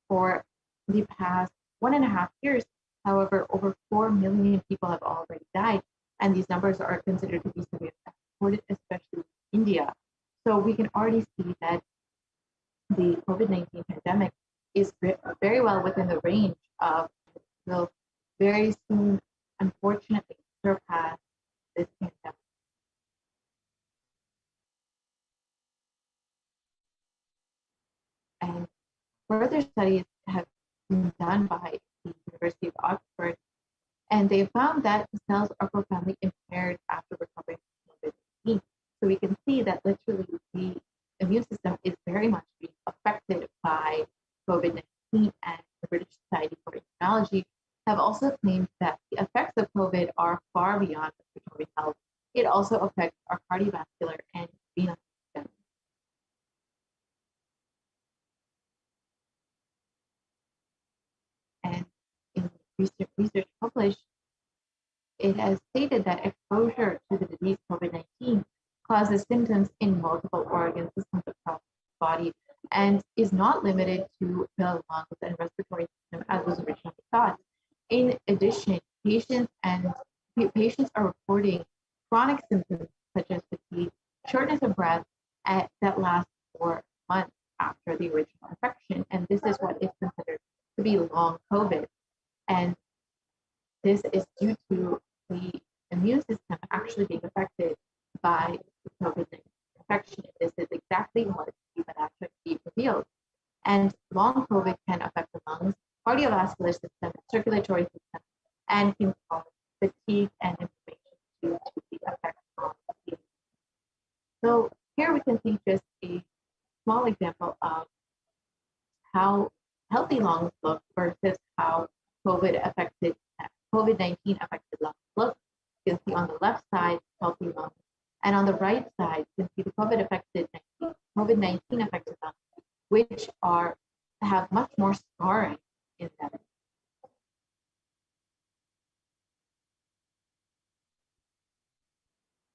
for the past 1.5 years. However, over 4 million people have already died, and these numbers are considered to be severely reported, especially in India. So we can already see that the COVID-19 pandemic is very well within the range of will very soon, unfortunately, surpass this pandemic. And further studies have been done by the University of Oxford, and they found that the cells are profoundly impaired after recovering from COVID-19. So we can see that literally the immune system is very very much being affected by COVID-19, and the British Society for Immunology have also claimed that the effects of COVID are far beyond respiratory health. It also affects our cardiovascular and renal system. And in research published, it has stated that exposure to the disease COVID-19 causes symptoms in multiple organ systems across the body and is not limited to the lungs and respiratory system as was originally thought. In addition, patients are reporting chronic symptoms such as fatigue, shortness of breath that last for months after the original infection. And this is what is considered to be long COVID. And this is due to the immune system actually being affected by the COVID-19 infection. This is exactly what the Parashakti revealed. And long COVID can affect the lungs, cardiovascular system, circulatory system, and can cause fatigue and inflammation due to the effects on the immune. So here we can see just a small example of how healthy lungs look versus how COVID-19 affected lungs look. You can see on the left side, healthy lungs, and on the right side, you can see the COVID-19 affected lungs, which have much more scarring in them.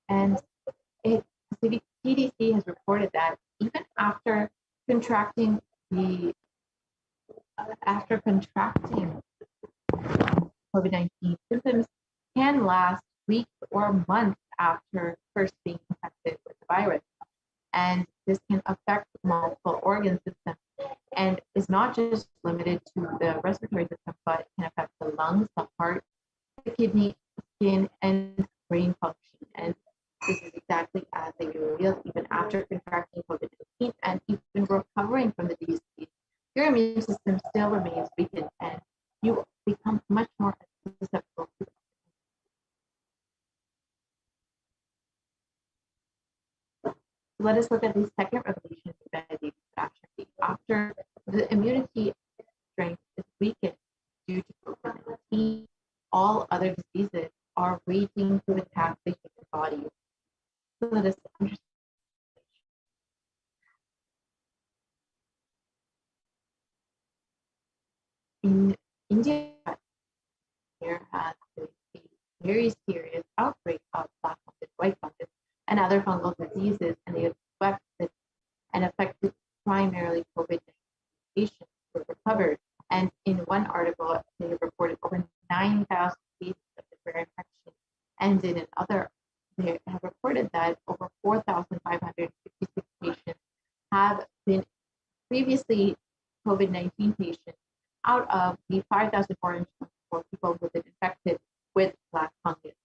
And CDC has reported that even after contracting COVID-19, symptoms can last weeks or months after first being infected with the virus. And this can affect multiple organ systems and is not just limited to the respiratory system, but it can affect the lungs, the heart, the kidney, skin, and brain function. And this is exactly as they revealed, even after contracting COVID-19 and even recovering from the disease, your immune system still remains weakened and you become much more susceptible to it. Let us look at the second revelation by the Parashakti. After the immunity strength is weakened due to COVID-19, all other diseases are waiting to attack the human body. So let us understand. In India, there has been a very serious outbreak of black fungus, white fungus, and other fungal diseases, and they affected primarily COVID-19 patients who were recovered. And in one article, they reported over 9,000 cases of the rare infection, and in another, they have reported that over 4,556 patients have been previously COVID-19 patients out of the 5,424 people who have been infected with black fungus.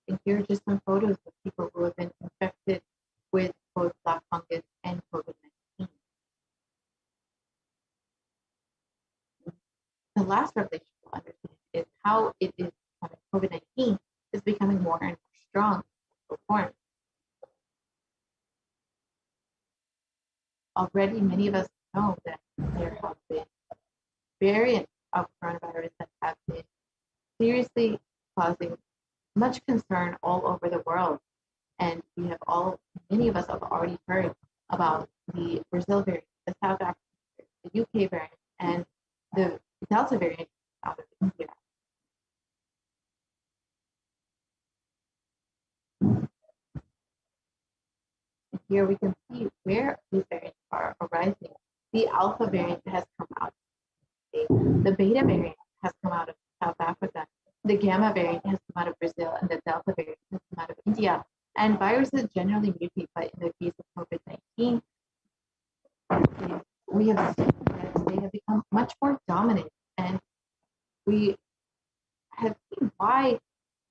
And here are just some photos of people who have been infected with both black fungus and COVID-19. The last revelation we'll understand is how it is COVID-19 is becoming more and more strong in form. Already, many of us know that there have been variants of coronavirus that have been seriously causing much concern all over the world. And many of us have already heard about the Brazil variant, the South African variant, the UK variant, and the Delta variant out of India. And here we can see where these variants are arising. The Alpha variant has come out. The Beta variant has come out of South Africa. The Gamma variant has come out of Brazil, and the Delta variant has come out of India. And viruses generally mutate, but in the case of COVID-19, we have seen that they have become much more dominant, and we have seen why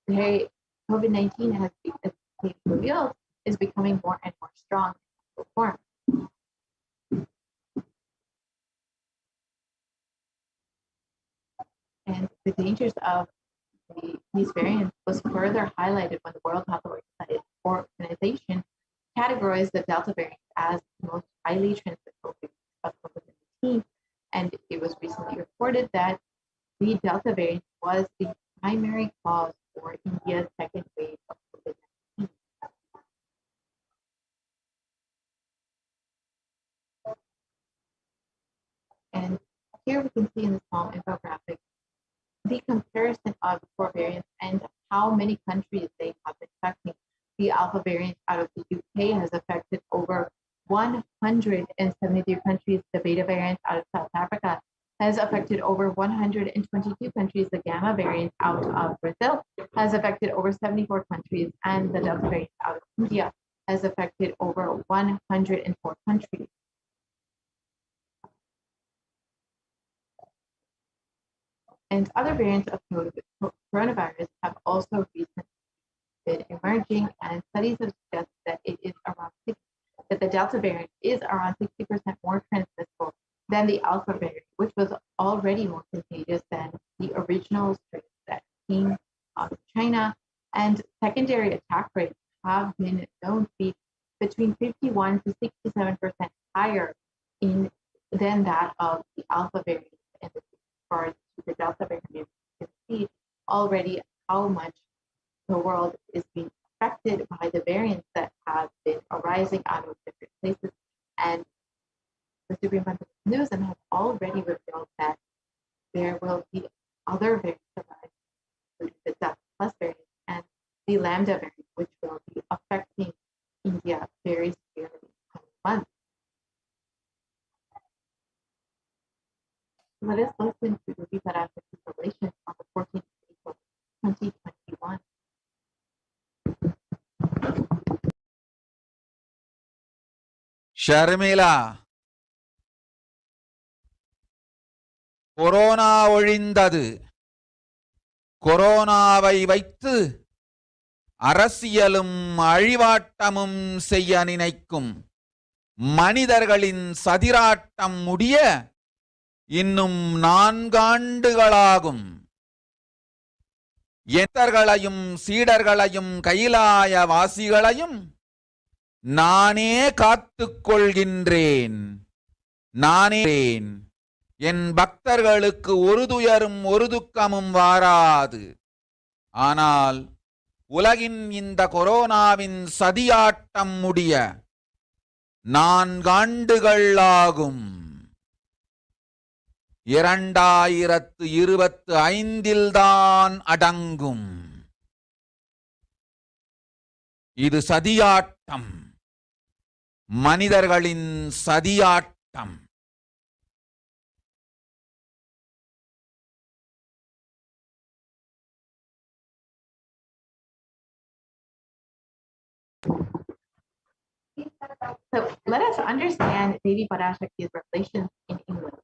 COVID-19 has been revealed is becoming more and more strong in form. And the dangers of the these variants was further highlighted when the World Health Organization categorized the Delta variant as the most highly transmissible of COVID-19. And it was recently reported that the Delta variant was the primary cause for India's second wave of COVID-19. And here we can see in the small infographic the comparison of the four variants and how many countries they have been affecting. The Alpha variant out of the UK has affected over 173 countries. The Beta variant out of South Africa has affected over 122 countries. The Gamma variant out of Brazil has affected over 74 countries. And the Delta variant out of India has affected over 104 countries. And other variants of coronavirus have also recently been emerging, and studies have suggested that that the Delta variant is around 60% more transmissible than the Alpha variant, which was already more contagious than the original strain that came out of China. And secondary attack rates have been known to be between 51 to 67% higher than that of the Alpha variant. And as far as the Delta variant, you can see already how much the world is being affected by the variants that have been arising out of different places. And the Supreme Court of News has already revealed that there will be other variants arising, including the Delta Plus variant and the Lambda variant, which will be affecting India very severely in the coming months. Let us listen to the Parashakti revelation on the 14th of April, 2021. Sharmila, corona ஒழிந்தது. கொரோனாவை வைத்து அரசியலும் அழிவாட்டமும் செய்ய நினைக்கும் மனிதர்களின் சதிராட்டம் முடிய இன்னும் 4 ஆண்டுகளாகும். எத்தர்களையும் சீடர்களையும் கைலாய வாசிகளையும் நானே காத்துக் கொள்கின்றேன். என் பக்தர்களுக்கு ஒரு துயரும் ஒரு துக்கமும் வாராது. ஆனால் உலகின் இந்த கொரோனாவின் சதியாட்டம் முடிய 4 ஆண்டுகள் ஆகும். 2025 தான் அடங்கும். இது சதியாட்டம், மனிதர்களின் சதியாட்டம். So let us understand Devi Parashakti's revelations in English.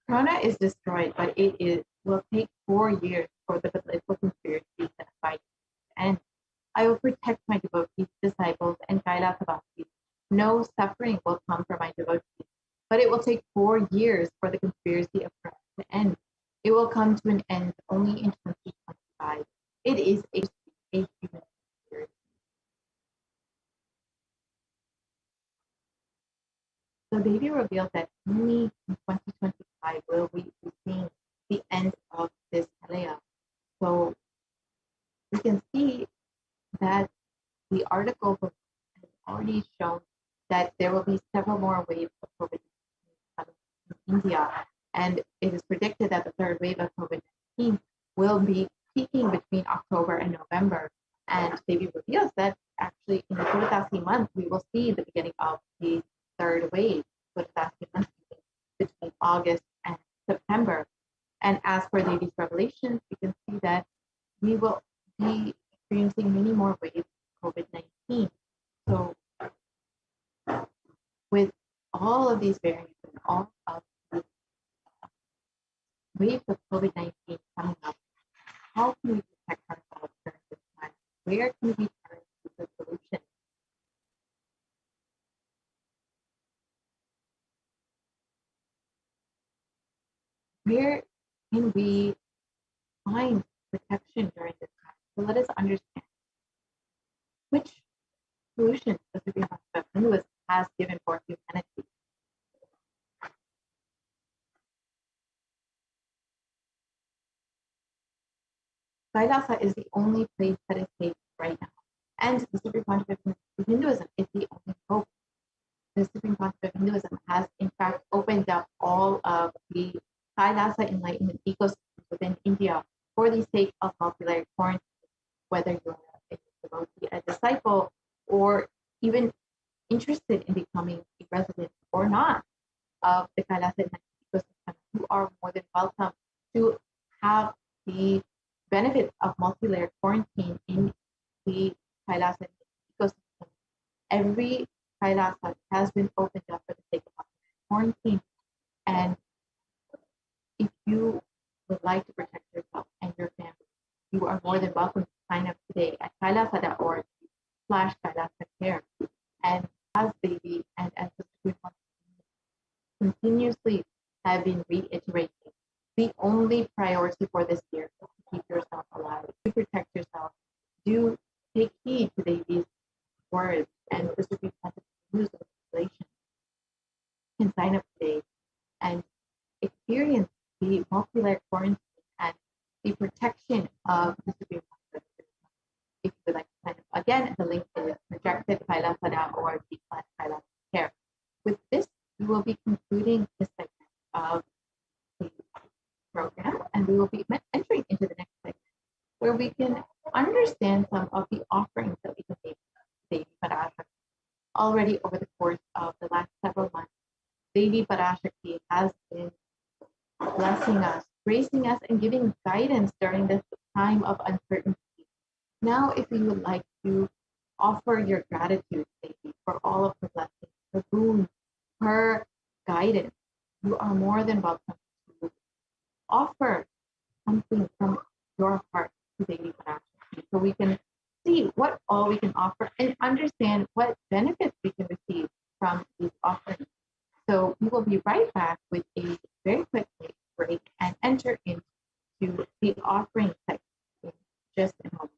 Corona is destroyed, but will take 4 years for the political conspiracy to fight end. I will protect my devotees, disciples, and Kailasa-vasis. No suffering will come for my devotees, but it will take 4 years for the conspiracy of Corona to end. It will come to an end only in 2025. It is a human conspiracy. So Devi revealed that only in 2025 will we be seeing the end of this Kalaya. So we can see that the article has already shown that there will be several more waves of COVID-19 in India, and it is predicted that the third wave of COVID-19 will be peaking between October and November. And Devi reveals that actually in the Purtasi month, we will see the beginning of the third wave, Purtasi month, between August and September. And as for Devi's revelations, we can see that we will be experiencing many more waves of COVID-19. So with all of these variants and all of the waves of COVID-19 coming up, how can we protect ourselves during this time? Where can we turn to the solution? Where can we find protection during this time? So let us understand which solutions the Supreme Concept of Hinduism has given for humanity. Kailasa is the only place that is safe right now. And the Supreme Concept of Hinduism is the only hope. The Supreme Concept of Hinduism has, in fact, opened up all of the Kailasa enlightenment ecosystems within India for the sake of multi-layered quarantine, whether you're a devotee, a disciple, or even interested in becoming a resident or not of the Kailasa enlightenment ecosystem. You are more than welcome to have the benefits of multi-layered quarantine in the Kailasa ecosystem. Every Kailasa has been opened up for the sake of quarantine. And if you would like to protect yourself and your family, you are more than welcome to sign up today at kailasa.org/Kailasa And as Devi and as the Supreme continuously have been reiterating, the only priority for this year is to keep yourself alive, to protect yourself. Do take heed to Devi's words and the Supreme use of regulation. You can sign up today and experience the multi-layered quarantine and the protection of the Supreme Court. If you would like to sign up, again, the link is projected kailasa.org/Kailasa. With this, we will be concluding this segment of the program, and we will be entering into the next segment where we can understand some of the offerings that we can make to Devi Parashakti. Already over the course of the last several months, Devi Parashakti has been blessing us, gracing us, and giving guidance during this time of uncertainty. Now, if you would like to offer your gratitude, Devi, for all of her blessings, her boons, her guidance, you are more than welcome to offer something from your heart to Devi Parashakti, so we can see what all we can offer and understand what benefits we can receive from these offerings. So we will be right back with a very quick break and enter into the offering section in just a moment.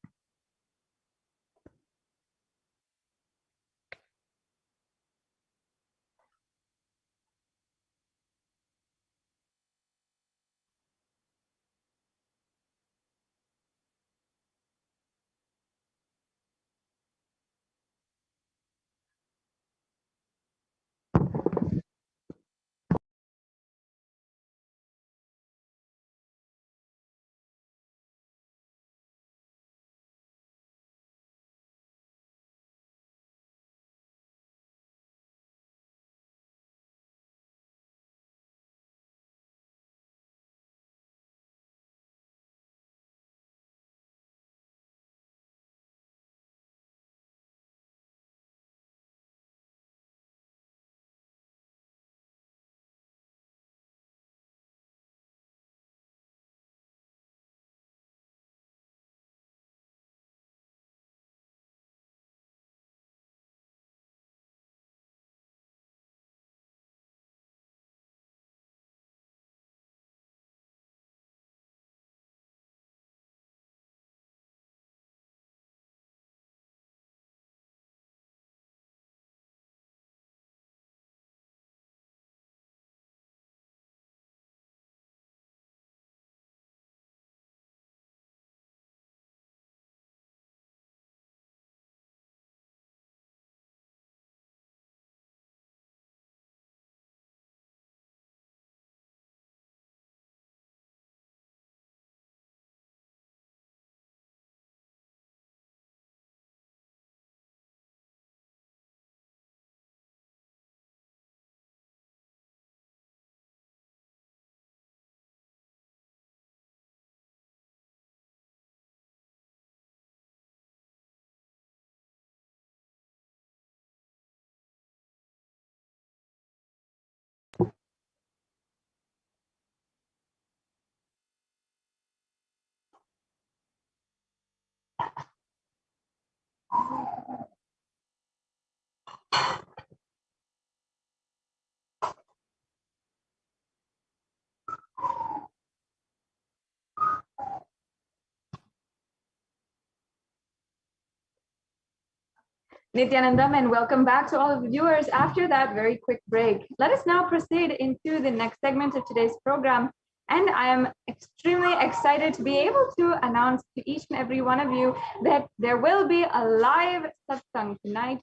Nithyanandam, and welcome back to all of the viewers after that very quick break. Let us now proceed into the next segment of today's program. And I am extremely excited to be able to announce to each and every one of you that there will be a live satsang tonight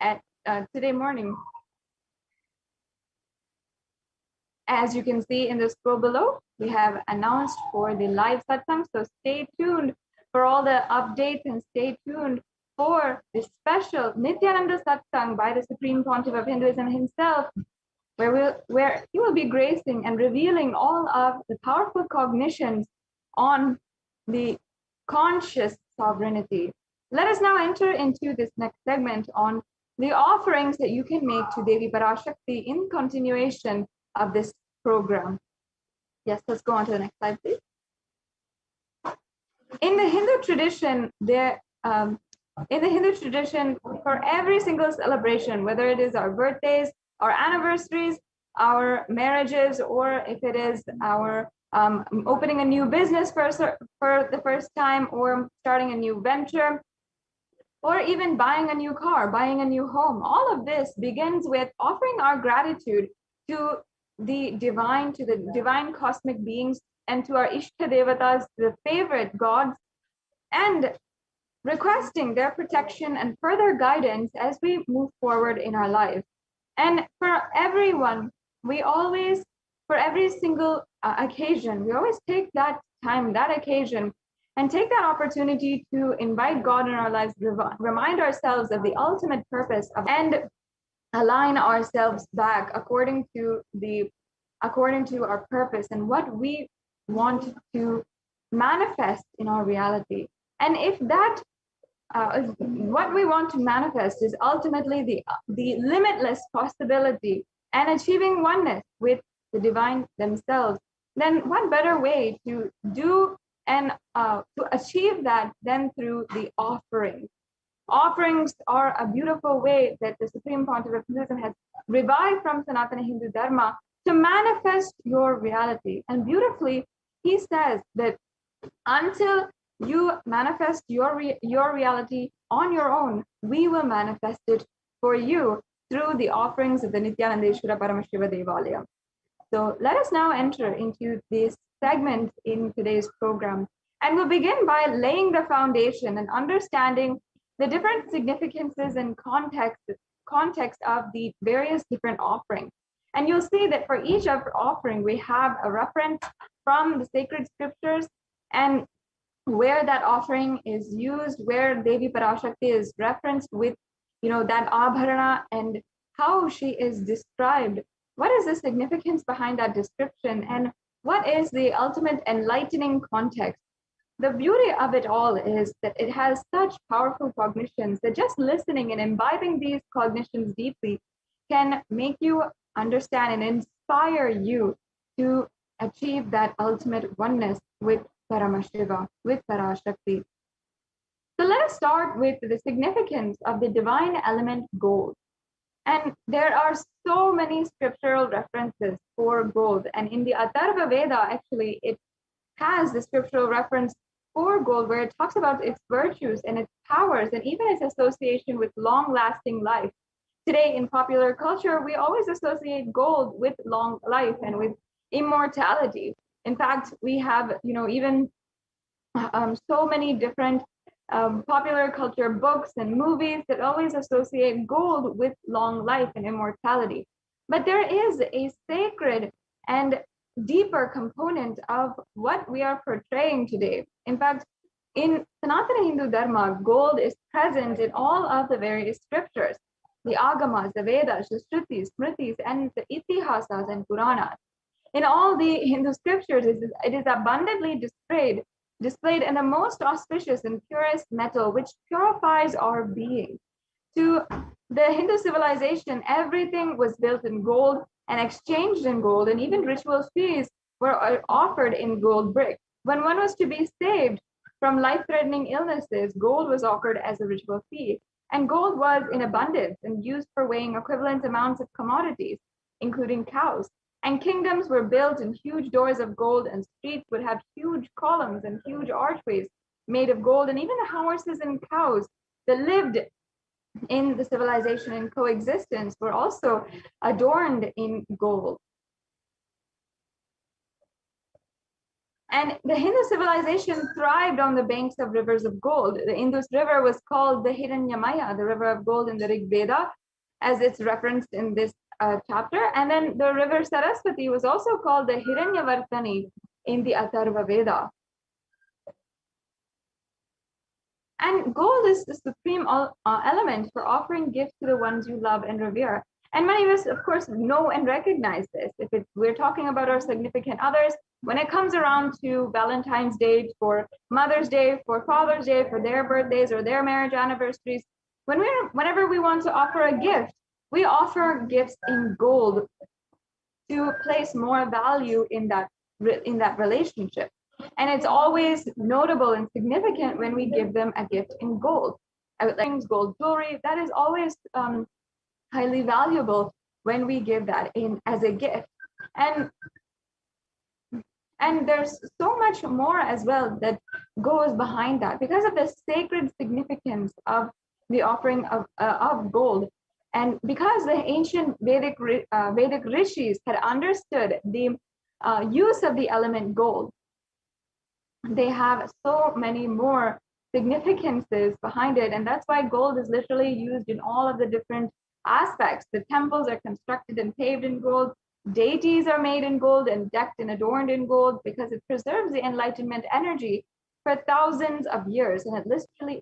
at today morning. As you can see in the scroll below, we have announced for the live satsang. So stay tuned for all the updates and stay tuned for the special Nithyananda satsang by the Supreme Pontiff of Hinduism himself, where he will be gracing and revealing all of the powerful cognitions on the conscious sovereignty. Let us now enter into this next segment on the offerings that you can make to Devi Parashakti in continuation of this program. Yes, let's go on to the next slide, please. In the Hindu tradition, for every single celebration, whether it is our birthdays, our anniversaries, our marriages, or if it is our opening a new business for the first time, or starting a new venture, or even buying a new car, buying a new home, all of this begins with offering our gratitude to the divine cosmic beings and to our Ishta Devatas, the favorite gods, and requesting their protection and further guidance as we move forward in our lives. And for everyone, for every single occasion, we always take that time, that occasion, and take that opportunity to invite God in our lives, remind ourselves of the ultimate purpose and align ourselves back according to our purpose and what we want to manifest in our reality. And if that what we want to manifest is ultimately the limitless possibility and achieving oneness with the divine themselves, then what better way to do and to achieve that than through the offerings. Offerings are a beautiful way that the Supreme Pontiff of Hinduism has revived from Sanatana Hindu Dharma to manifest your reality. And beautifully, he says that until you manifest your reality on your own, we will manifest it for you through the offerings of the Nithyanandeshwara Paramashiva Devalaya. So let us now enter into this segment in today's program. And we'll begin by laying the foundation and understanding the different significances and context of the various different offerings. And you'll see that for each offering, we have a reference from the sacred scriptures and where that offering is used, where Devi Parashakti is referenced with, that abharana and how she is described. What is the significance behind that description, and what is the ultimate enlightening context? The beauty of it all is that it has such powerful cognitions that just listening and imbibing these cognitions deeply can make you understand and inspire you to achieve that ultimate oneness with Paramashiva, with Parashakti. So let us start with the significance of the divine element gold. And there are so many scriptural references for gold. And in the Atharva Veda, actually, it has the scriptural reference for gold where it talks about its virtues and its powers and even its association with long-lasting life. Today in popular culture, we always associate gold with long life and with immortality. In fact, we have, even so many different popular culture books and movies that always associate gold with long life and immortality. But there is a sacred and deeper component of what we are portraying today. In fact, in Sanatana Hindu Dharma, gold is present in all of the various scriptures, the Agamas, the Vedas, the Shrutis, Smritis, and the Itihasas and Puranas. In all the Hindu scriptures, it is abundantly displayed in the most auspicious and purest metal, which purifies our being. To the Hindu civilization, everything was built in gold and exchanged in gold, and even ritual fees were offered in gold bricks. When one was to be saved from life-threatening illnesses, gold was offered as a ritual fee, and gold was in abundance and used for weighing equivalent amounts of commodities, including cows. And kingdoms were built in huge doors of gold, and streets would have huge columns and huge archways made of gold, and even the horses and cows that lived in the civilization in coexistence were also adorned in gold. And the Hindu civilization thrived on the banks of rivers of gold. The Indus River was called the Hiranyamaya, the river of gold in the Rig Veda, as it's referenced in this chapter. And then the river Saraswati was also called the Hiranyavartani in the Atharva Veda. And gold is the supreme element for offering gifts to the ones you love and revere. And many of us, of course, know and recognize this. If we're talking about our significant others, when it comes around to Valentine's Day, for Mother's Day, for Father's Day, for their birthdays or their marriage anniversaries, whenever we want to offer a gift, we offer gifts in gold to place more value in that relationship. And it's always notable and significant when we give them a gift in gold. Gold jewelry, that is always highly valuable when we give that in as a gift. And there's so much more as well that goes behind that because of the sacred significance of the offering of gold. And because the ancient Vedic rishis had understood the use of the element gold, they have so many more significances behind it. And that's why gold is literally used in all of the different aspects. The temples are constructed and paved in gold. Deities are made in gold and decked and adorned in gold because it preserves the enlightenment energy for thousands of years, and it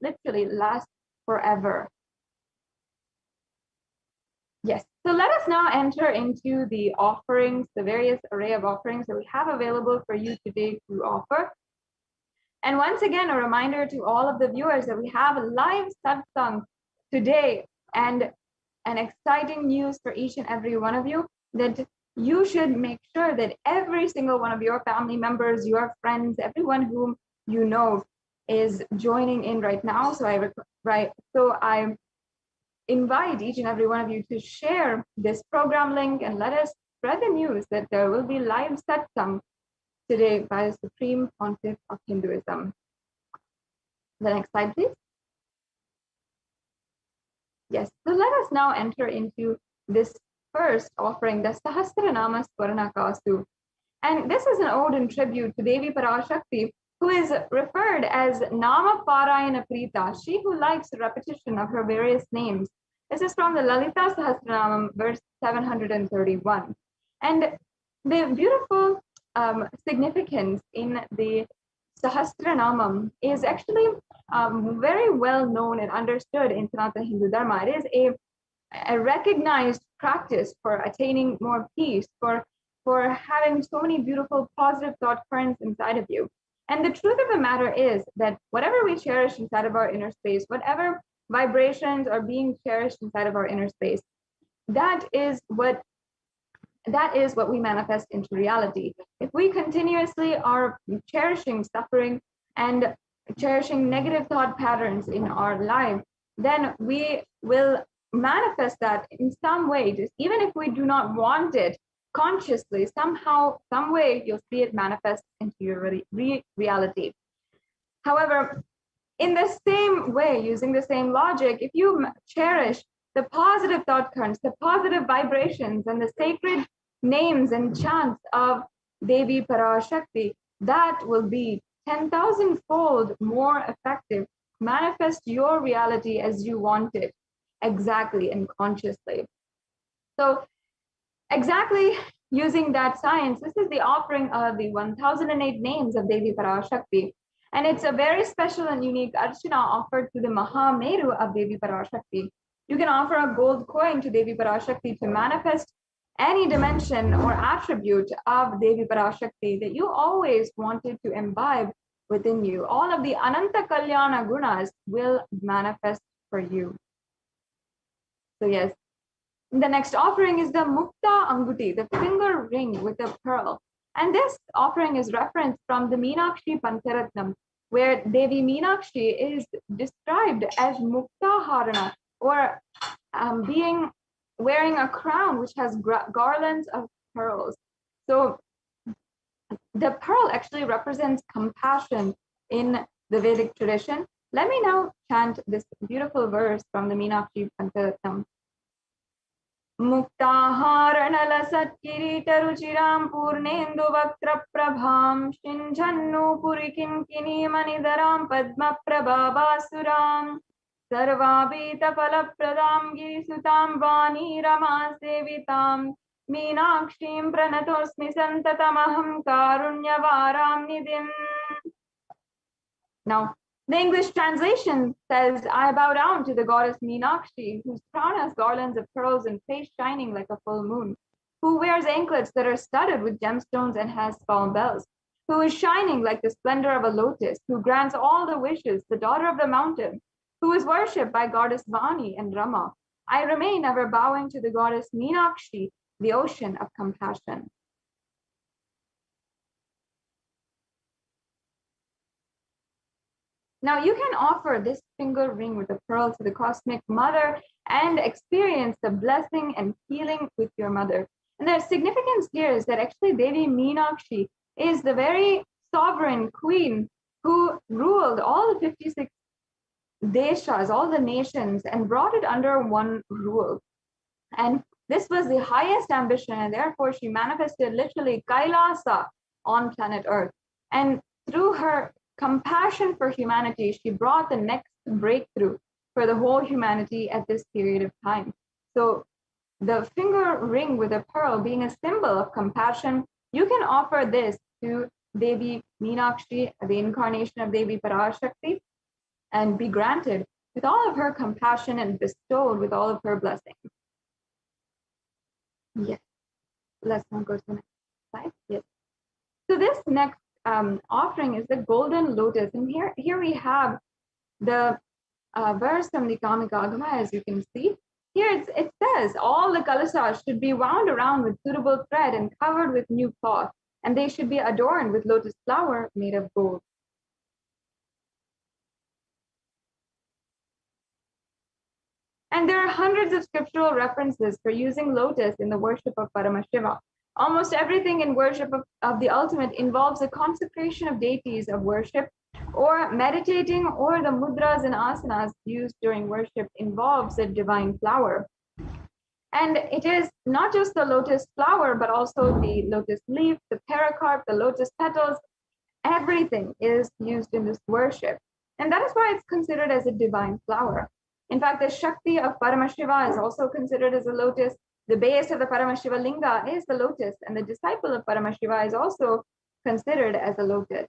literally lasts forever. Yes, so let us now enter into the offerings, the various array of offerings that we have available for you today to offer. And once again, a reminder to all of the viewers that we have a live satsang today, and an exciting news for each and every one of you, that you should make sure that every single one of your family members, your friends, everyone whom you know is joining in right now. So I invite each and every one of you to share this program link and let us spread the news that there will be live satsang today by the Supreme Pontiff of Hinduism. The next slide, please. Yes, so let us now enter into this first offering, the Sahasranama Swaranakasu. And this is an ode and tribute to Devi Parashakti, who is referred as Nama Parayana Prita, she who likes the repetition of her various names. This is from the Lalita Sahasranamam, verse 731. And the beautiful significance in the Sahasranamam is actually very well known and understood in Sanatana Hindu Dharma. It is a recognized practice for attaining more peace, for having so many beautiful positive thought currents inside of you. And the truth of the matter is that whatever we cherish inside of our inner space, whatever vibrations are being cherished inside of our inner space, that is what we manifest into reality. If we continuously are cherishing suffering and cherishing negative thought patterns in our life, then we will manifest that in some way, just even if we do not want it consciously, somehow, some way, you'll see it manifest into your reality. However, in the same way, using the same logic, if you cherish the positive thought currents, the positive vibrations, and the sacred names and chants of Devi Parashakti, that will be 10,000-fold more effective. Manifest your reality as you want it, exactly and consciously. So exactly using that science, this is the offering of the 1008 names of Devi Parashakti. And it's a very special and unique archana offered to the Mahameru of Devi Parashakti. You can offer a gold coin to Devi Parashakti to manifest any dimension or attribute of Devi Parashakti that you always wanted to imbibe within you. All of the Ananta Kalyana gunas will manifest for you. So yes, the next offering is the Mukta Anguti, the finger ring with a pearl. And this offering is referenced from the Meenakshi Pancharatnam, where Devi Meenakshi is described as Mukta Harana, or wearing a crown which has garlands of pearls. So the pearl actually represents compassion in the Vedic tradition. Let me now chant this beautiful verse from the Meenakshi Pancharatnam. मुक्ताहारणलसत्किरीटरुचिरां पूर्णेन्दुवक्त्रप्रभां शिञ्झन्नूपुरिकिङ्किणीमणिधरां पद्मप्रभाभासुरां सर्वाभीतफलप्रदां गिरिसुतां वाणीरमासेवितां मीनाक्षीं प्रणतोऽस्मि सन्ततमहं कारुण्यवारां निधिम्. Now, the English translation says, I bow down to the goddess Meenakshi, whose crown has garlands of pearls and face shining like a full moon, who wears anklets that are studded with gemstones and has small bells, who is shining like the splendor of a lotus, who grants all the wishes, the daughter of the mountain, who is worshipped by goddess Vani and Rama. I remain ever bowing to the goddess Meenakshi, the ocean of compassion. Now you can offer this finger ring with a pearl to the cosmic mother and experience the blessing and healing with your mother. And the significance here is that actually Devi Meenakshi is the very sovereign queen who ruled all the 56 deshas, all the nations, and brought it under one rule. And this was the highest ambition, and therefore she manifested literally Kailasa on planet Earth. And through her compassion for humanity, she brought the next breakthrough for the whole humanity at this period of time. So the finger ring with a pearl being a symbol of compassion, you can offer this to Devi Meenakshi, the incarnation of Devi Parashakti, and be granted with all of her compassion and bestowed with all of her blessings. Yes. Let's now go to the next slide. Yes. So this next offering is the golden lotus, and here we have the verse from the Kamika Agama, as you can see. Here it says all the kalasas should be wound around with suitable thread and covered with new cloth, and they should be adorned with lotus flower made of gold. And there are hundreds of scriptural references for using lotus in the worship of Paramashiva. Almost everything in worship of the ultimate involves a consecration of deities of worship, or meditating, or the mudras and asanas used during worship involves a divine flower. And it is not just the lotus flower, but also the lotus leaf, the pericarp, the lotus petals. Everything is used in this worship. And that is why it's considered as a divine flower. In fact, the Shakti of Paramashiva is also considered as a lotus. The base of the Paramashiva Linga is the lotus, and the disciple of Paramashiva is also considered as a lotus.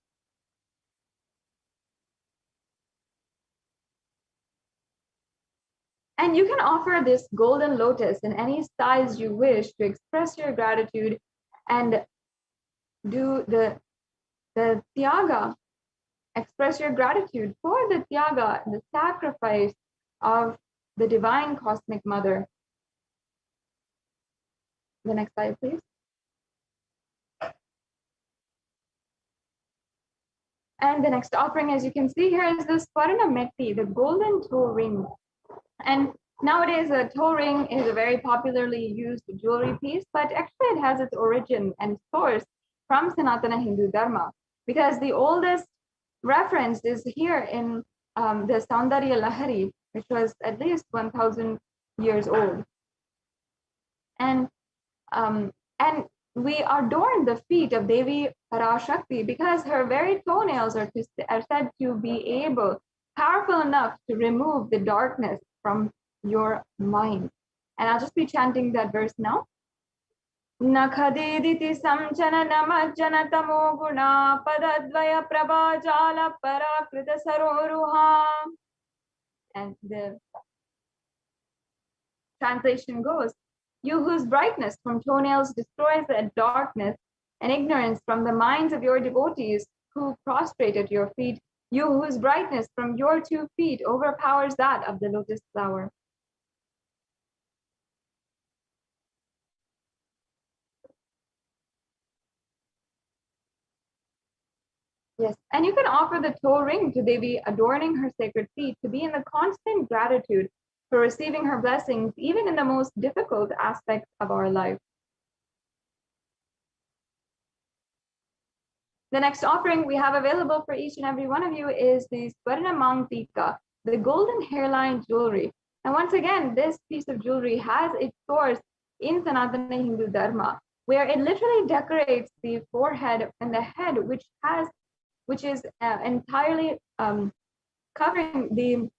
And you can offer this golden lotus in any size you wish to express your gratitude and do the tyaga, express your gratitude for the tyaga, the sacrifice of the divine cosmic mother. The next slide, please. And the next offering, as you can see here, is the Swarna Metti, the golden toe ring. And nowadays, a toe ring is a very popularly used jewelry piece, but actually it has its origin and source from Sanatana Hindu Dharma, because the oldest reference is here in the Saundarya Lahari, which was at least 1,000 years old. And we adorn the feet of Devi Parashakti because her very toenails are said to be powerful enough to remove the darkness from your mind. And I'll just be chanting that verse now. Nakhadiditi samchana namajjana tamo guna padadvaya prabhajala parakrita saroruha. And the translation goes, you whose brightness from toenails destroys the darkness and ignorance from the minds of your devotees who prostrate at your feet, you whose brightness from your 2 feet overpowers that of the lotus flower. Yes, and you can offer the toe ring to Devi, adorning her sacred feet, to be in the constant gratitude for receiving her blessings, even in the most difficult aspects of our life. The next offering we have available for each and every one of you is the Swarna Mangtika, the golden hairline jewelry. And once again, this piece of jewelry has its source in Sanatana Hindu Dharma, where it literally decorates the forehead and the head, which is entirely covering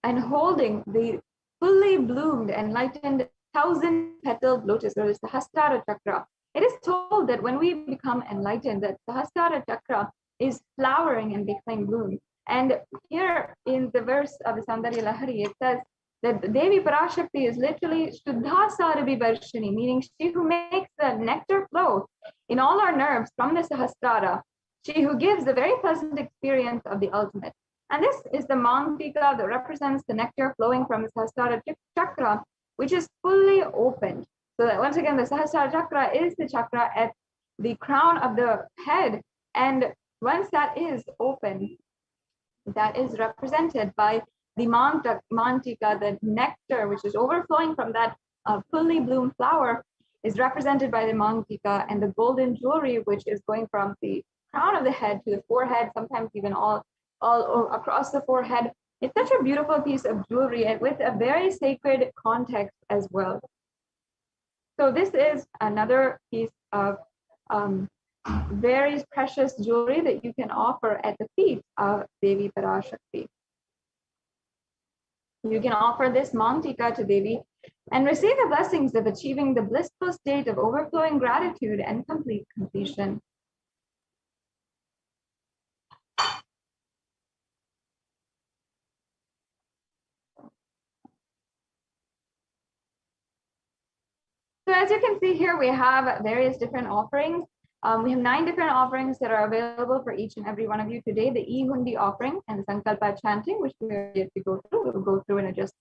and holding the fully bloomed, enlightened 1,000-petaled lotus, or the Sahasrara Chakra. It is told that when we become enlightened, that Sahasrara Chakra is flowering and becoming bloom. And here in the verse of the Saundarya Lahari, it says that Devi Parashakti is literally Shuddha Sarabi Varshini, meaning she who makes the nectar flow in all our nerves from the Sahasrara, she who gives the very pleasant experience of the ultimate. And this is the Mangtika that represents the nectar flowing from the Sahasrara Chakra, which is fully opened. So that once again, the Sahasrara Chakra is the chakra at the crown of the head. And once that is open, that is represented by the Mantika, the nectar, which is overflowing from that fully bloomed flower, is represented by the Mantika, and the golden jewelry, which is going from the crown of the head to the forehead, sometimes even all across the forehead. It's such a beautiful piece of jewelry, and with a very sacred context as well. So this is another piece of very precious jewelry that you can offer at the feet of Devi Parashakti. You can offer this Mangtika to Devi and receive the blessings of achieving the blissful state of overflowing gratitude and complete completion. So as you can see here, we have various different offerings. We have 9 different offerings that are available for each and every one of you today. The E-Hundi offering and the Sankalpa chanting, which we are yet to go through. We'll go through in just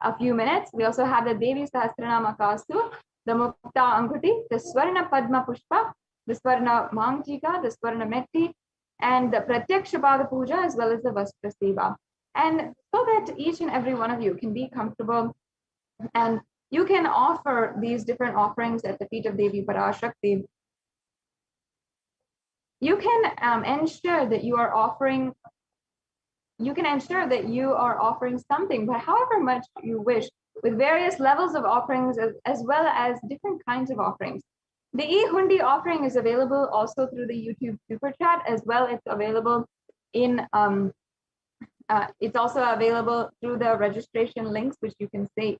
a few minutes. We also have the Devi Sahasranama Kastu, the Mukta Anguti, the Swarna Padma Pushpa, the Swarna Mangtika, the Swarna Metti, and the Pratyaksha Pada Puja, as well as the Vastra Seva. And so that each and every one of you can be comfortable and you can offer these different offerings at the feet of Devi Parashakti. You can ensure that you are offering something, but however much you wish, with various levels of offerings as well as different kinds of offerings. The E-Hundi offering is available also through the YouTube Super Chat as well. It's available in it's also available through the registration links, which you can see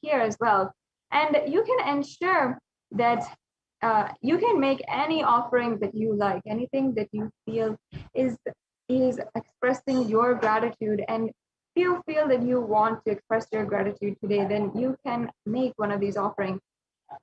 here as well. And you can ensure that you can make any offering that you like, anything that you feel is expressing your gratitude, and if you feel that you want to express your gratitude today, then you can make one of these offerings.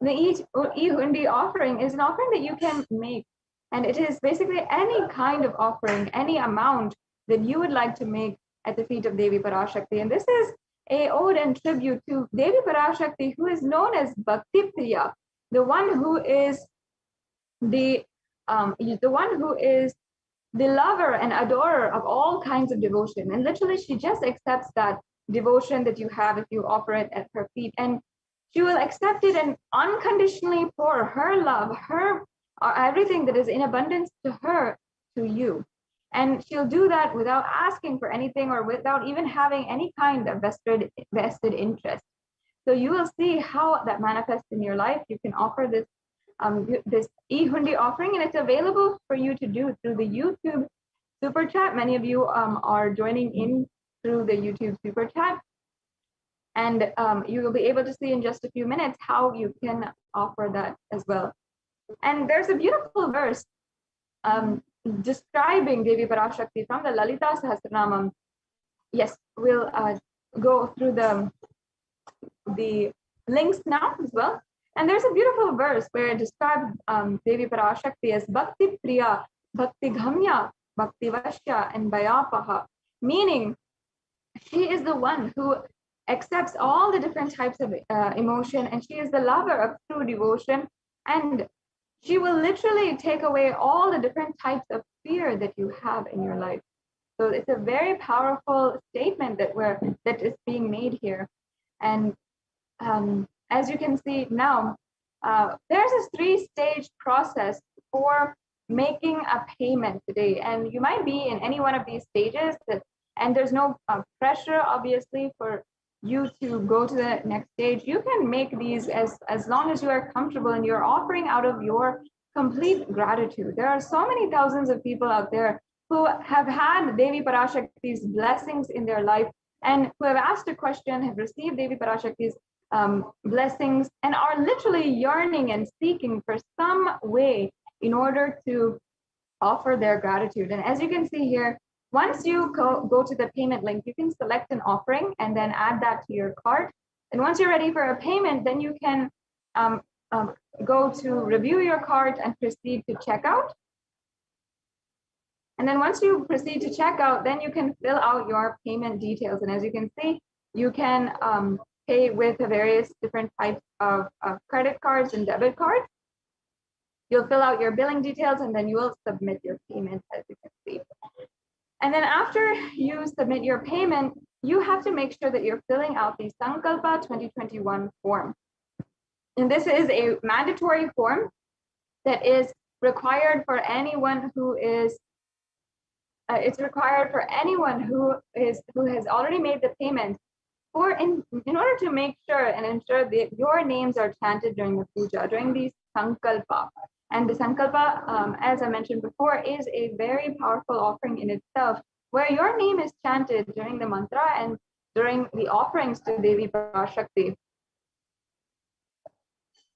The E-Hundi offering is an offering that you can make, and it is basically any kind of offering, any amount that you would like to make at the feet of Devi Parashakti. And this is a ode and tribute to Devi Parashakti, who is known as Bhakti Priya, the one who is the lover and adorer of all kinds of devotion. And literally, she just accepts that devotion that you have if you offer it at her feet, and she will accept it and unconditionally pour her love, everything that is in abundance to her, to you. And she'll do that without asking for anything or without even having any kind of vested interest. So you will see how that manifests in your life. You can offer this this E-Hundi offering, and it's available for you to do through the YouTube Super Chat. Many of you are joining in through the YouTube Super Chat, and you will be able to see in just a few minutes how you can offer that as well. And there's a beautiful verse describing Devi Parashakti from the Lalita Sahasranamam. Yes, we'll go through the links now as well. And there's a beautiful verse where it describes Devi Parashakti as Bhakti Priya, Bhakti Ghamya, Bhakti Vashya, and Bhayapaha, meaning she is the one who accepts all the different types of emotion, and she is the lover of true devotion, and she will literally take away all the different types of fear that you have in your life. So it's a very powerful statement that is being made here. And as you can see now, there's a 3-stage process for making a payment today. And you might be in any one of these stages, and there's no pressure, obviously, for you to go to the next stage. You can make these as long as you are comfortable and you're offering out of your complete gratitude. There are so many thousands of people out there who have had Devi Parashakti's blessings in their life and who have asked a question, have received Devi Parashakti's blessings, and are literally yearning and seeking for some way in order to offer their gratitude. And as you can see here, once you go to the payment link, you can select an offering and then add that to your cart. And once you're ready for a payment, then you can go to review your cart and proceed to checkout. And then once you proceed to checkout, then you can fill out your payment details. And as you can see, you can pay with various different types of credit cards and debit cards. You'll fill out your billing details and then you will submit your payment, as you can see. And then after you submit your payment, you have to make sure that you're filling out the Sankalpa 2021 form. And this is a mandatory form that is required for anyone who is, it's required for anyone who has already made the payment, or in order to make sure and ensure that your names are chanted during the puja, during the Sankalpa. And the Sankalpa, as I mentioned before, is a very powerful offering in itself, where your name is chanted during the mantra and during the offerings to Devi Parashakti.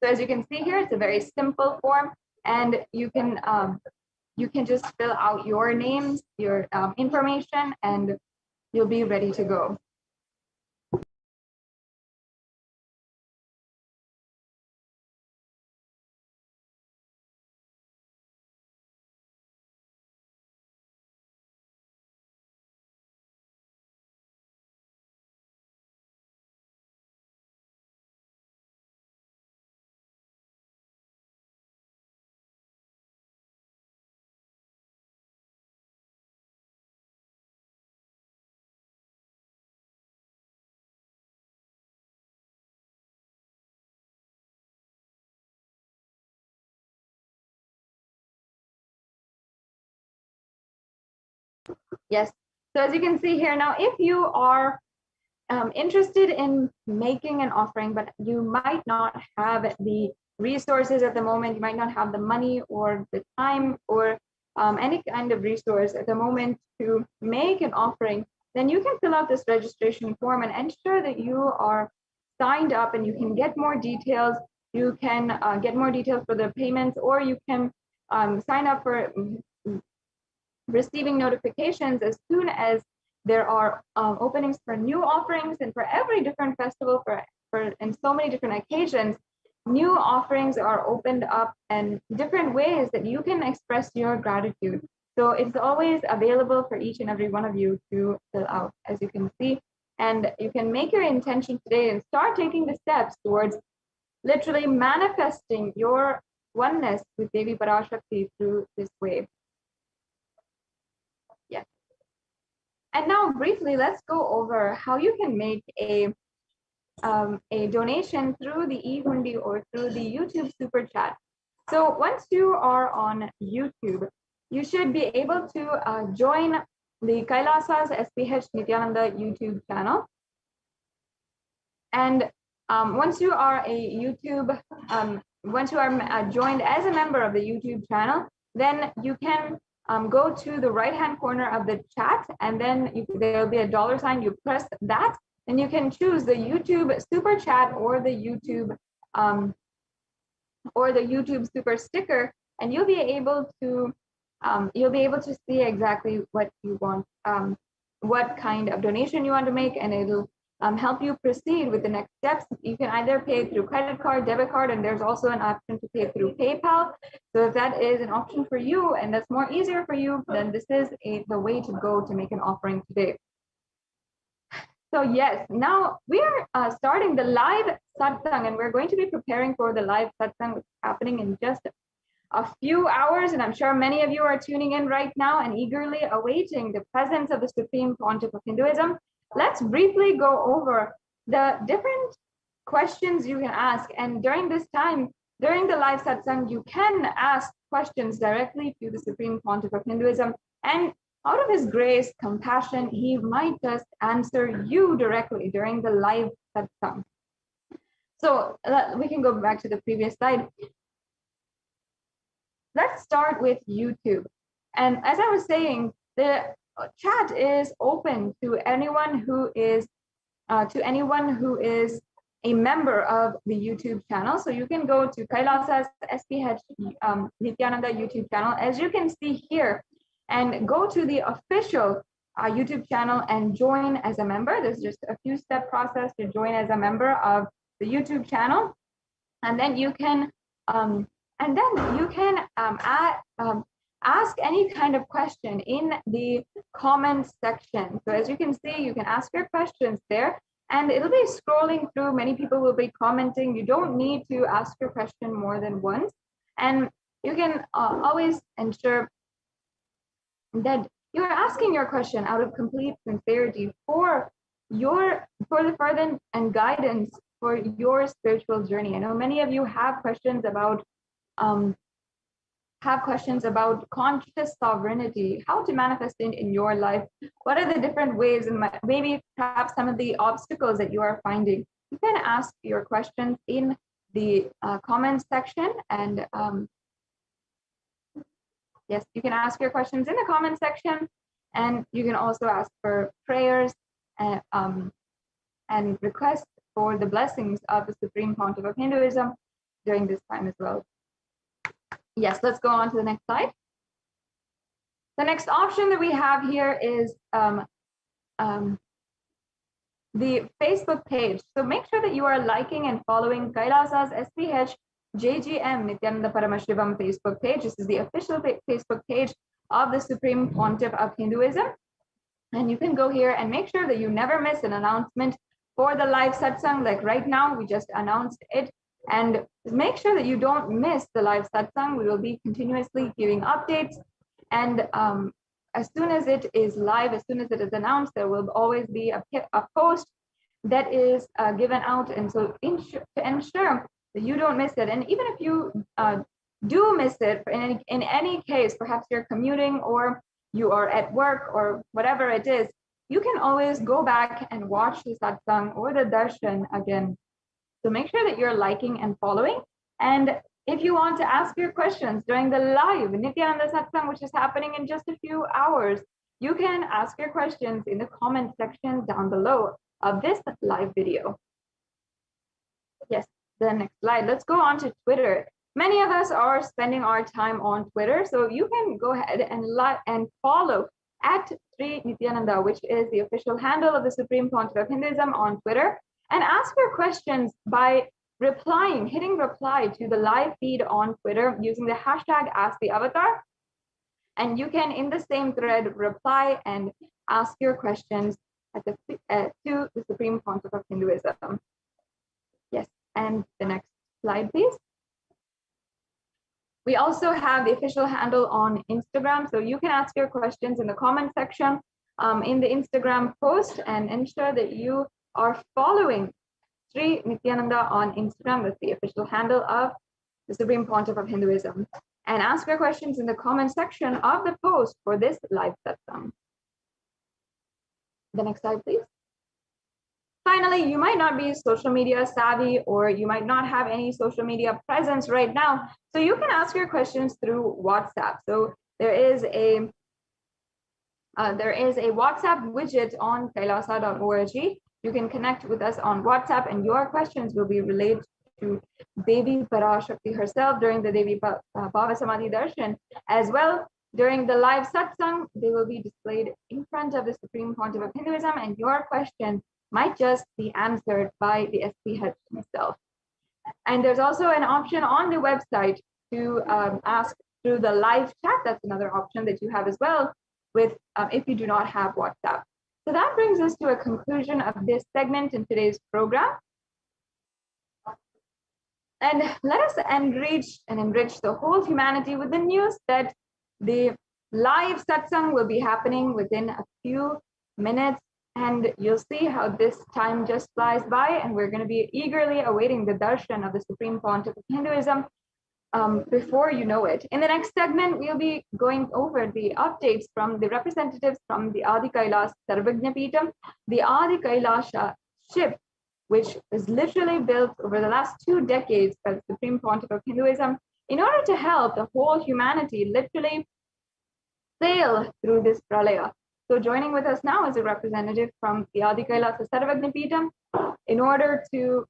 So as you can see here, it's a very simple form, and you can just fill out your names, your information, and you'll be ready to go. Yes, so as you can see here now, if you are interested in making an offering, but you might not have the resources at the moment, you might not have the money or the time or any kind of resource at the moment to make an offering, then you can fill out this registration form and ensure that you are signed up, and you can get more details. You can get more details for the payments, or you can sign up for receiving notifications as soon as there are openings for new offerings. And for every different festival, for and so many different occasions, new offerings are opened up and different ways that you can express your gratitude. So it's always available for each and every one of you to fill out, as you can see. And you can make your intention today and start taking the steps towards literally manifesting your oneness with Devi Parashakti through this way. Yes. And now briefly, let's go over how you can make a donation through the e-hundi or through the YouTube super chat. So once you are on YouTube, you should be able to join the Kailasa's HDH Nithyananda YouTube channel. And once you are once you are joined as a member of the YouTube channel, then you can go to the right-hand corner of the chat, and then there'll be a $sign. You press that, and you can choose the YouTube super chat or the YouTube super sticker, and you'll be able to see exactly what you want, what kind of donation you want to make, and it'll help you proceed with the next steps. You can either pay through credit card, debit card, and there's also an option to pay through PayPal. So if that is an option for you and that's more easier for you, then this is the way to go to make an offering today. So yes, now we are starting the live satsang, and we're going to be preparing for the live satsang, which is happening in just a few hours. And I'm sure many of you are tuning in right now and eagerly awaiting the presence of the Supreme Pontiff of Hinduism. Let's briefly go over the different questions you can ask. And during this time, during the live satsang, you can ask questions directly to the Supreme Pontiff of Hinduism, and out of his grace, compassion, he might just answer you directly during the live satsang. So we can go back to the previous slide. Let's start with YouTube. And as I was saying, the chat is open to anyone who is a member of the YouTube channel. So you can go to Kailasa's HDH Nithyananda YouTube channel, as you can see here, and go to the official YouTube channel and join as a member. There's just a few step process to join as a member of the YouTube channel, and then you can ask any kind of question in the comments section. So as you can see, you can ask your questions there, and it'll be scrolling through. Many people will be commenting. You don't need to ask your question more than once, and you can always ensure that you're asking your question out of complete sincerity for the further and guidance for your spiritual journey. I know many of you have questions about conscious sovereignty, how to manifest it in your life. What are the different ways, and maybe perhaps some of the obstacles that you are finding. You can ask your questions in the comments section, and yes, you can ask your questions in the comment section, and you can also ask for prayers and request for the blessings of the Supreme Pontiff of Hinduism during this time as well. Yes, let's go on to the next slide. The next option that we have here is the Facebook page. So make sure that you are liking and following Kailasa's HDH Nithyananda Paramashivam Facebook page. This is the official Facebook page of the Supreme Pontiff of Hinduism. And you can go here and make sure that you never miss an announcement for the live satsang. Like right now, we just announced it. And make sure that you don't miss the live satsang. We will be continuously giving updates. And as soon as it is live, as soon as it is announced, there will always be a post that is given out. And so to ensure that you don't miss it, and even if you do miss it, in any case, perhaps you're commuting or you are at work or whatever it is, you can always go back and watch the satsang or the darshan again. So make sure that you're liking and following. And if you want to ask your questions during the live Nithyananda satsang, which is happening in just a few hours, you can ask your questions in the comment section down below of this live video. Yes, the next slide. Let's go on to Twitter. Many of us are spending our time on Twitter, so you can go ahead and follow at Sri Nithyananda, which is the official handle of the Supreme Pontiff of Hinduism on Twitter, and ask your questions by hitting reply to the live feed on Twitter using the hashtag #AskTheAvatar. And you can, in the same thread, reply and ask your questions to the Supreme Pontiff of Hinduism. Yes, and the next slide, please. We also have the official handle on Instagram, so you can ask your questions in the comment section in the Instagram post, and ensure that you are following Sri Nithyananda on Instagram. That's the official handle of the Supreme Pontiff of Hinduism. And ask your questions in the comment section of the post for this live satsang. The next slide, please. Finally, you might not be social media savvy, or you might not have any social media presence right now. So you can ask your questions through WhatsApp. So there is a WhatsApp widget on kailasa.org. You can connect with us on WhatsApp, and your questions will be relayed to Devi Parashakti herself during the Devi Bhava Samadhi Darshan. As well, during the live satsang, they will be displayed in front of the Supreme Pontiff of Hinduism, and your question might just be answered by the SPH himself. And there's also an option on the website to ask through the live chat. That's another option that you have as well with if you do not have WhatsApp. So that brings us to a conclusion of this segment in today's program. And let us enrich the whole humanity with the news that the live satsang will be happening within a few minutes. And you'll see how this time just flies by, and we're going to be eagerly awaiting the darshan of the Supreme Pontiff of Hinduism before you know it. In the next segment, we'll be going over the updates from the representatives from the Adi Kailas Sarvagna Peetham, the Adi Kailasha ship, which was literally built over the last 2 decades by the Supreme Pontiff of Hinduism in order to help the whole humanity literally sail through this pralaya. So joining with us now is a representative from the Adi Kailasa Sarvagna Peetham in order to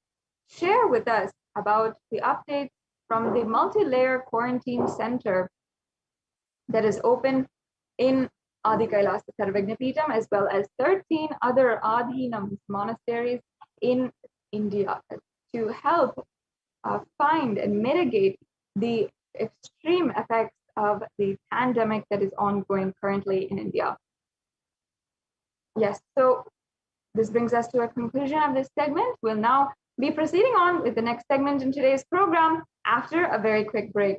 share with us about the updates from the multi-layer quarantine center that is open in Adi Kailasa Sarvagna Peetham, as well as 13 other Adhinams monasteries in India to help find and mitigate the extreme effects of the pandemic that is ongoing currently in India. Yes, so this brings us to a conclusion of this segment. We'll now be proceeding on with the next segment in today's program after a very quick break.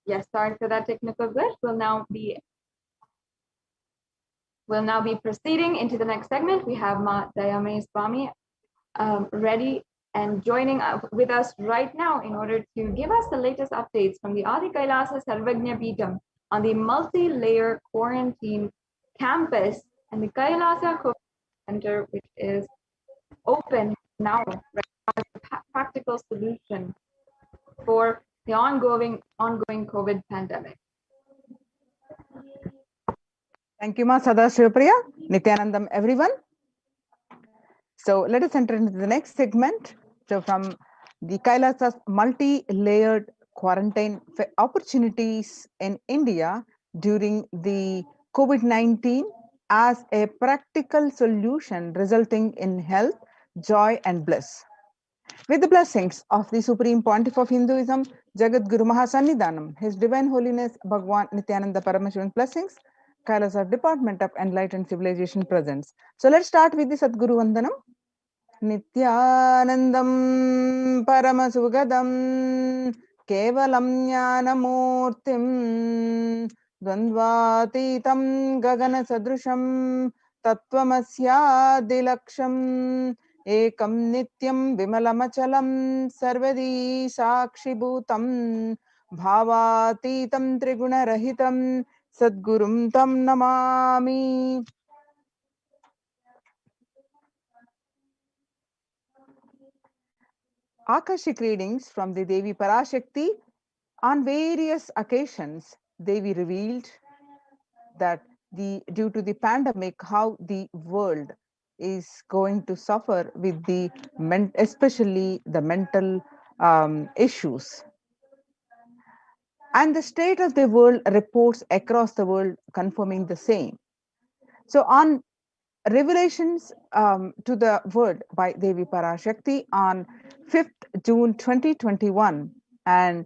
Yes, sorry for that technical glitch. We'll now be proceeding into the next segment. We have Ma Dayame Swami ready and joining up with us right now in order to give us the latest updates from the Adi Kailasa Sarvagna Peetham on the multi-layer quarantine campus and the Kailasa COVID Center, which is open now, right, as a practical solution for the ongoing COVID pandemic. Thank you, Ma Sadashivapriya. Nithyanandam, everyone. So let us enter into the next segment. So from the Kailasa's multi-layered quarantine opportunities in India during the COVID-19 as a practical solution resulting in health, joy and bliss. With the blessings of the Supreme Pontiff of Hinduism, Jagat Guru Mahasannidhanam, His Divine Holiness Bhagwan Nithyananda Paramashivam blessings, Kailasa Department of Enlightened Civilization presents. So let's start with the Sadguru Vandanam. Nithyanandam Paramasugadam Kevalam Jnanamurtim Dvandvatitam Gagana Sadrusham Tattvamasya Dilaksham Ekam Nityam Vimalamachalam Sarvadi Sakshibhutam Bhavatitam Triguna Rahitam Sadgurum Tam Namami. Akashic readings from the Devi Parashakti. On various occasions, Devi revealed that due to the pandemic, how the world is going to suffer with the especially the mental issues. And the state of the world reports across the world confirming the same. So on revelations to the world by Devi Parashakti on 5th June 2021, and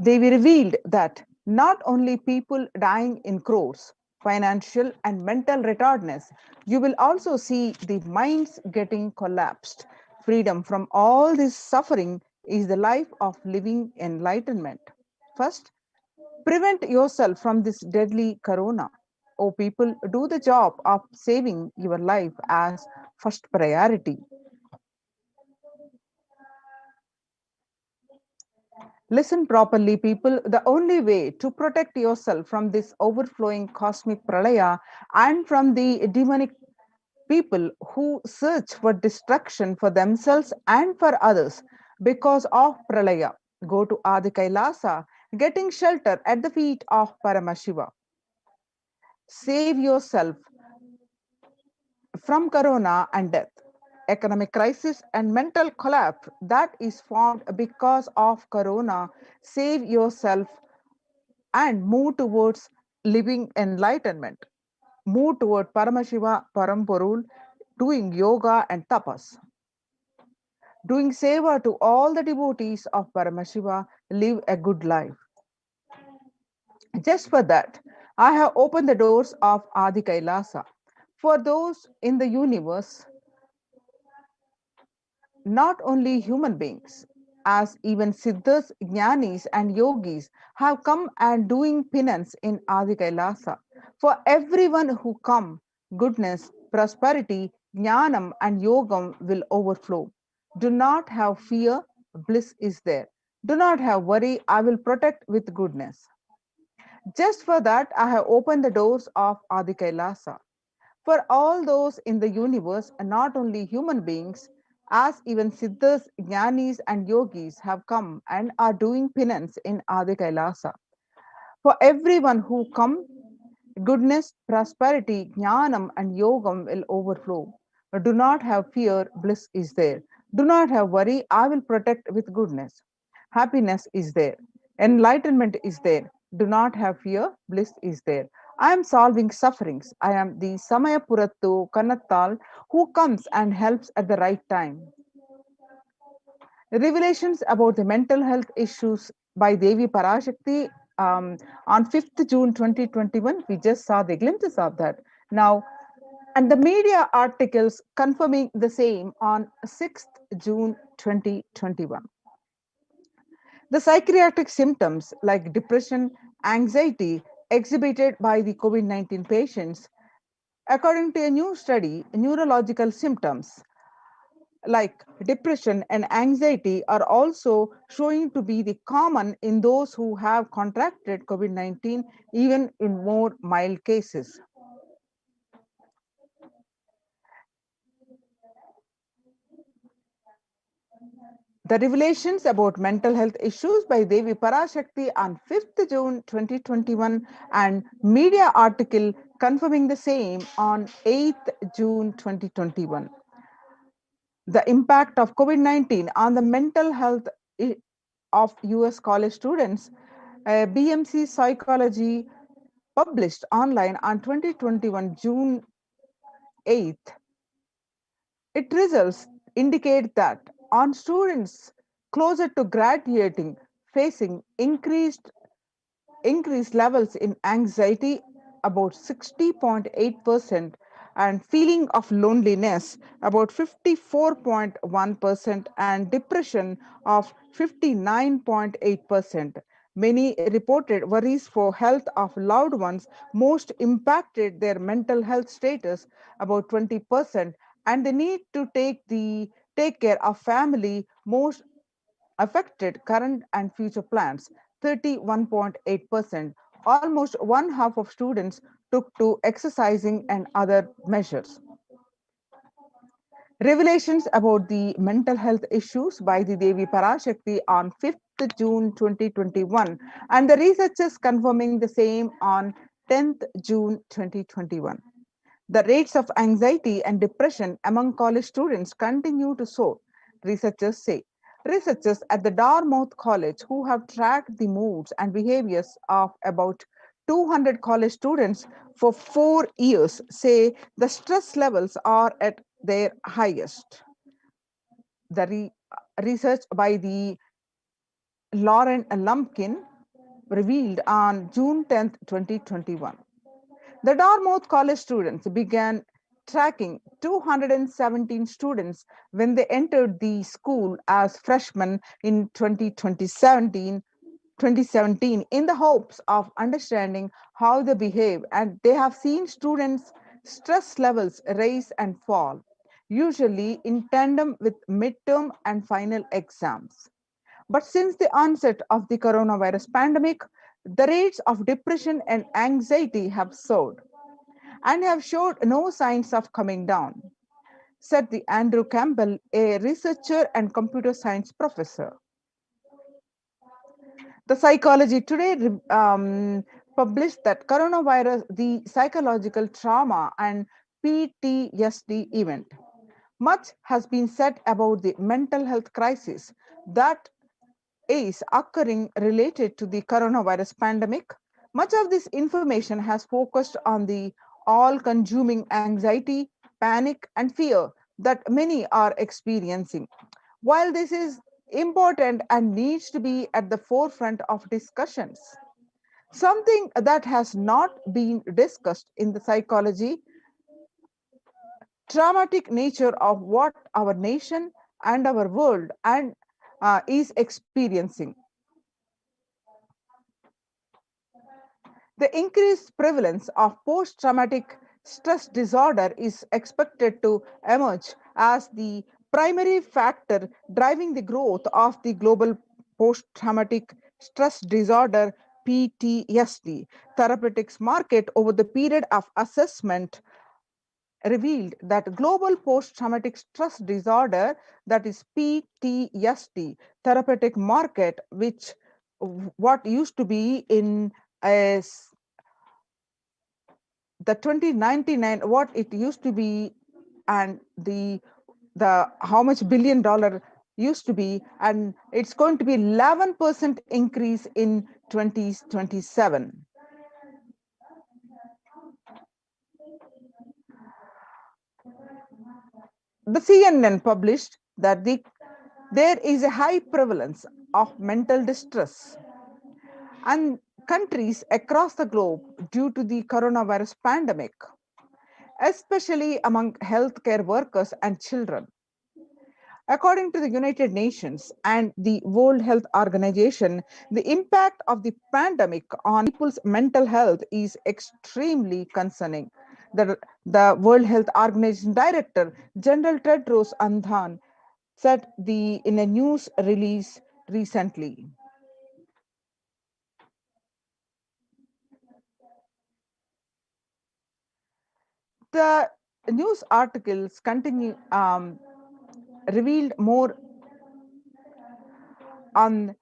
Devi revealed that not only people dying in crores, financial and mental retardness, you will also see the minds getting collapsed. Freedom from all this suffering is the life of living enlightenment. First, prevent yourself from this deadly corona. Oh, people, do the job of saving your life as first priority. Listen properly, people. The only way to protect yourself from this overflowing cosmic pralaya and from the demonic people who search for destruction for themselves and for others because of pralaya, go to Adi Kailasa, getting shelter at the feet of Paramashiva. Save yourself from corona and death, economic crisis and mental collapse that is formed because of corona. Save yourself and move towards living enlightenment, move toward Paramashiva Paramporul, doing yoga and tapas, doing seva to all the devotees of Paramashiva, live a good life. Just for that, I have opened the doors of Adi Kailasa. For those in the universe, not only human beings, as even siddhas, jnanis, and yogis have come and doing penance in Adi Kailasa. For everyone who come, goodness, prosperity, jnanam, and yogam will overflow. Do not have fear, bliss is there. Do not have worry, I will protect with goodness. Just for that, I have opened the doors of Adi Kailasa. For all those in the universe, and not only human beings, as even siddhas, jnanis, and yogis have come and are doing penance in Adi Kailasa. For everyone who come, goodness, prosperity, jnanam, and yogam will overflow. Do not have fear, bliss is there. Do not have worry, I will protect with goodness. Happiness is there. Enlightenment is there. Do not have fear, bliss is there. I am solving sufferings. I am the Samayapurattu Kannattal who comes and helps at the right time. Revelations about the mental health issues by Devi Parashakti on 5th June 2021. We just saw the glimpses of that. Now, and the media articles confirming the same on 6th June 2021. The psychiatric symptoms like depression, anxiety exhibited by the COVID-19 patients, according to a new study, neurological symptoms like depression and anxiety are also showing to be the common in those who have contracted COVID-19, even in more mild cases. The revelations about mental health issues by Devi Parashakti on 5th June 2021 and media article confirming the same on 8th June 2021. The impact of COVID-19 on the mental health of US college students, BMC Psychology published online on 2021 June 8th. Its results indicate that on students closer to graduating facing increased levels in anxiety about 60.8% and feeling of loneliness about 54.1% and depression of 59.8%. Many reported worries for health of loved ones most impacted their mental health status about 20%, and the need to take care of family most affected current and future plans 31.8%. Almost one half of students took to exercising and other measures. Revelations about the mental health issues by the Devi Parashakti on 5th June 2021 and the researchers confirming the same on 10th June 2021. The rates of anxiety and depression among college students continue to soar, researchers say. Researchers at the Dartmouth College, who have tracked the moods and behaviors of about 200 college students for 4 years, say the stress levels are at their highest. The research by the Lauren Lumpkin revealed on June 10th, 2021. The Dartmouth College students began tracking 217 students when they entered the school as freshmen in 2017 in the hopes of understanding how they behave, and they have seen students' stress levels rise and fall, usually in tandem with midterm and final exams. But since the onset of the coronavirus pandemic, the rates of depression and anxiety have soared and have showed no signs of coming down, said the Andrew Campbell, a researcher and computer science professor. The Psychology Today published that coronavirus, the psychological trauma and PTSD event. Much has been said about the mental health crisis that is occurring related to the coronavirus pandemic. Much of this information has focused on the all-consuming anxiety, panic, and fear that many are experiencing. While this is important and needs to be at the forefront of discussions, something that has not been discussed in the psychology, traumatic nature of what our nation and our world and is experiencing. The increased prevalence of post-traumatic stress disorder is expected to emerge as the primary factor driving the growth of the global post-traumatic stress disorder PTSD therapeutics market. Over the period of assessment revealed that global post-traumatic stress disorder, that is PTSD therapeutic market, which what used to be in as the 2099 what it used to be, and the how much $1 billion used to be, and it's going to be 11% increase in 2027. The CNN published that there is a high prevalence of mental distress and countries across the globe due to the coronavirus pandemic, especially among healthcare workers and children. According to the United Nations and the World Health Organization, the impact of the pandemic on people's mental health is extremely concerning. The World Health Organization Director, General Tedros Adhanom, said in a news release recently. The news articles continue revealed more on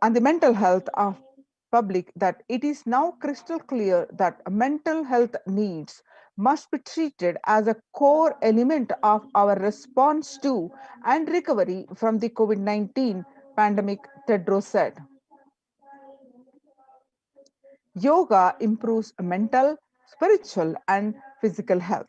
the mental health of public, that it is now crystal clear that mental health needs must be treated as a core element of our response to and recovery from the COVID-19 pandemic, Tedros said. Yoga improves mental, spiritual, and physical health.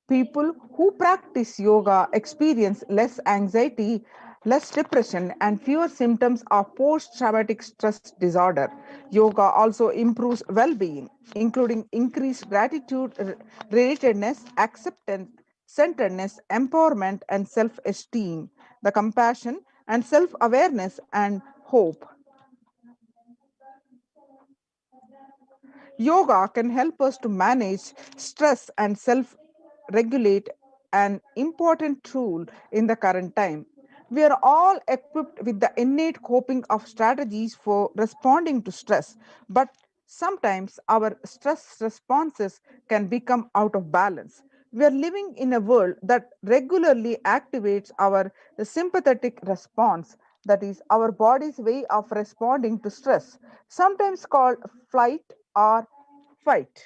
People who practice yoga experience less anxiety, less depression, and fewer symptoms of post-traumatic stress disorder. Yoga also improves well-being, including increased gratitude, relatedness, acceptance, centeredness, empowerment, and self-esteem, the compassion and self-awareness and hope. Yoga can help us to manage stress and self regulate, an important tool in the current time. We are all equipped with the innate coping of strategies for responding to stress, but sometimes our stress responses can become out of balance. We are living in a world that regularly activates our sympathetic response, that is, our body's way of responding to stress, sometimes called flight or fight.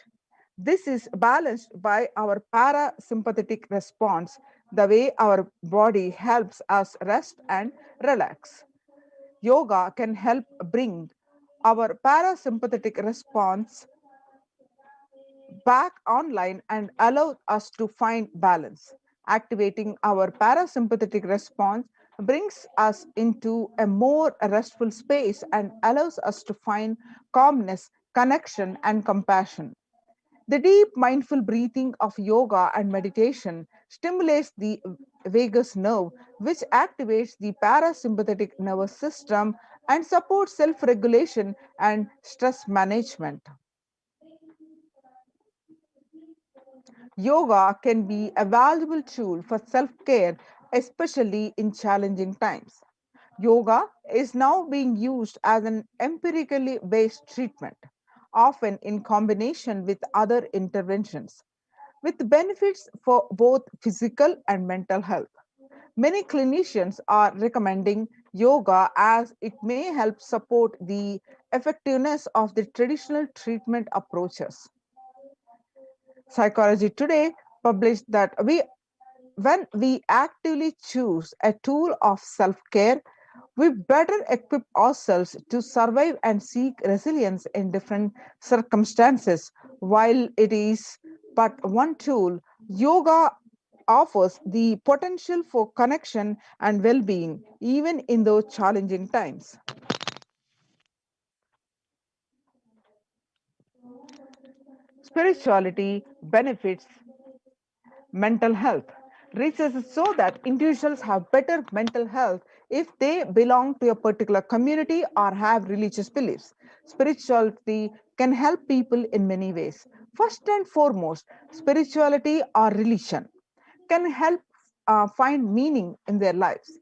This is balanced by our parasympathetic response, the way our body helps us rest and relax. Yoga can help bring our parasympathetic response back online and allow us to find balance. Activating our parasympathetic response brings us into a more restful space and allows us to find calmness, connection, and compassion. The deep mindful breathing of yoga and meditation stimulates the vagus nerve, which activates the parasympathetic nervous system and supports self regulation and stress management. Yoga can be a valuable tool for self care, especially in challenging times. Yoga is now being used as an empirically based treatment, often in combination with other interventions, with benefits for both physical and mental health. Many clinicians are recommending yoga as it may help support the effectiveness of the traditional treatment approaches. Psychology Today published that when we actively choose a tool of self care, We better equip ourselves to survive and seek resilience in different circumstances. While it is but one tool, yoga offers the potential for connection and well being, even in those challenging times. Spirituality benefits mental health. Research shows that individuals have better mental health if they belong to a particular community or have religious beliefs. Spirituality can help people in many ways. First and foremost, spirituality or religion can help find meaning in their lives,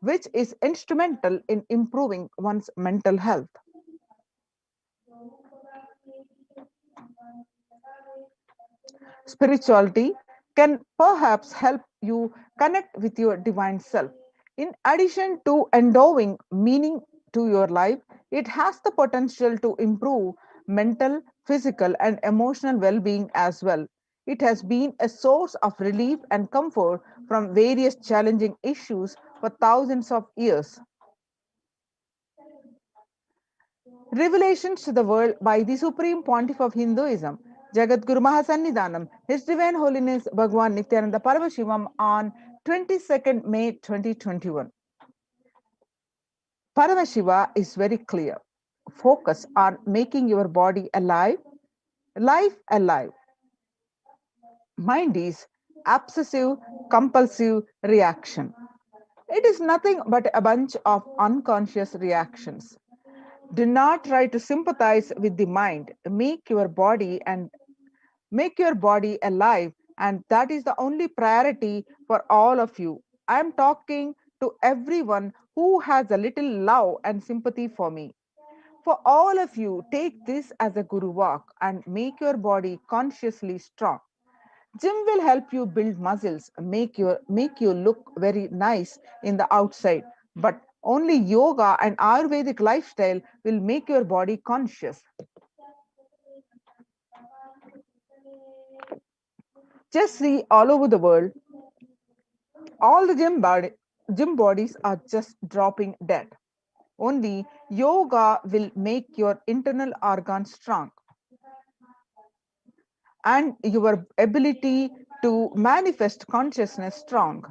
which is instrumental in improving one's mental health. Spirituality can perhaps help you connect with your divine self. In addition to endowing meaning to your life, it has the potential to improve mental, physical, and emotional well being as well. It has been a source of relief and comfort from various challenging issues for thousands of years. Revelations to the world by the Supreme Pontiff of Hinduism, Jagadguru Mahasannidhanam, His Divine Holiness Bhagwan Nithyananda Paramashivam on 22nd May 2021. Paramashiva is very clear. Focus on making your body alive, life alive. Mind is obsessive compulsive reaction. It is nothing but a bunch of unconscious reactions. Do not try to sympathize with the mind. Make your body alive, and that is the only priority for all of you. I am talking to everyone who has a little love and sympathy for me. For all of you, take this as a guru walk and make your body consciously strong. Gym will help you build muscles, make you look very nice in the outside, but only yoga and Ayurvedic lifestyle will make your body conscious. Just see all over the world, all the gym bodies are just dropping dead. Only yoga will make your internal organs strong and your ability to manifest consciousness strong.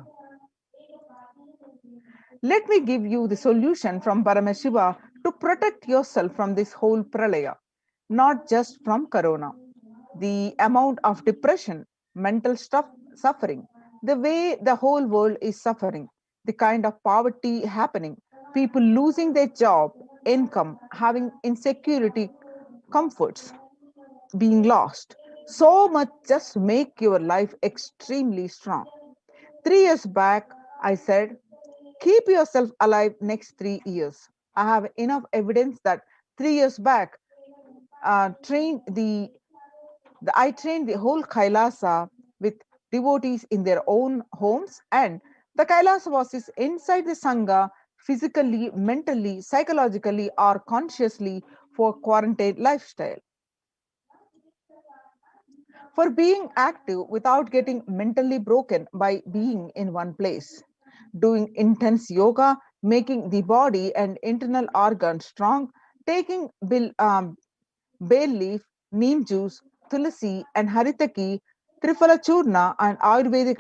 Let me give you the solution from Paramashiva to protect yourself from this whole pralaya, not just from corona. The amount of depression, mental stuff, suffering, the way the whole world is suffering, the kind of poverty happening, people losing their job, income, having insecurity, comforts being lost. So much just make your life extremely strong. 3 years back, I said, keep yourself alive next 3 years. I have enough evidence that 3 years back, trained I trained the whole Kailasa with devotees in their own homes, and the Kailasa was inside the Sangha physically, mentally, psychologically, or consciously for quarantine lifestyle. For being active without getting mentally broken by being in one place, doing intense yoga, making the body and internal organs strong, taking bay leaf, neem juice, tulsi, and haritaki, triphala churna, and Ayurvedic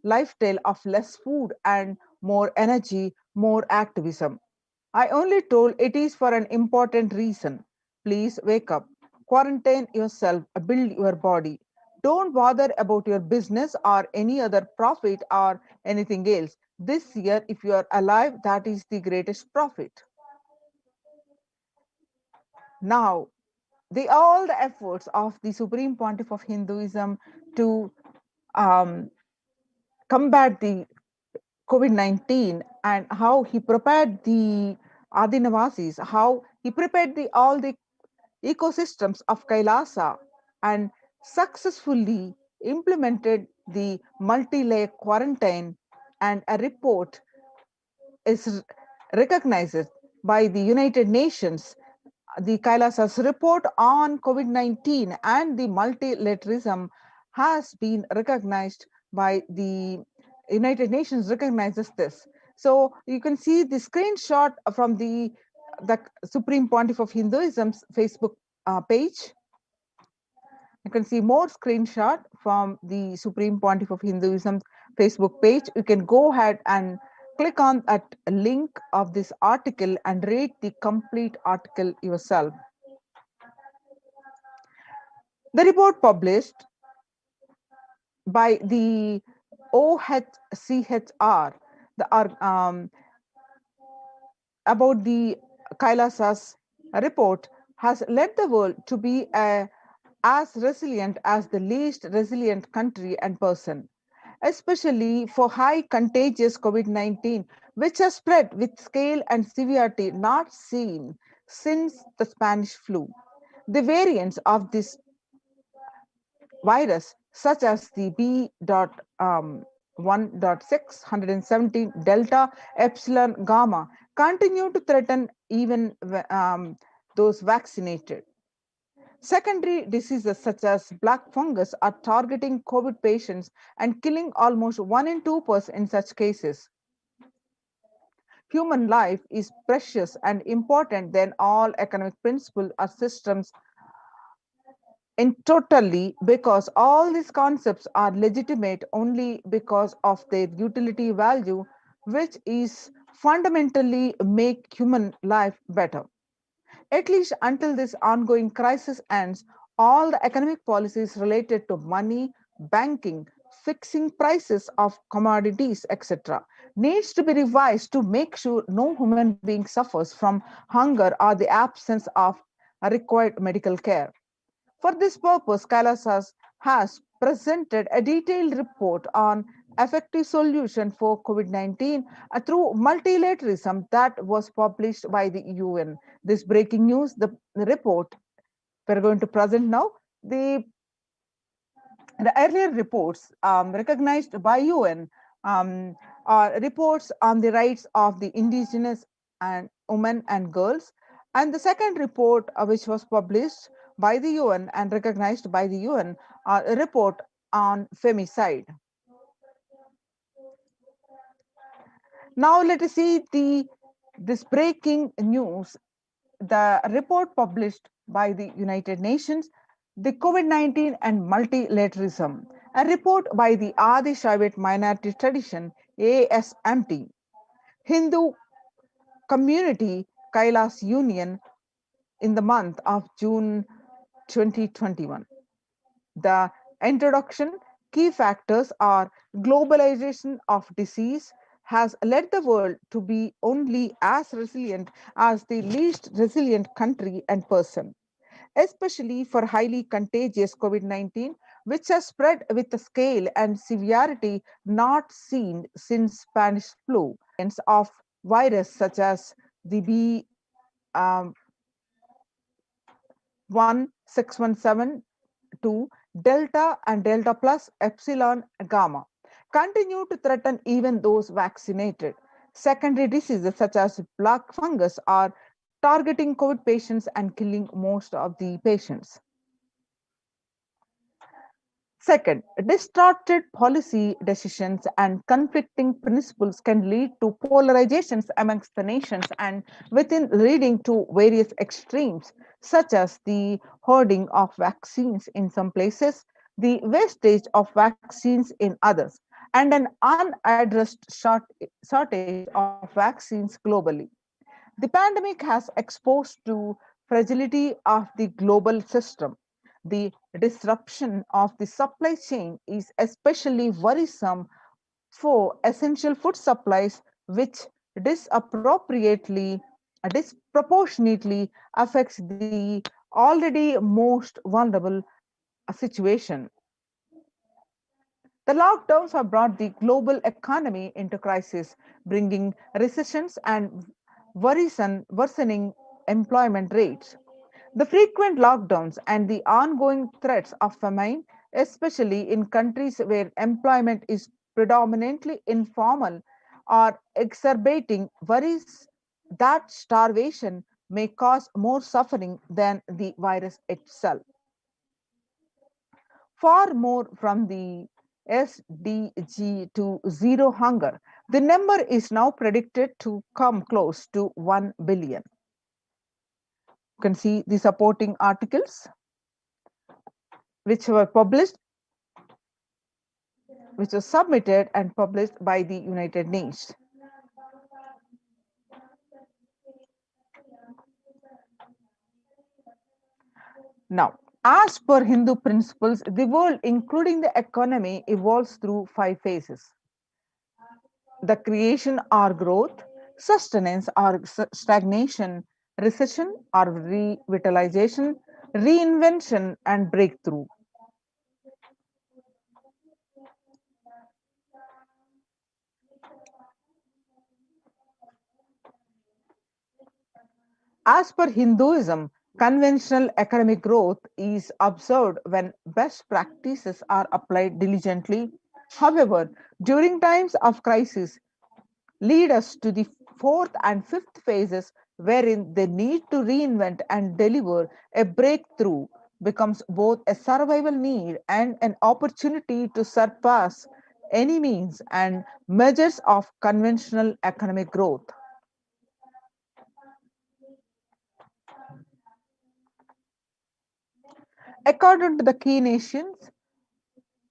lifestyle of less food and more energy, more activism. I only told it is for an important reason. Please wake up, quarantine yourself, build your body. Don't bother about your business or any other profit or anything else. This year, if you are alive, that is the greatest profit. Now, all the efforts of the Supreme Pontiff of Hinduism to um, combat the COVID-19 and how he prepared the Adinavasis, how he prepared all the ecosystems of Kailasa and successfully implemented the multi-layer quarantine, and a report is recognized by the United Nations. The Kailasa's report on COVID-19 and the multilateralism has been recognized by the United Nations recognizes this. So you can see the screenshot from the Supreme Pontiff of Hinduism's Facebook page. You can see more screenshot from the Supreme Pontiff of Hinduism Facebook page. You can go ahead and click on that link of this article and read the complete article yourself. The report published by the OHCHR, about the Kailasas report has led the world to be as resilient as the least resilient country and person, especially for high contagious COVID-19, which has spread with scale and severity not seen since the Spanish flu. The variants of this virus, such as the B.1.617 Delta Epsilon Gamma, continue to threaten even those vaccinated. Secondary diseases such as black fungus are targeting COVID patients and killing almost 1 in 2% in such cases. Human life is precious and important than all economic principles or systems in totally, because all these concepts are legitimate only because of their utility value, which is fundamentally make human life better. At least until this ongoing crisis ends, all the economic policies related to money, banking, fixing prices of commodities, etc., needs to be revised to make sure no human being suffers from hunger or the absence of required medical care. For this purpose, Kailasas has presented a detailed report on effective solution for COVID-19 through multilateralism that was published by the UN. This breaking news, the report we're going to present now, the earlier reports recognized by UN are reports on the rights of the indigenous and women and girls. And the second report, which was published by the UN and recognized by the UN, a report on femicide. Now let us see this breaking news, the report published by the United Nations, the COVID-19 and multilateralism, a report by the Adi Shaivat Minority Tradition, ASMT, Hindu Community Kailas Union in the month of June 2021. The introduction, key factors are globalization of disease has led the world to be only as resilient as the least resilient country and person, especially for highly contagious COVID-19, which has spread with a scale and severity not seen since Spanish flu, of virus such as the B.1.617 Delta and Delta plus Epsilon Gamma continue to threaten even those vaccinated. Secondary diseases such as black fungus are targeting COVID patients and killing most of the patients. Second, distorted policy decisions and conflicting principles can lead to polarizations amongst the nations and within, leading to various extremes, such as the hoarding of vaccines in some places, the wastage of vaccines in others, and an unaddressed shortage of vaccines globally. The pandemic has exposed to fragility of the global system. The disruption of the supply chain is especially worrisome for essential food supplies, which disproportionately affects the already most vulnerable situation. The lockdowns have brought the global economy into crisis, bringing recessions and worsening employment rates. The frequent lockdowns and the ongoing threats of famine, especially in countries where employment is predominantly informal, are exacerbating worries that starvation may cause more suffering than the virus itself. Far more from the SDG to zero hunger, The number is now predicted to come close to 1 billion. You can see the supporting articles which were published, which was submitted and published by the United Nations. Now, as per Hindu principles, the world, including the economy, evolves through 5 phases: the creation or growth, sustenance or stagnation, recession or revitalization, reinvention, and breakthrough. As per Hinduism, conventional economic growth is observed when best practices are applied diligently. However, during times of crisis, lead us to the fourth and fifth phases, wherein the need to reinvent and deliver a breakthrough becomes both a survival need and an opportunity to surpass any means and measures of conventional economic growth. According to the key nations,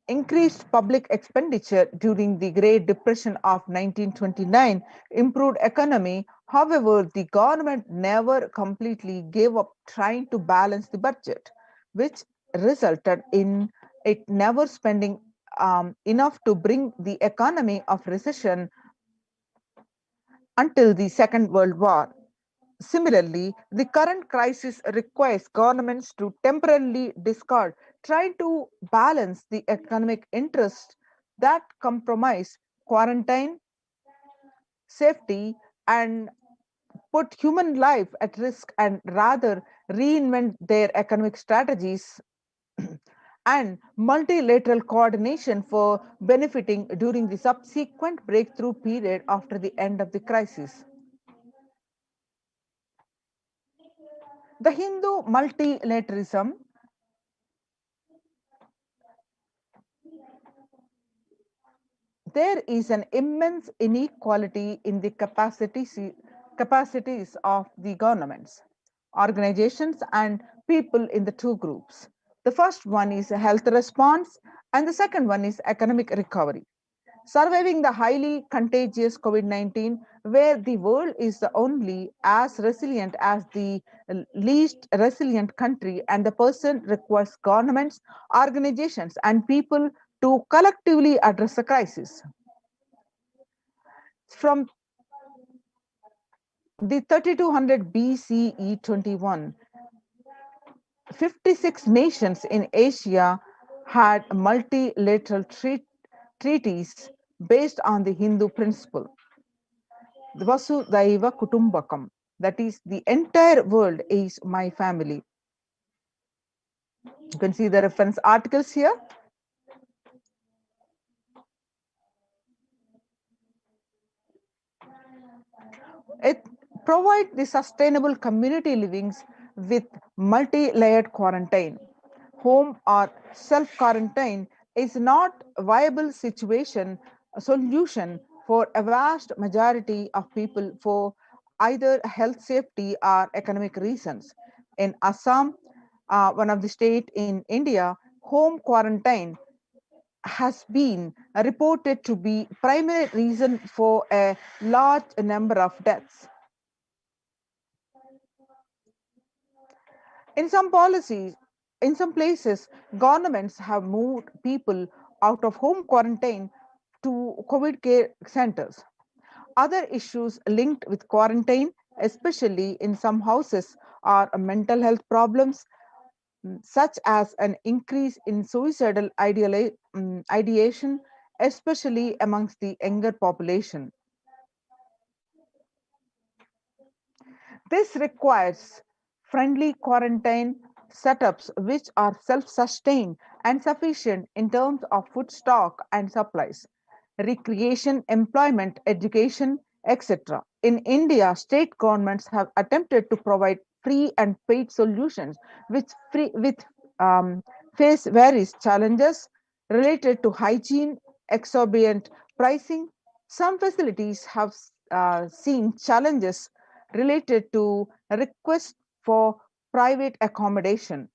increased public expenditure during the Great Depression of 1929 improved economy. However, the government never completely gave up trying to balance the budget, which resulted in it never spending enough to bring the economy of recession until the Second World War. Similarly, the current crisis requires governments to temporarily discard, trying to balance the economic interests that compromise quarantine, safety, and put human life at risk, and rather reinvent their economic strategies and multilateral coordination for benefiting during the subsequent breakthrough period after the end of the crisis. The Hindu multilateralism there is an immense inequality in the capacities of the governments, organizations, and people in the two groups. The first one is a health response, and the second one is economic recovery. Surviving the highly contagious COVID-19, where the world is only as resilient as the least resilient country, and the person requires governments, organizations, and people to collectively address the crisis. From the 3200 BCE 21, 56 nations in Asia had multilateral treaties based on the Hindu principle, the Vasudhaiva Kutumbakam, that is, the entire world is my family. You can see the reference articles here. It provides the sustainable community livings with multi-layered quarantine. Home or self-quarantine is not a viable solution for a vast majority of people for either health safety or economic reasons. In Assam, one of the state in India, home quarantine has been reported to be primary reason for a large number of deaths. In some policies, in some places, governments have moved people out of home quarantine to COVID care centers. Other issues linked with quarantine, especially in some houses, are mental health problems, such as an increase in suicidal ideation, especially amongst the younger population. This requires friendly quarantine setups which are self-sustained and sufficient in terms of food stock and supplies, recreation, employment, education, etc. In India, state governments have attempted to provide free and paid solutions with face various challenges related to hygiene, exorbitant pricing, Some facilities have seen challenges related to requests for private accommodation.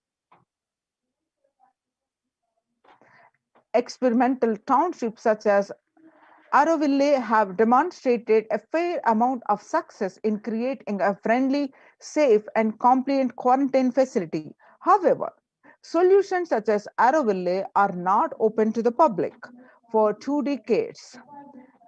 Experimental townships such as Auroville have demonstrated a fair amount of success in creating a friendly, safe, and compliant quarantine facility. However, solutions such as Auroville are not open to the public. For 2 decades,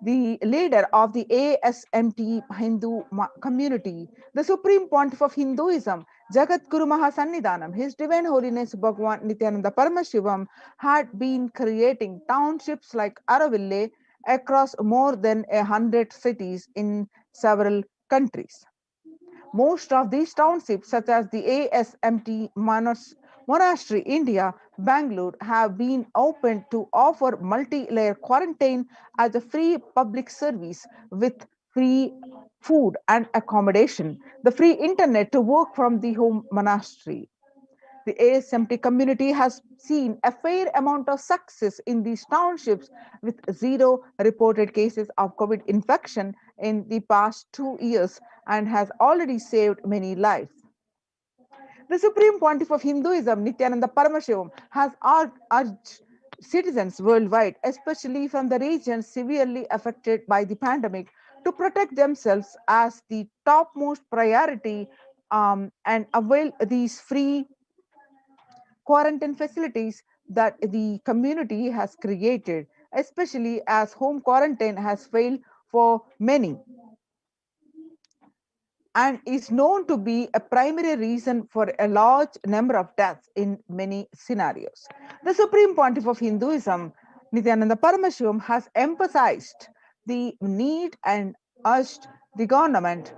the leader of the ASMT Hindu community, the Supreme Pontiff of Hinduism, Jagat Guru Mahasannidhanam, His Divine Holiness Bhagwan Nithyananda Paramashivam, had been creating townships like Araville across more than 100 cities in several countries. Most of these townships, such as the ASMT Monastery, India, Bangalore, have been opened to offer multi-layer quarantine as a free public service with free food and accommodation, the free internet to work from the home monastery. The ASMT community has seen a fair amount of success in these townships with zero reported cases of COVID infection in the past 2 years and has already saved many lives. The Supreme Pontiff of Hinduism, Nithyananda Paramashivam, has urged citizens worldwide, especially from the regions severely affected by the pandemic, to protect themselves as the topmost priority and avail these free quarantine facilities that the community has created, especially as home quarantine has failed for many and is known to be a primary reason for a large number of deaths in many scenarios. The Supreme Pontiff of Hinduism, Nithyananda Paramashivam, has emphasized the need and urged the government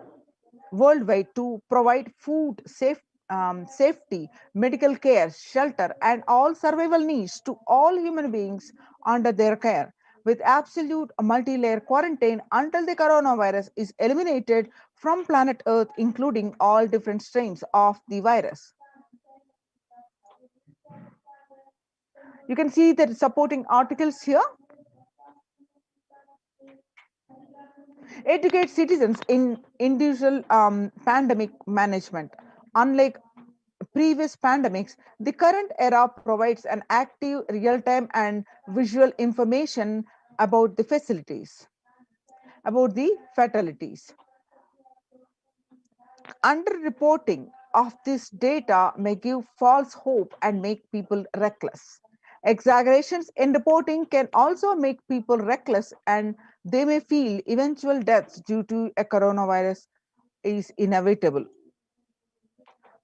worldwide to provide food, safety, medical care, shelter, and all survival needs to all human beings under their care, with absolute multi-layer quarantine until the coronavirus is eliminated from planet Earth, including all different strains of the virus. You can see the supporting articles here. Educate citizens in individual pandemic management. Unlike previous pandemics, the current era provides an active, real-time, and visual information about the facilities, about the fatalities. Underreporting of this data may give false hope and make people reckless. Exaggerations in reporting can also make people reckless and they may feel eventual deaths due to a coronavirus is inevitable.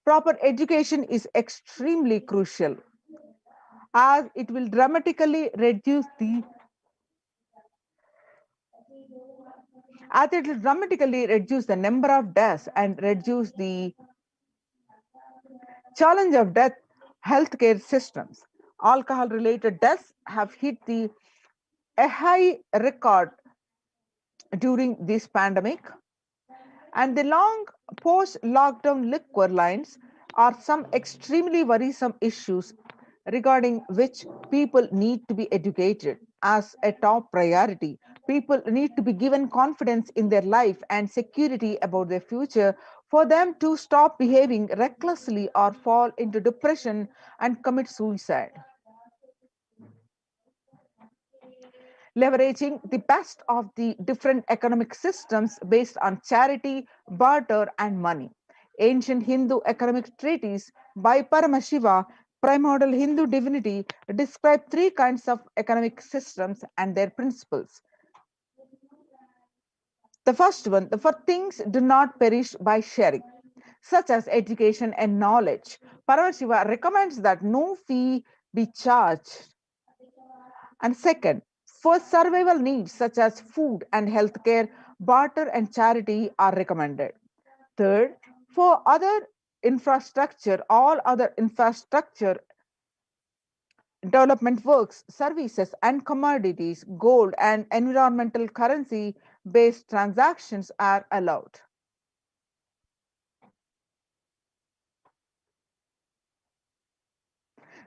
Proper education is extremely crucial as it will dramatically reduce the as it will dramatically reduce the number of deaths and reduce the challenge of death healthcare systems. Alcohol related deaths have hit a high record during this pandemic, and the long post lockdown liquor lines are some extremely worrisome issues regarding which people need to be educated as a top priority. People need to be given confidence in their life and security about their future for them to stop behaving recklessly or fall into depression and commit suicide. Leveraging the best of the different economic systems based on charity, barter, and money. Ancient Hindu economic treatise by Paramashiva, primordial Hindu divinity, describe three kinds of economic systems and their principles. The first one, the for things do not perish by sharing, such as education and knowledge. Paramashiva recommends that no fee be charged. And second, for survival needs such as food and healthcare, barter and charity are recommended. Third, for other infrastructure, all other infrastructure development works, services, and commodities, gold and environmental currency based transactions are allowed.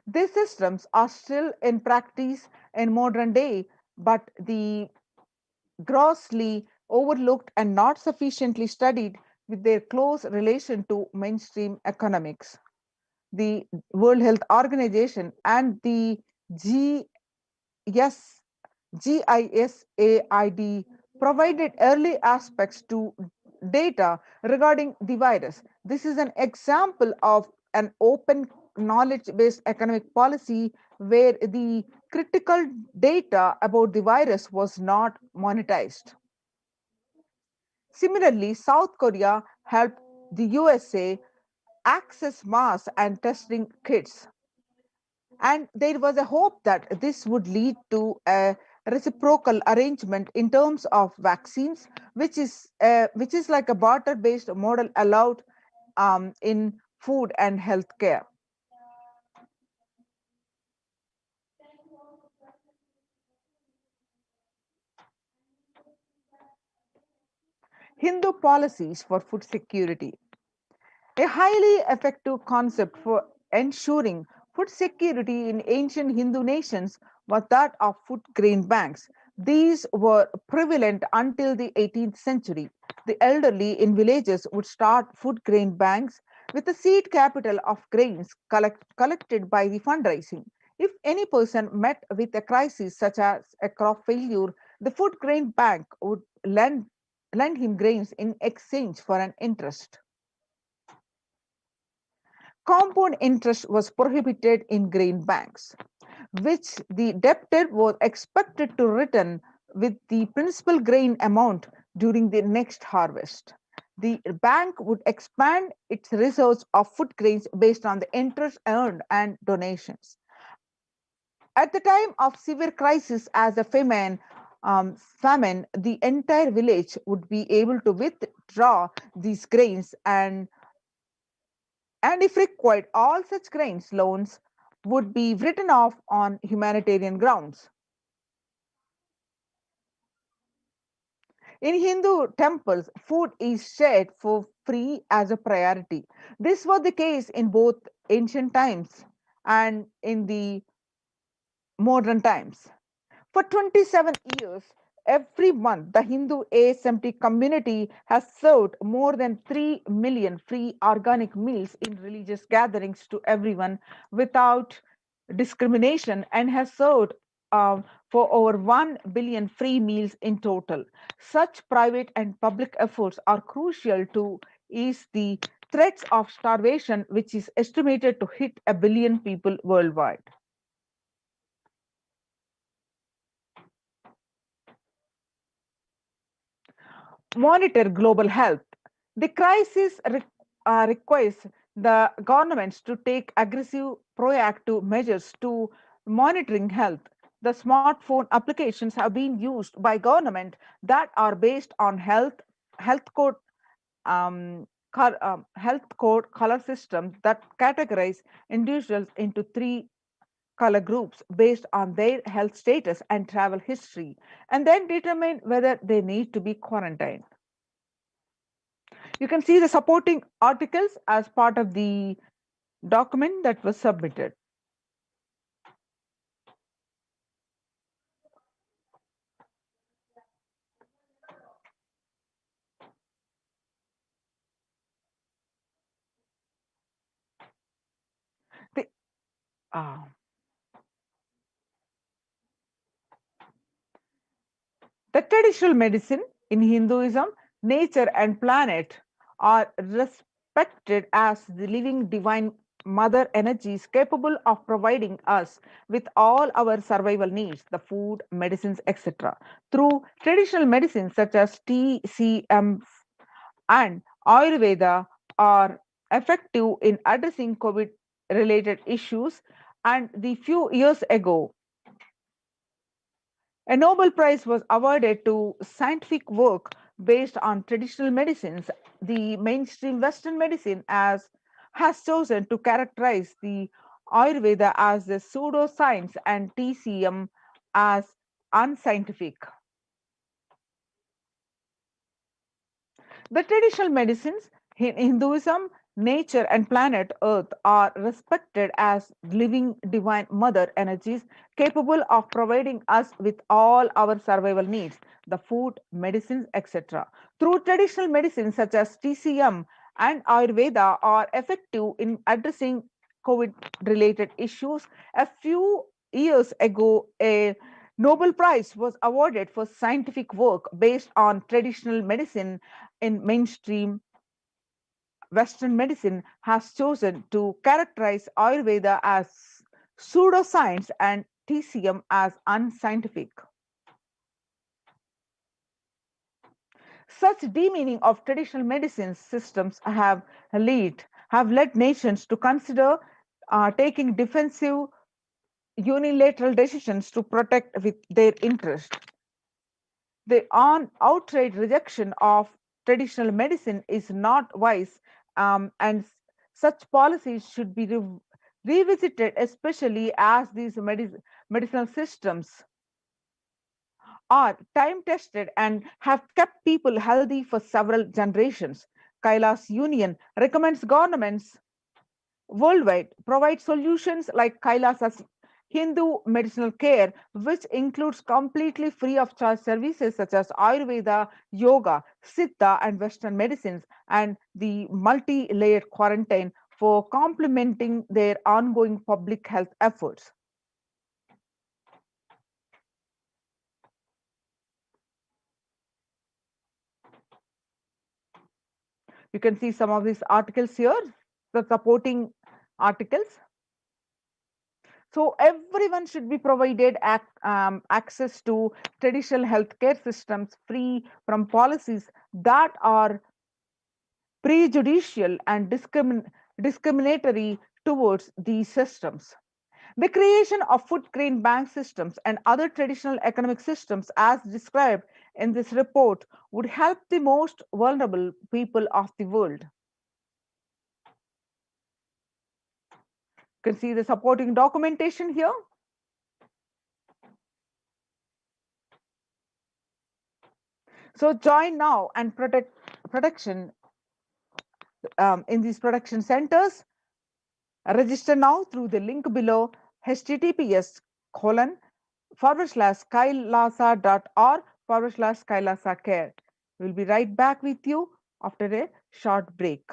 These systems are still in practice in modern day, but the grossly overlooked and not sufficiently studied with their close relation to mainstream economics. The World Health Organization and the GS, GISAID provided early aspects to data regarding the virus. This is an example of an open knowledge based economic policy where the critical data about the virus was not monetized. Similarly, South Korea helped the USA access mass and testing kits. And there was a hope that this would lead to a reciprocal arrangement in terms of vaccines, which is like a barter based model allowed in food and healthcare. Hindu policies for food security. A highly effective concept for ensuring food security in ancient Hindu nations was that of food grain banks. These were prevalent until the 18th century. The elderly in villages would start food grain banks with a seed capital of grains collected by the fundraising. If any person met with a crisis such as a crop failure, the food grain bank would lend him grains in exchange for an interest. Compound interest was prohibited in grain banks, which the debtor was expected to return with the principal grain amount during the next harvest. The bank would expand its reserves of food grains based on the interest earned and donations. At the time of severe crisis as a famine, the entire village would be able to withdraw these grains and if required, all such grains loans would be written off on humanitarian grounds. In Hindu temples, food is shared for free as a priority. This was the case in both ancient times and in the modern times. For 27 years, every month, the Hindu ASMT community has served more than 3 million free organic meals in religious gatherings to everyone without discrimination and has served for over 1 billion free meals in total. Such private and public efforts are crucial to ease the threats of starvation, which is estimated to hit a billion people worldwide. Monitor global health. The crisis requires the governments to take aggressive, proactive measures to monitoring health. The smartphone applications have been used by government that are based on health code health code color systems that categorize individuals into three color groups based on their health status and travel history, and then determine whether they need to be quarantined. You can see the supporting articles as part of the document that was submitted. The, uh, the traditional medicine in Hinduism, nature and planet are respected as the living divine mother energies capable of providing us with all our survival needs, the food, medicines, etc. Through traditional medicines such as TCM and Ayurveda are effective in addressing COVID related issues. And the few years ago, a Nobel Prize was awarded to scientific work based on traditional medicines. The mainstream Western medicine has chosen to characterize the Ayurveda as the pseudoscience and TCM as unscientific. The traditional medicines in Hinduism, nature and planet Earth are respected as living divine mother energies capable of providing us with all our survival needs, the food, medicines, etc. Through traditional medicines such as TCM and Ayurveda are effective in addressing COVID related issues. A few years ago, a Nobel Prize was awarded for scientific work based on traditional medicine in mainstream Western medicine has chosen to characterize Ayurveda as pseudoscience and TCM as unscientific. Such demeaning of traditional medicine systems have led nations to consider taking defensive unilateral decisions to protect with their interest. The outright rejection of traditional medicine is not wise, and such policies should be revisited, especially as these medicinal systems are time tested and have kept people healthy for several generations. Kailas Union recommends governments worldwide provide solutions like Kailas's Hindu medicinal care, which includes completely free of charge services such as Ayurveda, yoga, Siddha, and Western medicines, and the multi layered quarantine for complementing their ongoing public health efforts. You can see some of these articles here, the supporting articles. So everyone should be provided access to traditional healthcare systems free from policies that are prejudicial and discriminatory towards these systems. The creation of food grain bank systems and other traditional economic systems, as described in this report, would help the most vulnerable people of the world. You can see the supporting documentation here. So join now and protection in these production centers. Register now through the link below, https://kailasa.org/kailasa care. We'll be right back with you after a short break.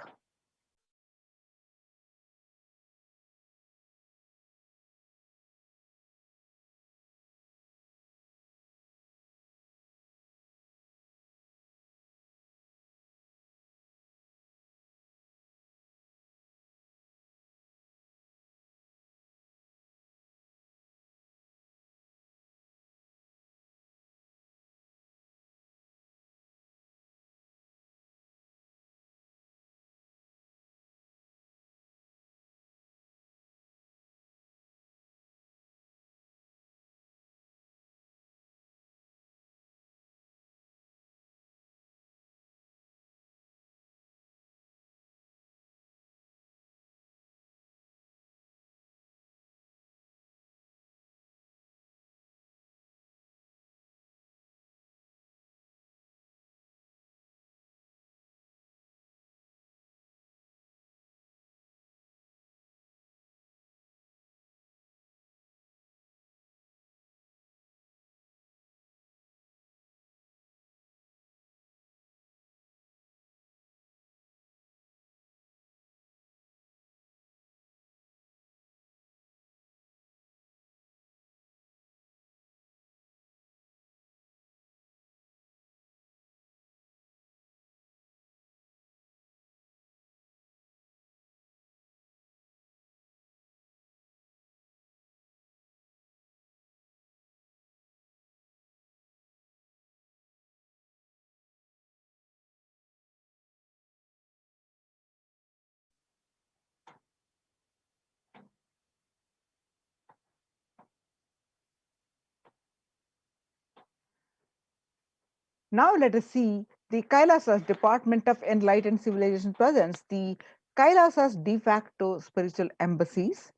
Now let us see the Kailasa's Department of Enlightened Civilization presents the Kailasa's de facto spiritual embassies,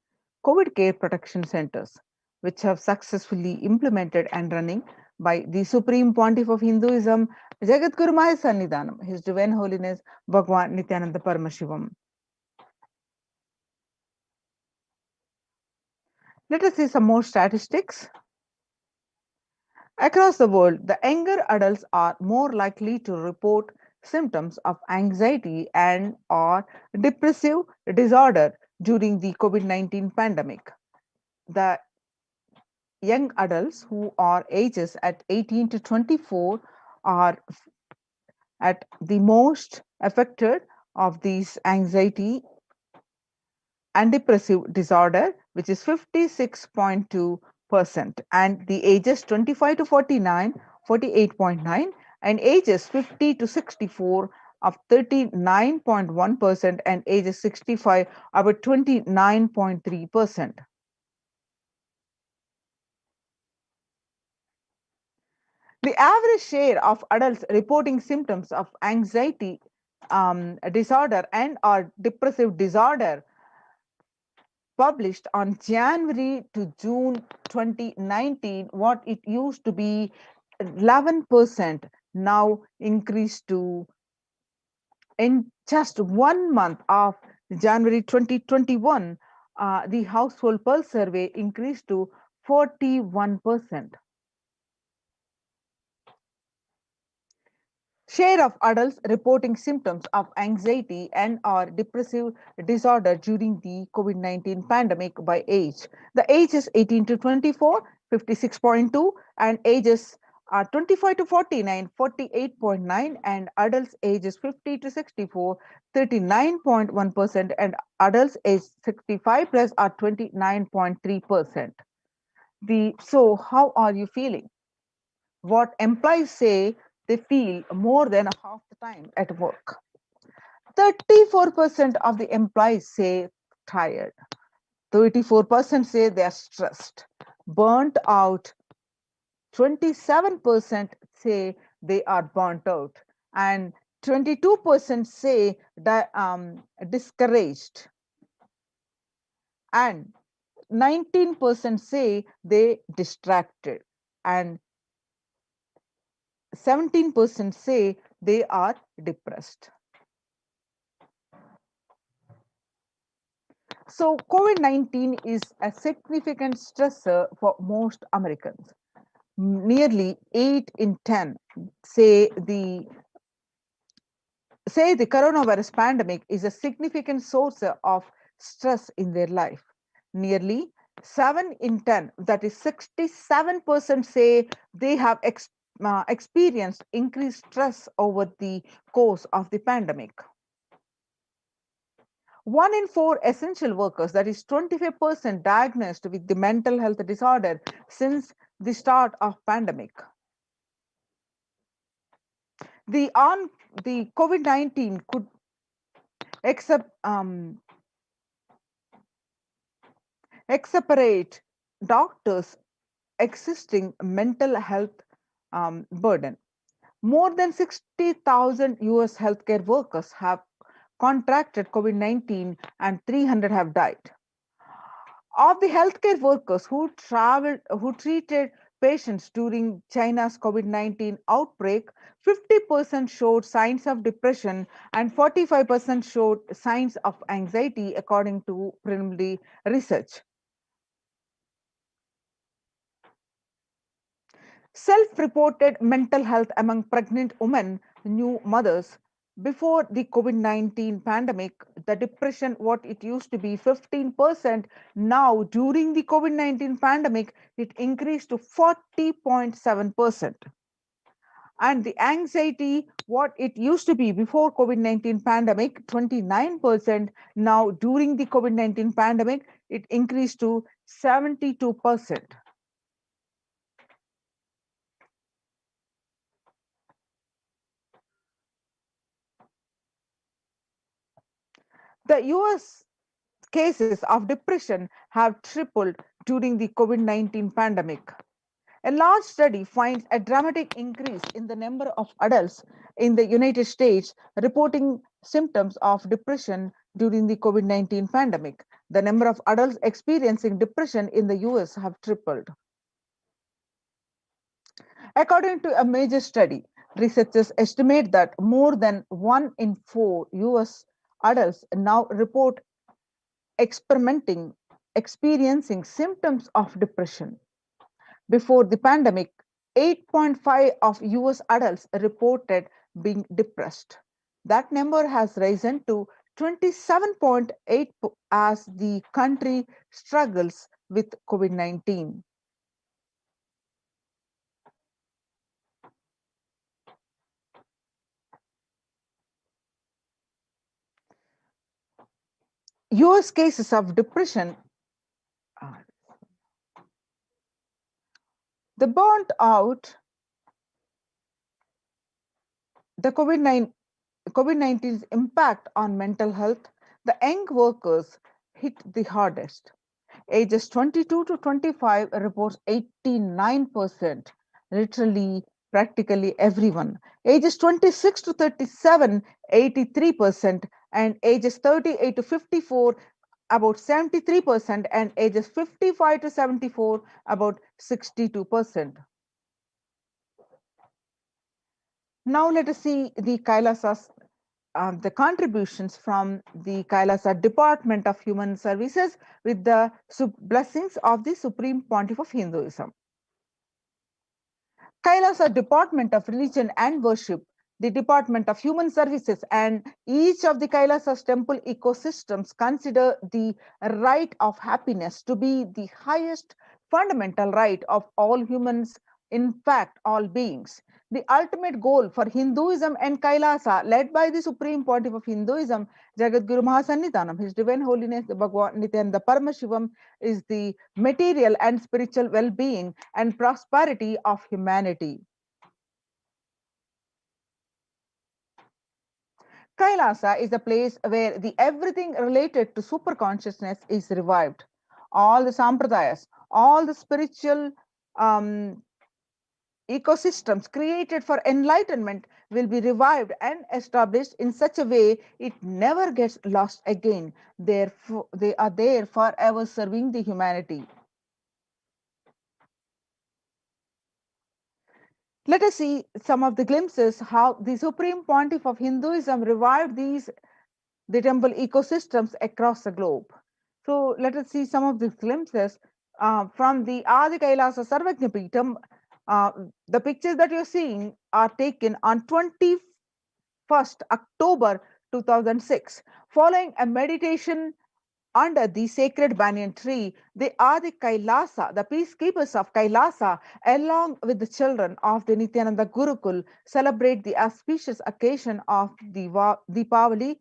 COVID care protection centers, which have successfully implemented and running by the Supreme Pontiff of Hinduism, Jagadguru Mahaya Sannidhanam, His Divine Holiness Bhagwan Nithyananda Paramashivam. Let us see some more statistics. Across the world, the younger adults are more likely to report symptoms of anxiety and or depressive disorder during the COVID-19 pandemic. The young adults who are ages at 18 to 24 are at the most affected of these anxiety and depressive disorder, which is 56.2%, and the ages 25 to 49, 48.9, and ages 50 to 64 of 39.1%, and ages 65 about 29.3%. The average share of adults reporting symptoms of anxiety disorder and or depressive disorder published on January to June 2019, what it used to be 11%, now increased to, in just 1 month of January 2021, the household pulse survey increased to 41%. Share of adults reporting symptoms of anxiety and or depressive disorder during the COVID-19 pandemic by age. The ages 18 to 24, 56.2, and ages 25 to 49, 48.9, and adults ages 50 to 64, 39.1%, and adults age 65 plus are 29.3%. So how are you feeling? What employees say they feel more than half the time at work. 34% of the employees say tired. 34% say they are stressed, burnt out. 27% say they are burnt out, and 22% say discouraged, and 19% say they distracted, and 17% say they are depressed. So COVID-19 is a significant stressor for most Americans. Nearly 8 in 10 say the coronavirus pandemic is a significant source of stress in their life. Nearly 7 in 10, that is 67%, say they have experienced increased stress over the course of the pandemic. 1 in 4 essential workers, that is 25%, diagnosed with the mental health disorder since the start of pandemic. The COVID-19 could exacerbate doctors' existing mental health burden. More than 60,000 US healthcare workers have contracted COVID-19 and 300 have died. Of the healthcare workers who treated patients during China's COVID-19 outbreak, 50% showed signs of depression and 45% showed signs of anxiety, according to preliminary research. Self-reported mental health among pregnant women, new mothers, before the COVID-19 pandemic, the depression, what it used to be 15%, now during the COVID-19 pandemic, it increased to 40.7%. And the anxiety, what it used to be before COVID-19 pandemic, 29%, now during the COVID-19 pandemic, it increased to 72%. The US cases of depression have tripled during the COVID-19 pandemic. A large study finds a dramatic increase in the number of adults in the United States reporting symptoms of depression during the COVID-19 pandemic. The number of adults experiencing depression in the US have tripled. According to a major study, researchers estimate that more than 1 in 4 US adults now report experiencing experiencing symptoms of depression. Before the pandemic, 8.5 of US adults reported being depressed. That number has risen to 27.8 as the country struggles with COVID-19. US cases of depression, the burnt out, the COVID-19's impact on mental health, the young workers hit the hardest. Ages 22 to 25 reports 89%, literally practically everyone. Ages 26 to 37, 83%, and ages 38 to 54, about 73%, and ages 55 to 74, about 62%. Now let us see the Kailasas, the contributions from the Kailasa Department of Human Services with the blessings of the Supreme Pontiff of Hinduism. Kailasa Department of Religion and Worship, the Department of Human Services, and each of the Kailasa's temple ecosystems consider the right of happiness to be the highest fundamental right of all humans, in fact, all beings. The ultimate goal for Hinduism and Kailasa, led by the Supreme Pontiff of Hinduism, Jagadguru Mahasannidhanam, His Divine Holiness the Bhagwan Nithyananda Paramashivam, is the material and spiritual well-being and prosperity of humanity. Kailasa is a place where the everything related to superconsciousness is revived. All the sampradayas, all the spiritual ecosystems created for enlightenment will be revived and established in such a way it never gets lost again. Therefore, they are there forever serving the humanity. Let us see some of the glimpses how the Supreme Pontiff of Hinduism revived the temple ecosystems across the globe. So let us see some of the glimpses from the Adi Kailasa Sarvajna Peetham. The pictures that you're seeing are taken on 21st October 2006, following a meditation under the sacred banyan tree. The Adi Kailasa, the peacekeepers of Kailasa, along with the children of the Nithyananda Gurukul, celebrate the auspicious occasion of the Deepavali.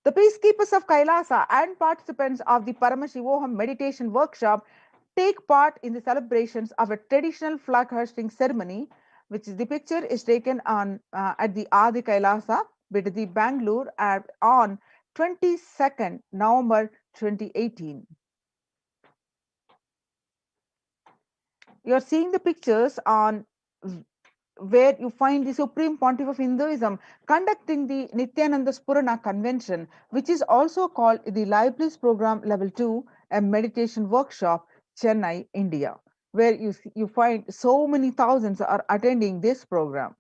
The peacekeepers of Kailasa and participants of the Paramashivoham meditation workshop take part in the celebrations of a traditional flag hoisting ceremony, which is the picture is taken on at the Adi Kailasa, Bidadi, Bangalore, on 22nd November 2018. You're seeing the pictures on where you find the Supreme Pontiff of Hinduism conducting the Nithyananda Spurana Convention, which is also called the Live Bliss Program Level 2, a meditation workshop, Chennai, India, where you find so many thousands are attending this program.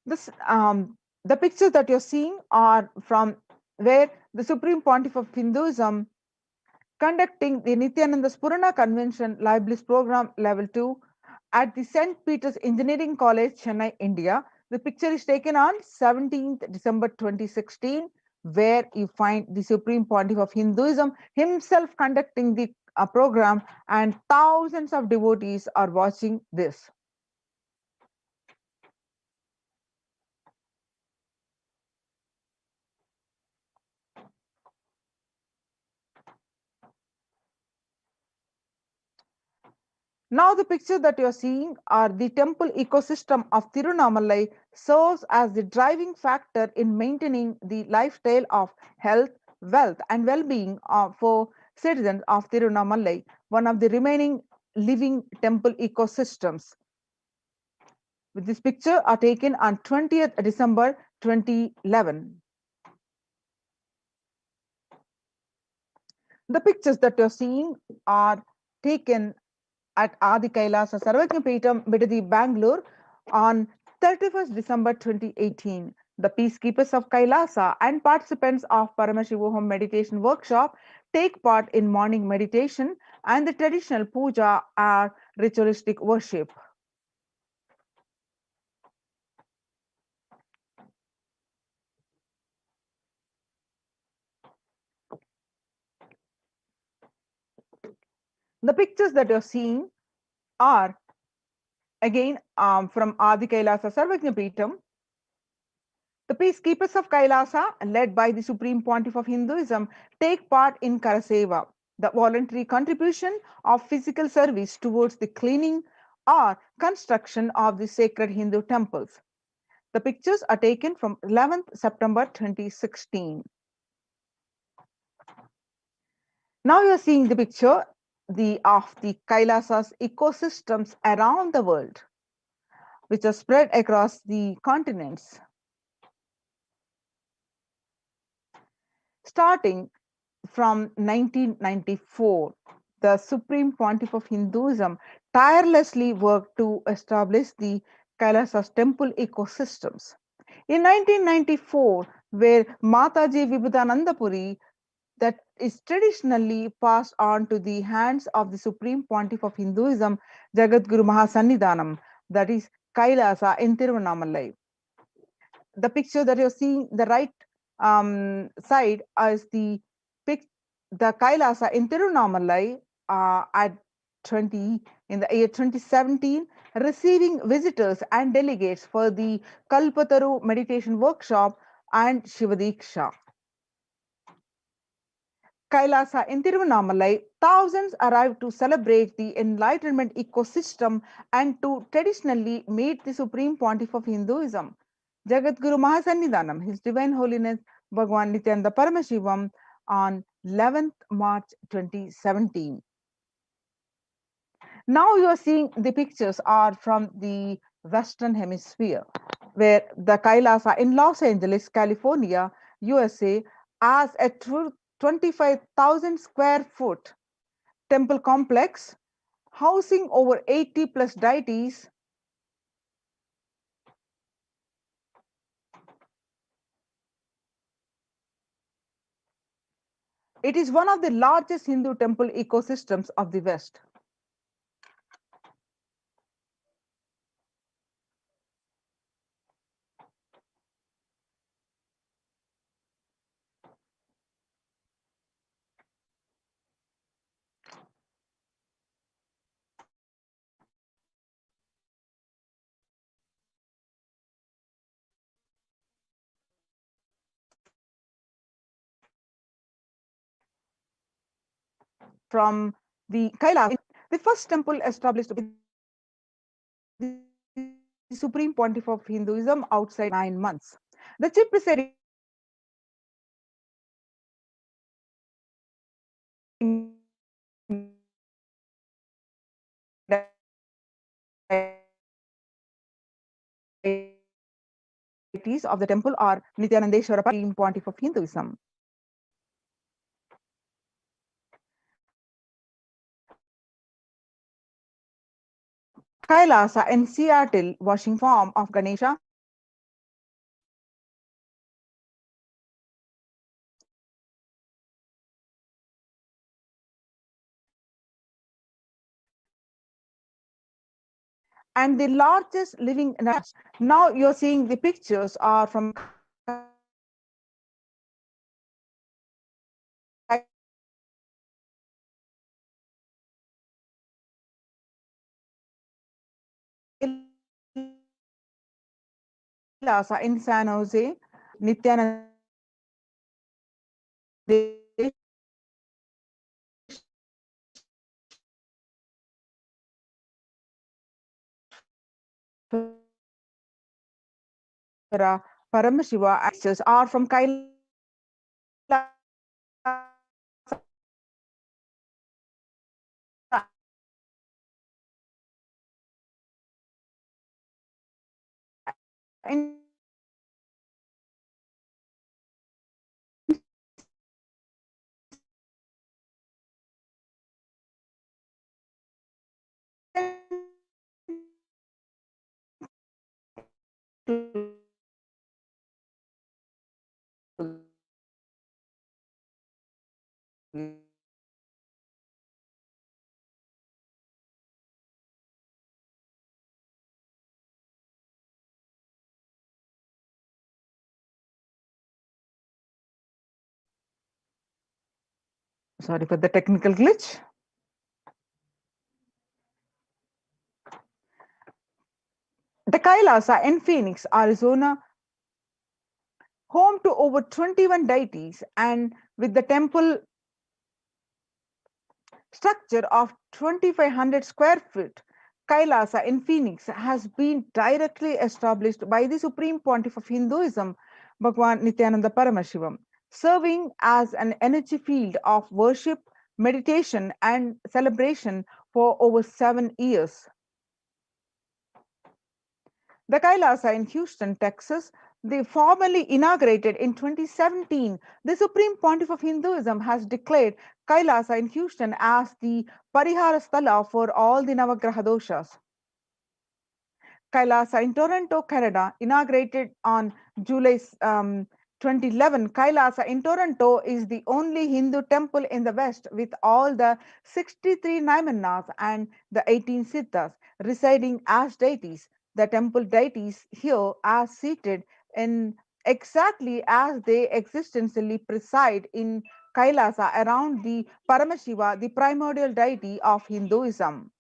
The pictures that you're seeing are from where the Supreme Pontiff of Hinduism conducting the Nithyananda Spurana Convention Live Bliss Program Level 2 at the St. Peter's Engineering College, Chennai, India. The picture is taken on 17th December 2016, where you find the Supreme Pontiff of Hinduism himself conducting the program, and thousands of devotees are watching this. Now the picture that you're seeing are the temple ecosystem of Tirunamalai serves as the driving factor in maintaining the lifestyle of health, wealth and well-being for citizens of Tirunamalai, one of the remaining living temple ecosystems. With this picture are taken on 20th December 2011. The pictures that you're seeing are taken at Adi Kailasa Sarvajna Peetham, Bidadi, Bangalore on 31st December 2018. The peacekeepers of Kailasa and participants of Paramashivoham meditation workshop take part in morning meditation and the traditional puja or ritualistic worship. The pictures that you're seeing are again from Adi Kailasa Sarvajnapeetam. The peacekeepers of Kailasa, led by the Supreme Pontiff of Hinduism, take part in Karaseva, the voluntary contribution of physical service towards the cleaning or construction of the sacred Hindu temples. The pictures are taken from 11th September 2016. Now you are seeing the picture of the Kailasa's ecosystems around the world, which are spread across the continents. Starting from 1994, the Supreme Pontiff of Hinduism tirelessly worked to establish the Kailasa's temple ecosystems. In 1994, where Mataji Vibhudanandapuri, that is traditionally passed on to the hands of the Supreme Pontiff of Hinduism, Jagadguru Mahasannidhanam, that is Kailasa in Tiruvannamalai. The picture that you're seeing, the right side, is the Kailasa in Tiruvannamalai at 20 in the year 2017, receiving visitors and delegates for the Kalpataru meditation workshop and Shivadiksha. Kailasa in Tiruvannamalai, thousands arrived to celebrate the enlightenment ecosystem and to traditionally meet the Supreme Pontiff of Hinduism, Jagadguru Mahasannidhanam, His Divine Holiness Bhagwan Nithyananda Paramashivam, on 11th March 2017. Now you are seeing the pictures are from the Western Hemisphere, where the Kailasa in Los Angeles, California, USA, as a 25,000 square foot temple complex housing over 80 plus deities. It is one of the largest Hindu temple ecosystems of the West. From the Kailash, the first temple established by the Supreme Pontiff of Hinduism outside 9 months. The chief presiding deities of the temple are Nithyanandeshwara, Supreme Pontiff of Hinduism. Kailasa in Seattle, Washington, form of Ganesha, and the largest living. Now you're seeing the pictures are from Kailasa in San Jose, Nithyananda Paramashiva actors are from Kailasa in Sorry for the technical glitch. The Kailasa in Phoenix, Arizona, home to over 21 deities and with the temple structure of 2,500 square feet, Kailasa in Phoenix has been directly established by the Supreme Pontiff of Hinduism, Bhagwan Nithyananda Paramashivam, serving as an energy field of worship, meditation, and celebration for over 7 years. The Kailasa in Houston, Texas, they formally inaugurated in 2017. The Supreme Pontiff of Hinduism has declared Kailasa in Houston as the Parihara Sthala for all the Navagraha doshas. Kailasa in Toronto, Canada, inaugurated on July 2011. Kailasa in Toronto is the only Hindu temple in the West with all the 63 Naimanas and the 18 Siddhas residing as deities. The temple deities here are seated in exactly as they existentially preside in Kailasa around the Paramashiva, the primordial deity of Hinduism.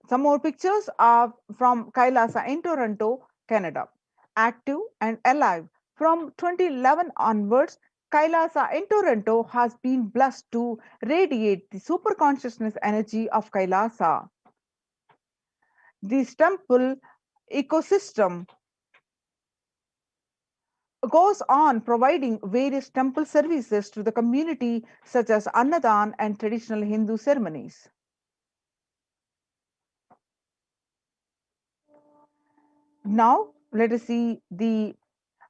Some more pictures are from Kailasa in Toronto, Canada. Active and alive. From 2011 onwards, Kailasa in Toronto has been blessed to radiate the super consciousness energy of Kailasa. This temple ecosystem goes on providing various temple services to the community, such as Annadan and traditional Hindu ceremonies. Now, let us see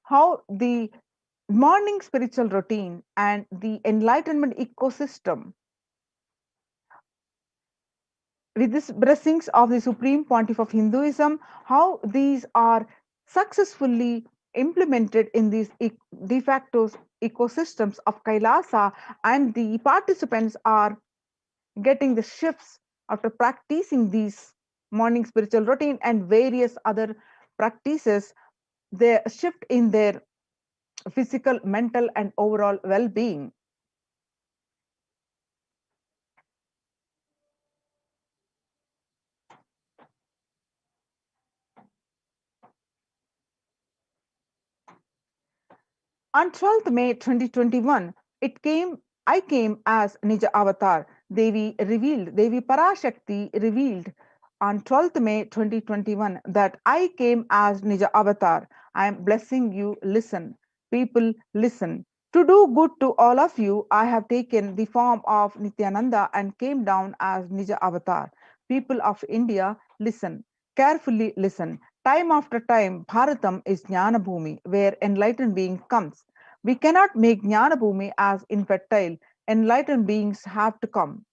how the morning spiritual routine and the enlightenment ecosystem with these blessings of the Supreme Pontiff of Hinduism, how these are successfully implemented in these de facto ecosystems of Kailasa, and the participants are getting the shifts after practicing these morning spiritual routine and various other practices, the shift in their physical, mental, and overall well-being. On 12th May 2021, I came as Nija Avatar. Devi Parashakti revealed on 12th May 2021 that I came as Nija Avatar. I am blessing you. Listen. People, listen. To do good to all of you, I have taken the form of Nityananda and came down as Nija Avatar. People of India, listen. Carefully listen. Time after time, Bharatam is Jnana Bhumi, where enlightened being comes. We cannot make Jnana Bhumi as infertile. Enlightened beings have to come.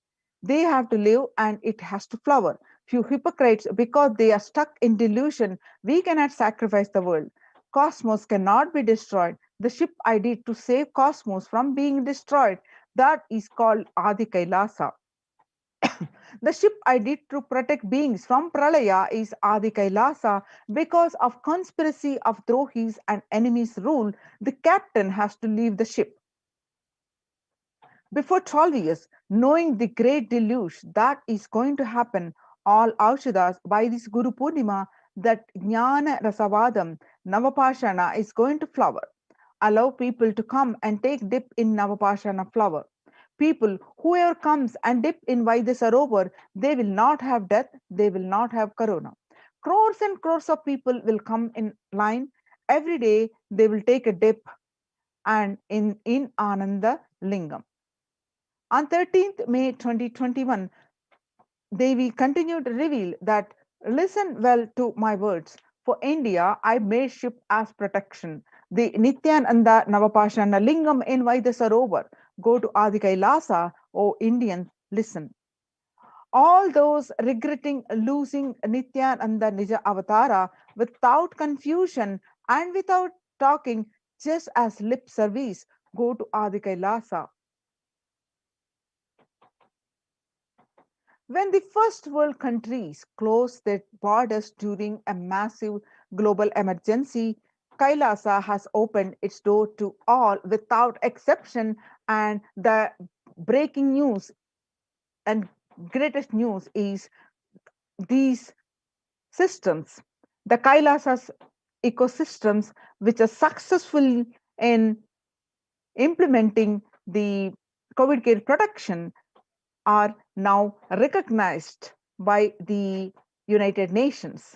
They have to live and it has to flower. Few hypocrites, because they are stuck in delusion, we cannot sacrifice the world. Cosmos cannot be destroyed. The ship I did to save cosmos from being destroyed, that is called Adi Kailasa. The ship I did to protect beings from Pralaya is Adi Kailasa. Because of conspiracy of Drohis and enemies' rule, the captain has to leave the ship. Before 12 years, knowing the great deluge that is going to happen, all Aushadas by this Guru Purnima, that Jnana Rasavadam, Navapashana is going to flower. Allow people to come and take dip in Navapashana flower. People, whoever comes and dip in Vaidyasarovar, they will not have death, they will not have corona. Crores and crores of people will come in line. Every day they will take a dip and in Ananda Lingam. On 13th May 2021, Devi continued to reveal that listen well to my words. For India, I made ship as protection. The Nityananda Navapashana Lingam in Vaidyasarovar. Go to Adi Kailasa, O Indians, listen. All those regretting losing Nityananda Nija Avatara without confusion and without talking, just as lip service, go to Adi Kailasa. When the first world countries closed their borders during a massive global emergency, Kailasa has opened its door to all without exception, and the breaking news and greatest news is these systems, the Kailasas ecosystems, which are successful in implementing the COVID care protection, are now recognized by the United Nations.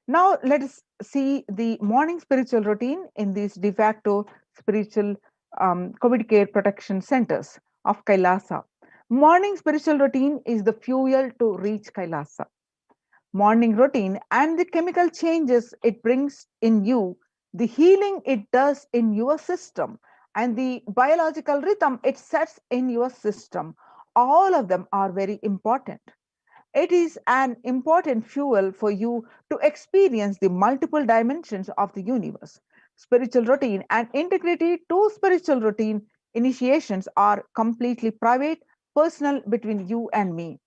Now let us see the morning spiritual routine in these de facto spiritual COVID care protection centers of Kailasa. Morning spiritual routine is the fuel to reach Kailasa. Morning routine and the chemical changes it brings in you, the healing it does in your system, and the biological rhythm it sets in your system, all of them are very important. It is an important fuel for you to experience the multiple dimensions of the universe. Spiritual routine and integrity to spiritual routine initiations are completely private, personal between you and me.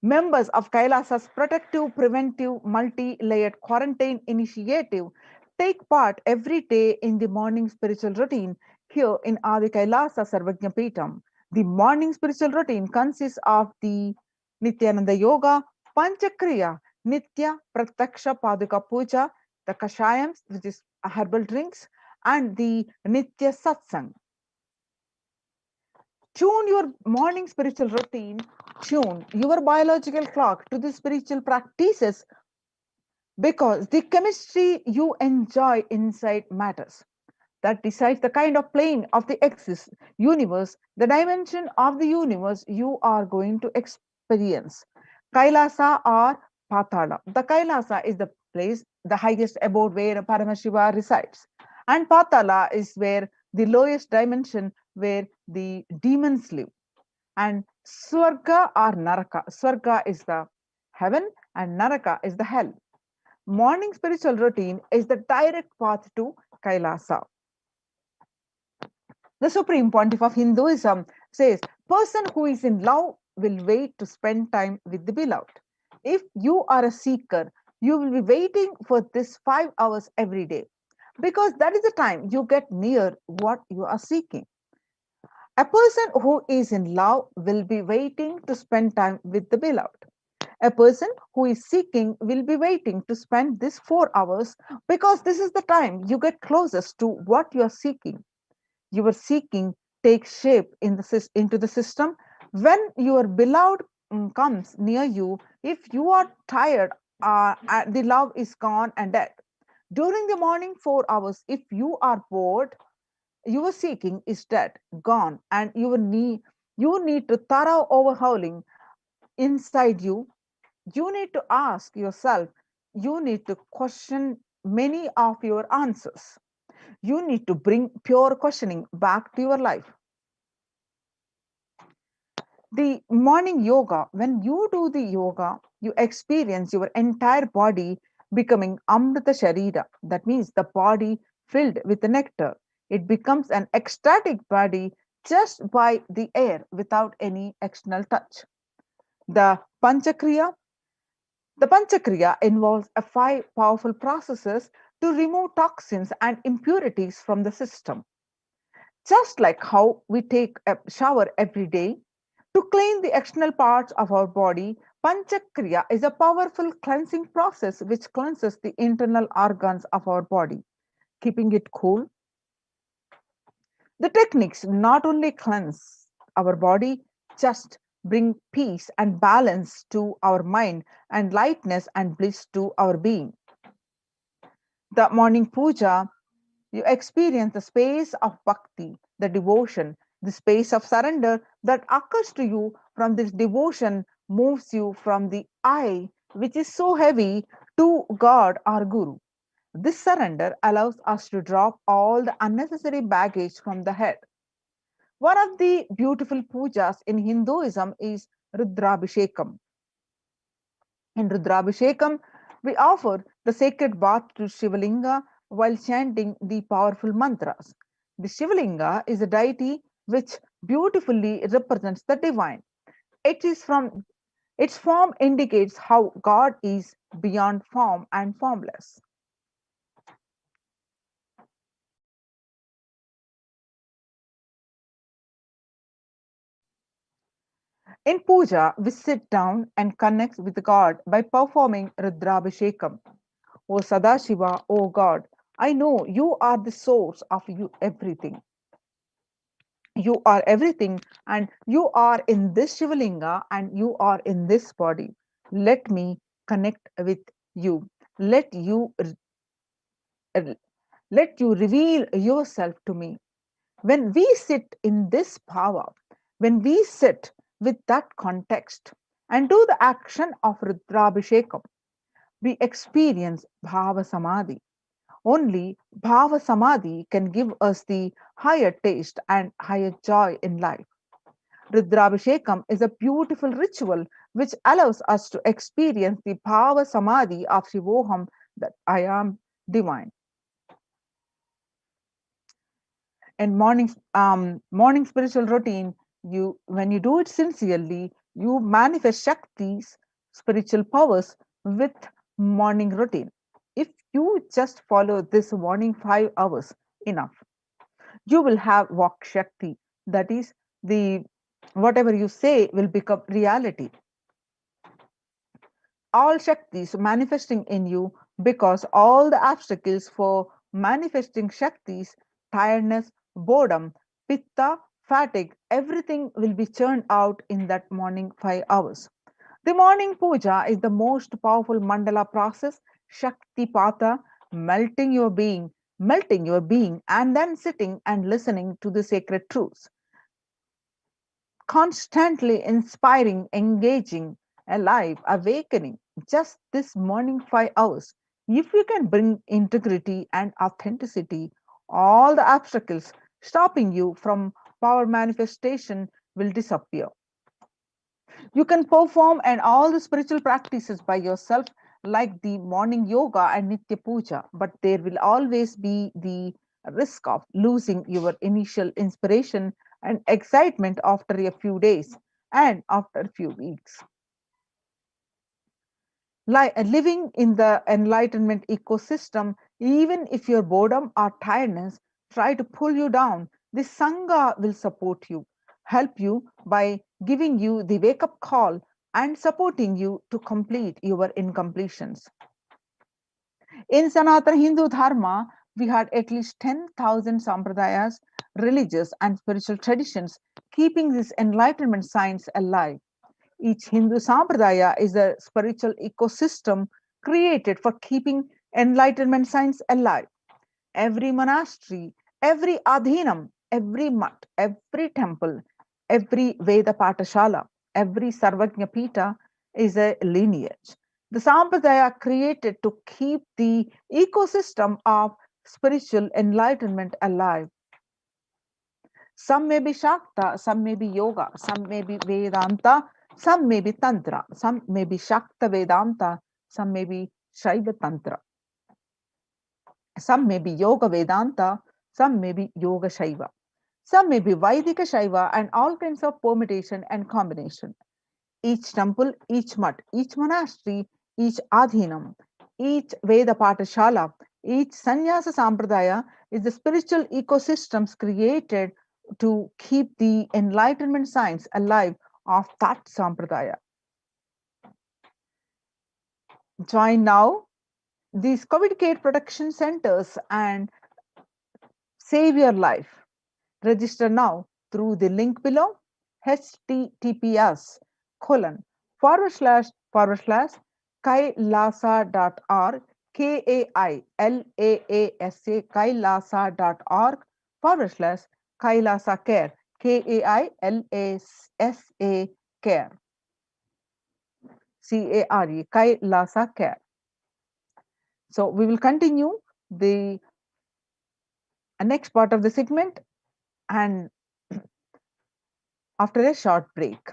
Members of Kailasa's protective, preventive, multi-layered quarantine initiative take part every day in the morning spiritual routine here in Adi Kailasa Sarvajna Peetham. The morning spiritual routine consists of the Nithyananda Yoga, Panchakriya, Nitya Prataksha Paduka Puja, the Kashayams, which is herbal drinks, and the Nitya Satsang. Tune your morning spiritual routine, tune your biological clock to the spiritual practices, because the chemistry you enjoy inside matters. That decides the kind of plane of the universe, the dimension of the universe you are going to experience. Kailasa or Patala. The Kailasa is the place, the highest abode where Paramashiva resides. And Patala is where the lowest dimension where the demons live. And Swarga or Naraka. Swarga is the heaven and Naraka is the hell. Morning spiritual routine is the direct path to Kailasa. The Supreme Pontiff of Hinduism says, person who is in love will wait to spend time with the beloved. If you are a seeker, you will be waiting for this 5 hours every day, because that is the time you get near what you are seeking. A person who is in love will be waiting to spend time with the beloved. A person who is seeking will be waiting to spend this 4 hours, because this is the time you get closest to what you are seeking. Your seeking takes shape into the system when your beloved comes near you. If you are tired, the love is gone and dead. During the morning 4 hours, if you are bored, your seeking is dead, gone, and you need to thorough overhauling inside you. You need to ask yourself, you need to question many of your answers. You need to bring pure questioning back to your life. The morning yoga, when you do the yoga, you experience your entire body becoming Amrita Sharira. That means the body filled with the nectar. It becomes an ecstatic body just by the air without any external touch. The Panchakriya, the Panchakriya involves 5 powerful processes to remove toxins and impurities from the system. Just like how we take a shower every day to clean the external parts of our body, Panchakriya is a powerful cleansing process which cleanses the internal organs of our body, keeping it cool. The techniques not only cleanse our body, just bring peace and balance to our mind and lightness and bliss to our being. The morning puja, you experience the space of bhakti, the devotion, the space of surrender that occurs to you from this devotion moves you from the I, which is so heavy, to God or Guru. This surrender allows us to drop all the unnecessary baggage from the head. One of the beautiful pujas in Hinduism is Rudrabhishekam. In Rudrabhishekam, we offer the sacred bath to Shivalinga while chanting the powerful mantras. The Shivalinga is a deity which beautifully represents the divine. It is from Its form indicates how God is beyond form and formless. In puja, we sit down and connect with God by performing Rudrabhishekam. O Sadashiva, O God, I know you are the source of you everything. You are everything, and you are in this Shivalinga, and you are in this body. Let me connect with you. Let you let you reveal yourself to me. When we sit in this power, when we sit with that context and do the action of Rudrabhishekam, we experience Bhava Samadhi. Only Bhava Samadhi can give us the higher taste and higher joy in life. Rudrabhishekam is a beautiful ritual which allows us to experience the Bhava Samadhi of Shivoham, that I am divine. And morning spiritual routine, you when you do it sincerely, you manifest Shakti's spiritual powers with morning routine. If you just follow this morning 5 hours, enough, you will have Vak Shakti. That is, the whatever you say will become reality. All Shaktis manifesting in you, because all the obstacles for manifesting Shaktis, tiredness, boredom, pitta, fatigue, everything will be churned out in that morning 5 hours. The morning puja is the most powerful mandala process, Shakti Pata, melting your being, and then sitting and listening to the sacred truths, constantly inspiring, engaging, alive, awakening. Just this morning 5 hours. If you can bring integrity and authenticity, all the obstacles stopping you from power manifestation will disappear. You can perform and all the spiritual practices by yourself, like the morning yoga and Nitya Puja, but there will always be the risk of losing your initial inspiration and excitement after a few days and after a few weeks. Living in the enlightenment ecosystem, even if your boredom or tiredness try to pull you down, the Sangha will support you, help you by giving you the wake up call and supporting you to complete your incompletions. In Sanatana Hindu Dharma, we had at least 10,000 sampradayas, religious and spiritual traditions, keeping this enlightenment science alive. Each Hindu sampradaya is a spiritual ecosystem created for keeping enlightenment science alive. Every monastery, every adhinam, every mutt, every temple, every Veda Patashala, every Sarvajna Pita is a lineage. The sampradaya created to keep the ecosystem of spiritual enlightenment alive. Some may be Shakta, some may be Yoga, some may be Vedanta, some may be Tantra, some may be Shakta Vedanta, some may be Shaiva Tantra, some may be Yoga Vedanta, some may be Yoga Shaiva, some may be Vaidika Shaiva, and all kinds of permutation and combination. Each temple, each mutt, each monastery, each adhinam, each Veda Patashala, each Sannyasa Sampradaya is the spiritual ecosystems created to keep the enlightenment science alive of that Sampradaya. Join now these COVID care protection centers and save your life. Register now through the link below, https colon forward slash kailasa.org, KAILAASA, kailasa.org / Kailasa Care, KAILASA Care, CARE, Kailasa Care. So we will continue the next part of the segment and after a short break.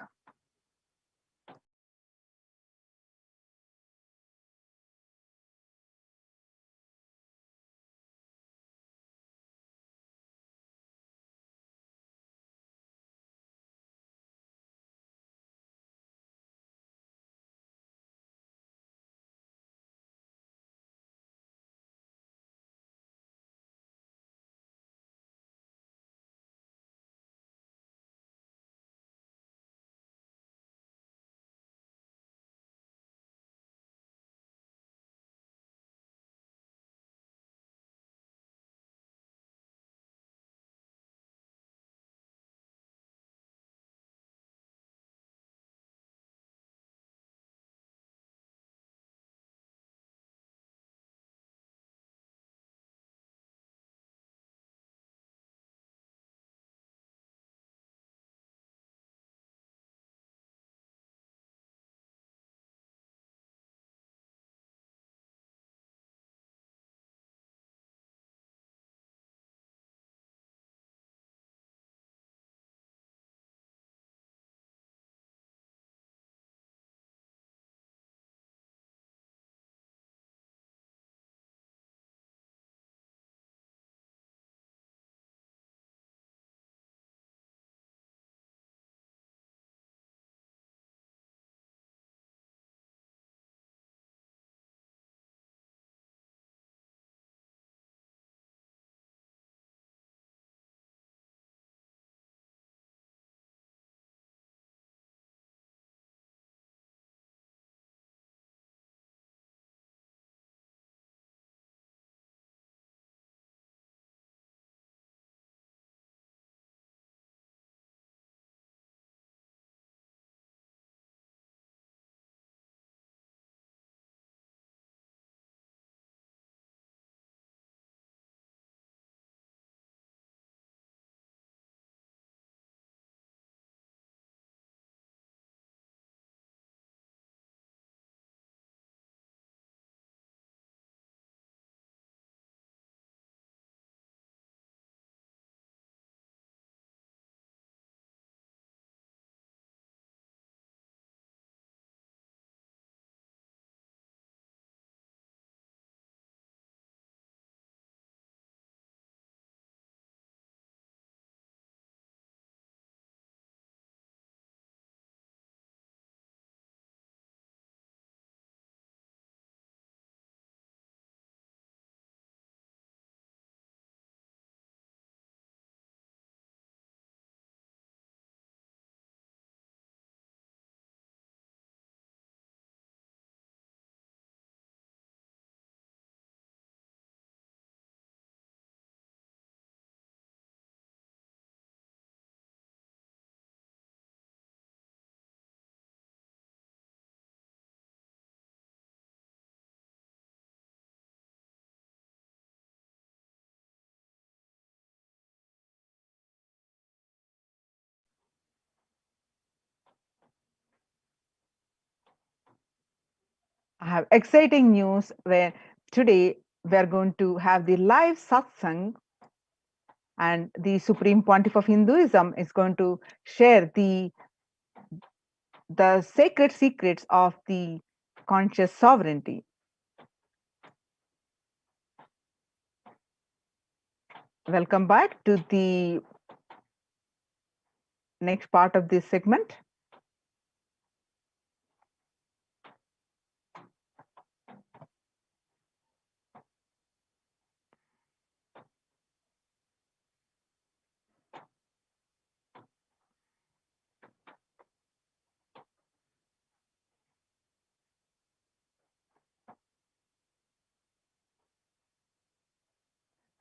I have exciting news where today we are going to have the live satsang, and the Supreme Pontiff of Hinduism is going to share the sacred secrets of the conscious sovereignty. Welcome back to the next part of this segment.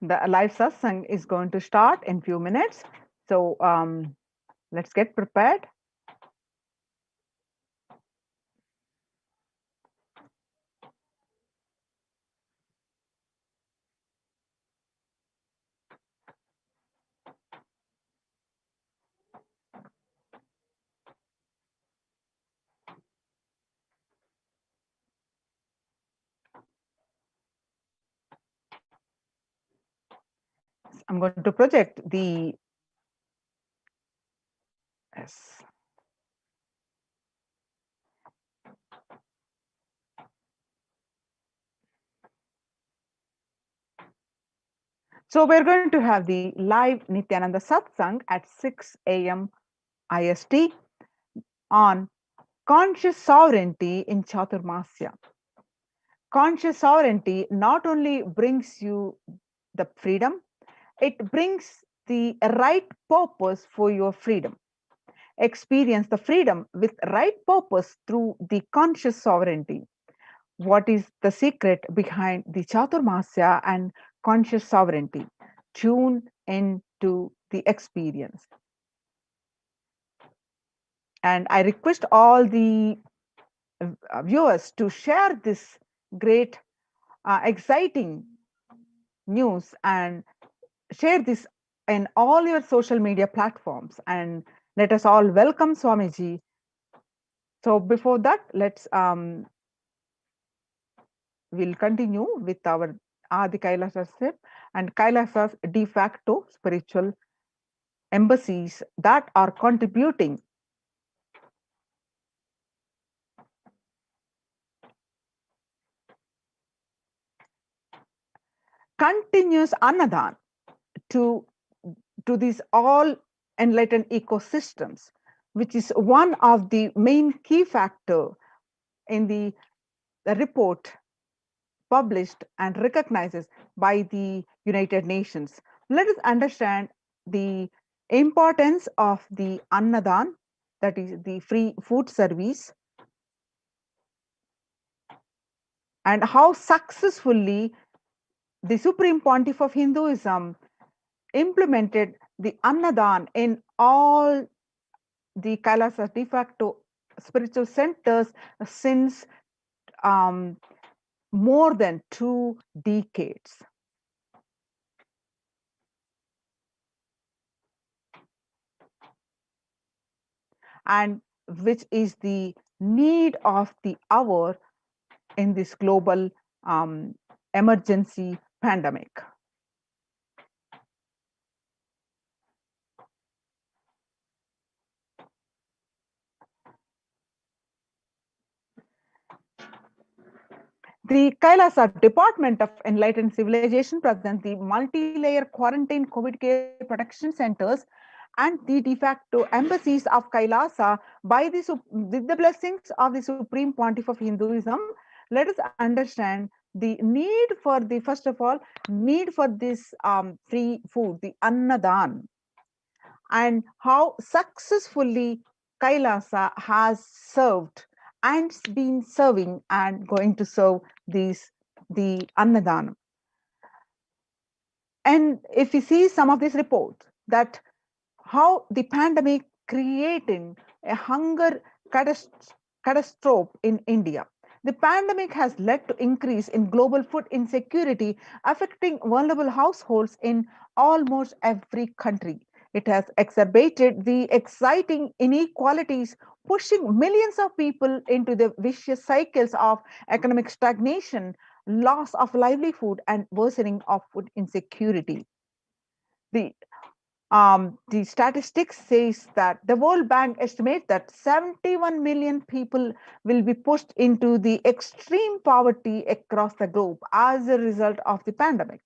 The live satsang is going to start in few minutes. So let's get prepared. I'm going to project the yes. So we're going to have the live Nithyananda Satsang at 6 a.m. IST on conscious sovereignty in Chaturmasya. Conscious sovereignty not only brings you the freedom, it brings the right purpose for your freedom. Experience the freedom with right purpose through the conscious sovereignty. What is the secret behind the Chaturmasya and conscious sovereignty? Tune into the experience. And I request all the viewers to share this great, exciting news and share this in all your social media platforms. And let us all welcome Swamiji. So before that, we'll continue with our Adi Kailasa step and Kailasa's de facto spiritual embassies that are contributing continuous anadan to these all enlightened ecosystems, which is one of the main key factor in the report published and recognizes by the United Nations. Let us understand the importance of the Annadan, that is the free food service, and how successfully the Supreme Pontiff of Hinduism implemented the Annadan in all the Kailasa de facto spiritual centers since more than 2 decades. And which is the need of the hour in this global emergency pandemic. The Kailasa Department of Enlightened Civilization presents the multi-layer quarantine COVID care protection centers and the de facto embassies of Kailasa with the blessings of the Supreme Pontiff of Hinduism. Let us understand the need for the, first of all, need for this free food, the Annadan, and how successfully Kailasa has served and been serving and going to serve the Annadanam. And if you see some of these reports, that how the pandemic creating a hunger catastrophe in India. The pandemic has led to increase in global food insecurity, affecting vulnerable households in almost every country. It has exacerbated the exciting inequalities, pushing millions of people into the vicious cycles of economic stagnation, loss of livelihood, and worsening of food insecurity. The the statistics says that the World Bank estimates that 71 million people will be pushed into the extreme poverty across the globe as a result of the pandemic.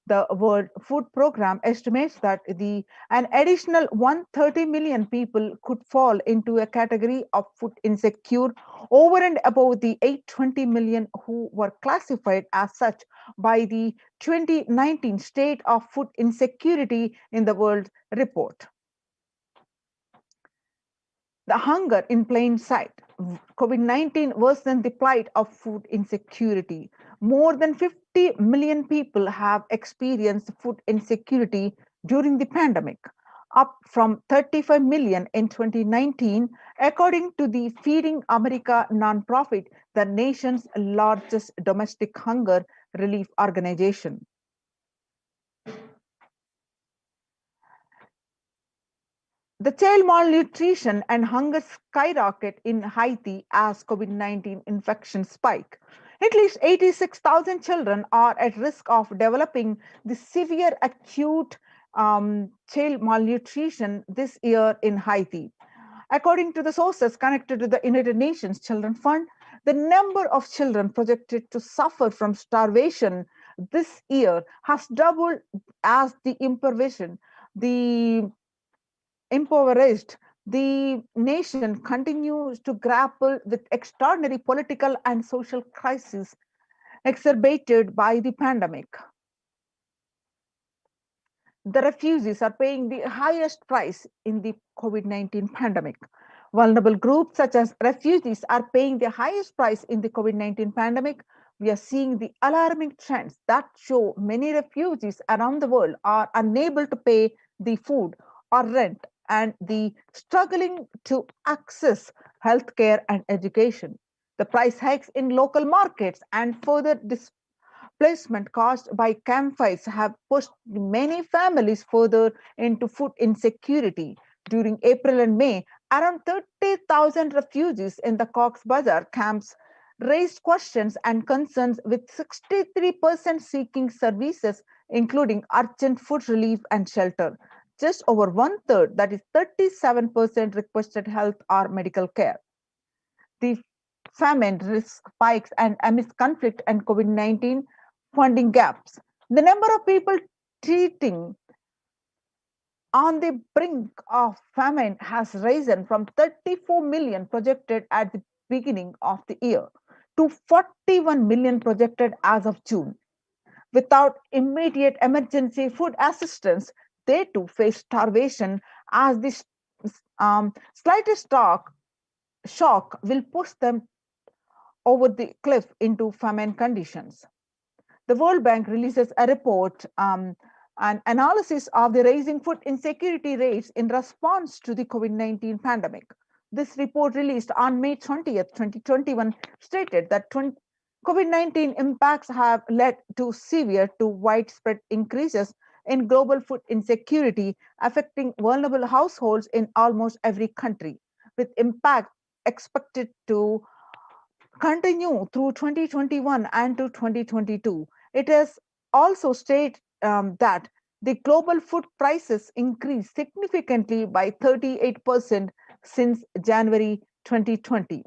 The World Food Program estimates that an additional 130 million people could fall into a category of food insecure over and above the 820 million who were classified as such by the 2019 State of Food Insecurity in the World report. The hunger in plain sight. COVID-19 worsened the plight of food insecurity. More than 50 million people have experienced food insecurity during the pandemic, up from 35 million in 2019, according to the Feeding America nonprofit, the nation's largest domestic hunger relief organization. The child malnutrition and hunger skyrocket in Haiti as COVID-19 infections spike. At least 86,000 children are at risk of developing the severe acute child malnutrition this year in Haiti. According to the sources connected to the United Nations Children Fund, the number of children projected to suffer from starvation this year has doubled as the impoverished, the nation continues to grapple with extraordinary political and social crises exacerbated by the pandemic. The refugees are paying the highest price in the COVID-19 pandemic. Vulnerable groups such as refugees are paying the highest price in the COVID-19 pandemic. We are seeing the alarming trends that show many refugees around the world are unable to pay the food or rent and the struggling to access healthcare and education. The price hikes in local markets and further displacement caused by campfires have pushed many families further into food insecurity. During April and May, around 30,000 refugees in the Cox's Bazar camps raised questions and concerns, with 63% seeking services, including urgent food relief and shelter. Just over one third, that is 37%, requested health or medical care. The famine risk spikes and amidst conflict and COVID-19 funding gaps. The number of people treating on the brink of famine has risen from 34 million projected at the beginning of the year to 41 million projected as of June. Without immediate emergency food assistance, they too face starvation as the slightest shock will push them over the cliff into famine conditions. The World Bank releases a report, an analysis of the rising food insecurity rates in response to the COVID-19 pandemic. This report, released on May 20th, 2021, stated that COVID-19 impacts have led to severe to widespread increases in global food insecurity, affecting vulnerable households in almost every country, with impact expected to continue through 2021 and to 2022. It is also stated that the global food prices increased significantly by 38% since January 2020.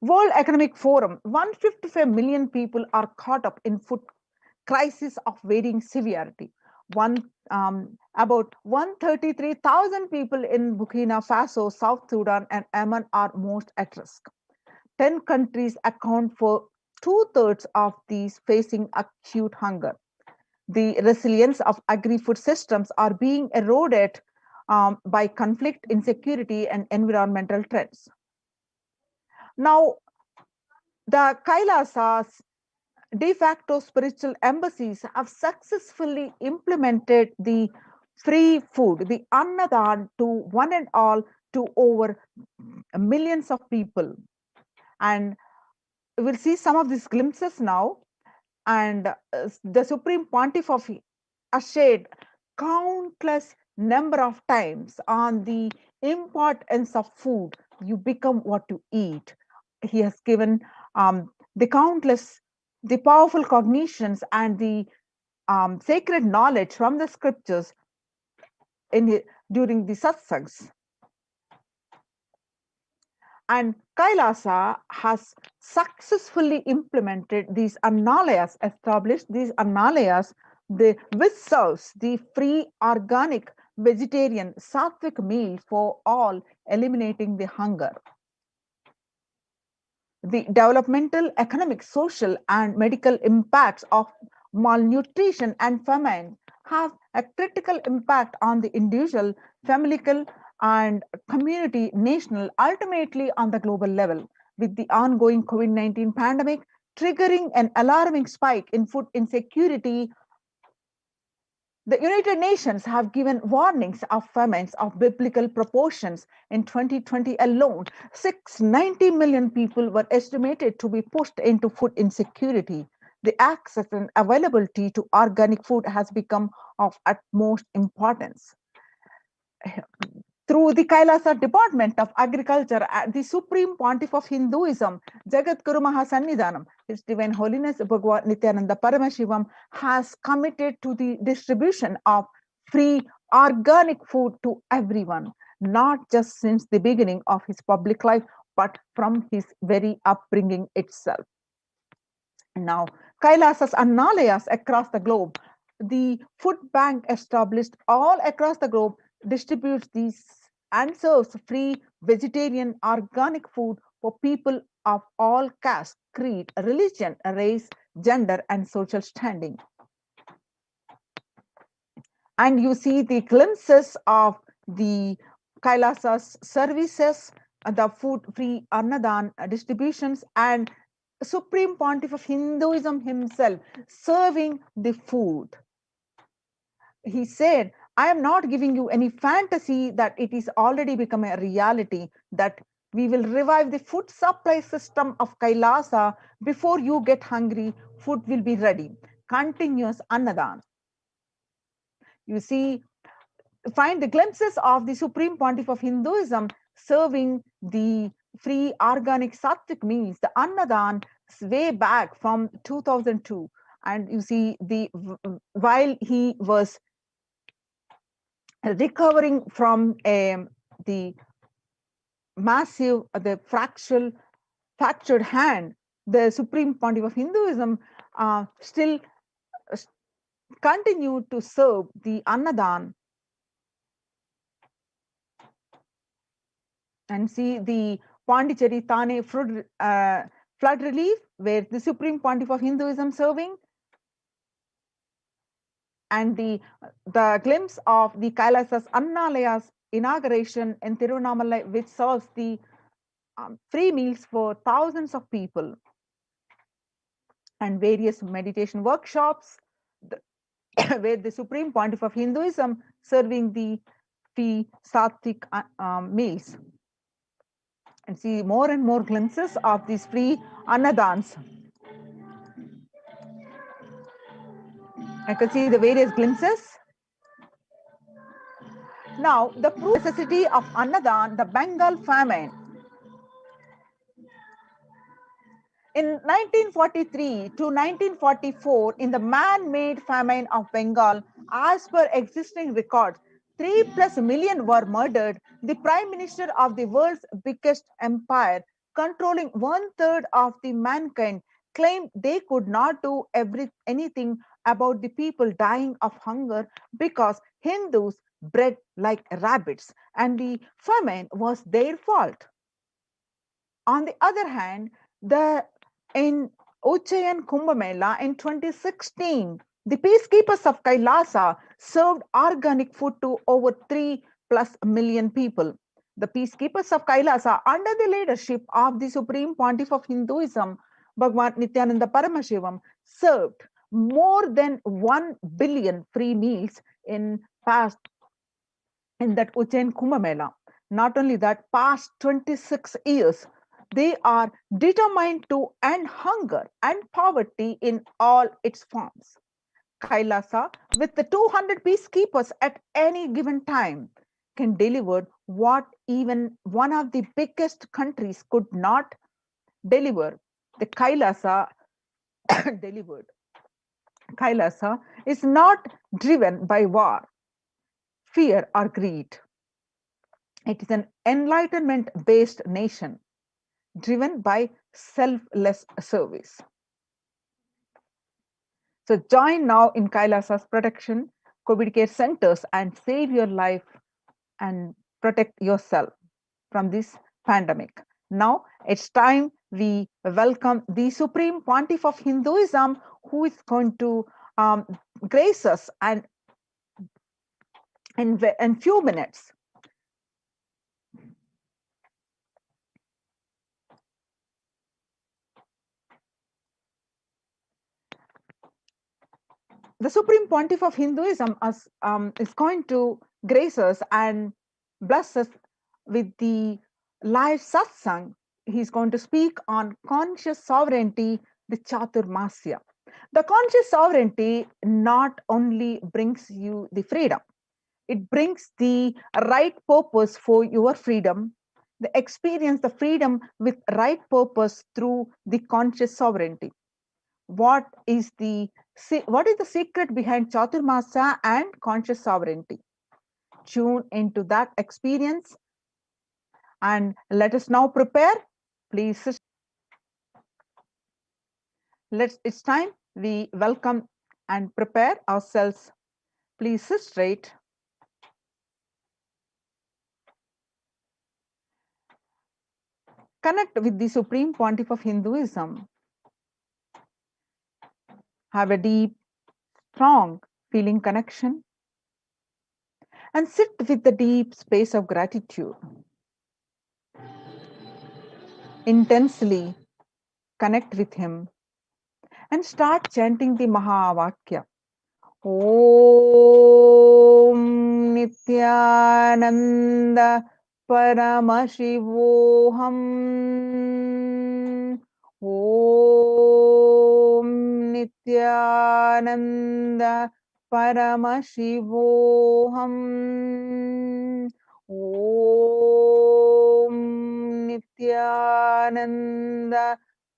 World Economic Forum, 155 million people are caught up in food crisis of varying severity. About 133,000 people in Burkina Faso, South Sudan, and Yemen are most at risk. 10 countries account for two-thirds of these facing acute hunger. The resilience of agri-food systems are being eroded by conflict, insecurity, and environmental trends. Now, the Kailasas, de facto spiritual embassies, have successfully implemented the free food, the Annadan, to one and all, to over millions of people. And we'll see some of these glimpses now. And the Supreme Pontiff has shared countless number of times on the importance of food. You become what you eat. He has given the countless, the powerful cognitions and the sacred knowledge from the scriptures during the satsangs. And Kailasa has successfully implemented these annalayas, established these annalayas, which serves the free, organic, vegetarian, sattvic meal for all, eliminating the hunger. The developmental, economic, social, and medical impacts of malnutrition and famine have a critical impact on the individual, familial, and community, national, ultimately on the global level. With the ongoing COVID-19 pandemic triggering an alarming spike in food insecurity, the United Nations have given warnings of famines of biblical proportions. In 2020 alone, 690 million people were estimated to be pushed into food insecurity. The access and availability to organic food has become of utmost importance. Through the Kailasa Department of Agriculture, the Supreme Pontiff of Hinduism, Jagadguru Mahasannidhanam, His Divine Holiness Bhagwan Nithyananda Paramashivam, has committed to the distribution of free organic food to everyone, not just since the beginning of his public life, but from his very upbringing itself. Now, Kailasas Annalayas across the globe, the food bank established all across the globe, distributes these and serves free vegetarian organic food for people of all caste, creed, religion, race, gender, and social standing. And you see the glimpses of the Kailasas services, the food free Annadan distributions, and Supreme Pontiff of Hinduism himself serving the food. He said, I am not giving you any fantasy that it is already become a reality, that we will revive the food supply system of Kailasa. Before you get hungry, food will be ready. Continuous Annadan. You see, find the glimpses of the Supreme Pontiff of Hinduism serving the free organic sattvic meals, the Annadan, way back from 2002. And you see, while he was recovering from the massive, the fractured hand, the Supreme Pontiff of Hinduism still continued to serve the Annadan. And see the Pondicherry Thane flood relief, where the Supreme Pontiff of Hinduism serving, and the glimpse of the Kailasas Annalayas inauguration in Tiruvannamalai, which serves the free meals for thousands of people, and various meditation workshops, where the Supreme Pontiff of Hinduism serving the free sattvic meals. And see more and more glimpses of these free Annadans. I can see the various glimpses. Now, the proof necessity of Annadan, the Bengal famine. In 1943 to 1944, in the man-made famine of Bengal, as per existing records, 3+ million were murdered. The Prime Minister of the world's biggest empire, controlling 1/3 of the mankind, claimed they could not do anything about the people dying of hunger because Hindus bred like rabbits and the famine was their fault. On the other hand, in Ujjayan Kumbh Mela in 2016, the peacekeepers of Kailasa served organic food to over 3+ million people. The peacekeepers of Kailasa, under the leadership of the Supreme Pontiff of Hinduism, Bhagwan Nithyananda Paramashivam, served more than 1 billion free meals in past in that Ujjain Kumbh Mela. Not only that, past 26 years, they are determined to end hunger and poverty in all its forms. Kailasa, with the 200 peacekeepers at any given time, can deliver what even one of the biggest countries could not deliver. The Kailasa delivered. Kailasa is not driven by war, fear, or greed. It is an enlightenment based nation driven by selfless service. So join now in Kailasa's protection, COVID care centers, and save your life and protect yourself from this pandemic. Now it's time we welcome the Supreme Pontiff of Hinduism, who is going to grace us and in few minutes. The Supreme Pontiff of Hinduism is going to grace us and bless us with the live satsang. He's going to speak on conscious sovereignty, the Chaturmasya. The conscious sovereignty not only brings you the freedom, it brings the right purpose for your freedom, the experience the freedom with right purpose through the conscious sovereignty. What is the secret behind Chaturmasya and conscious sovereignty? Tune into that experience and let us now prepare. Please, it's time we welcome and prepare ourselves. Please sit straight. Connect with the Supreme Pontiff of Hinduism. Have a deep, strong feeling connection and sit with the deep space of gratitude. Intensely connect with him and start chanting the Mahavakya. Om Nithyananda Paramashivoham. Om Nithyananda Paramashivoham. Om Nithyananda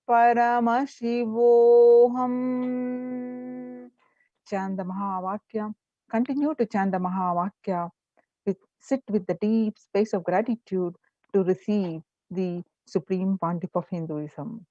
Paramashivoham. Chant the Mahavakya. Continue to chant the Mahavakya. Sit with the deep space of gratitude to receive the Supreme Pontiff of Hinduism.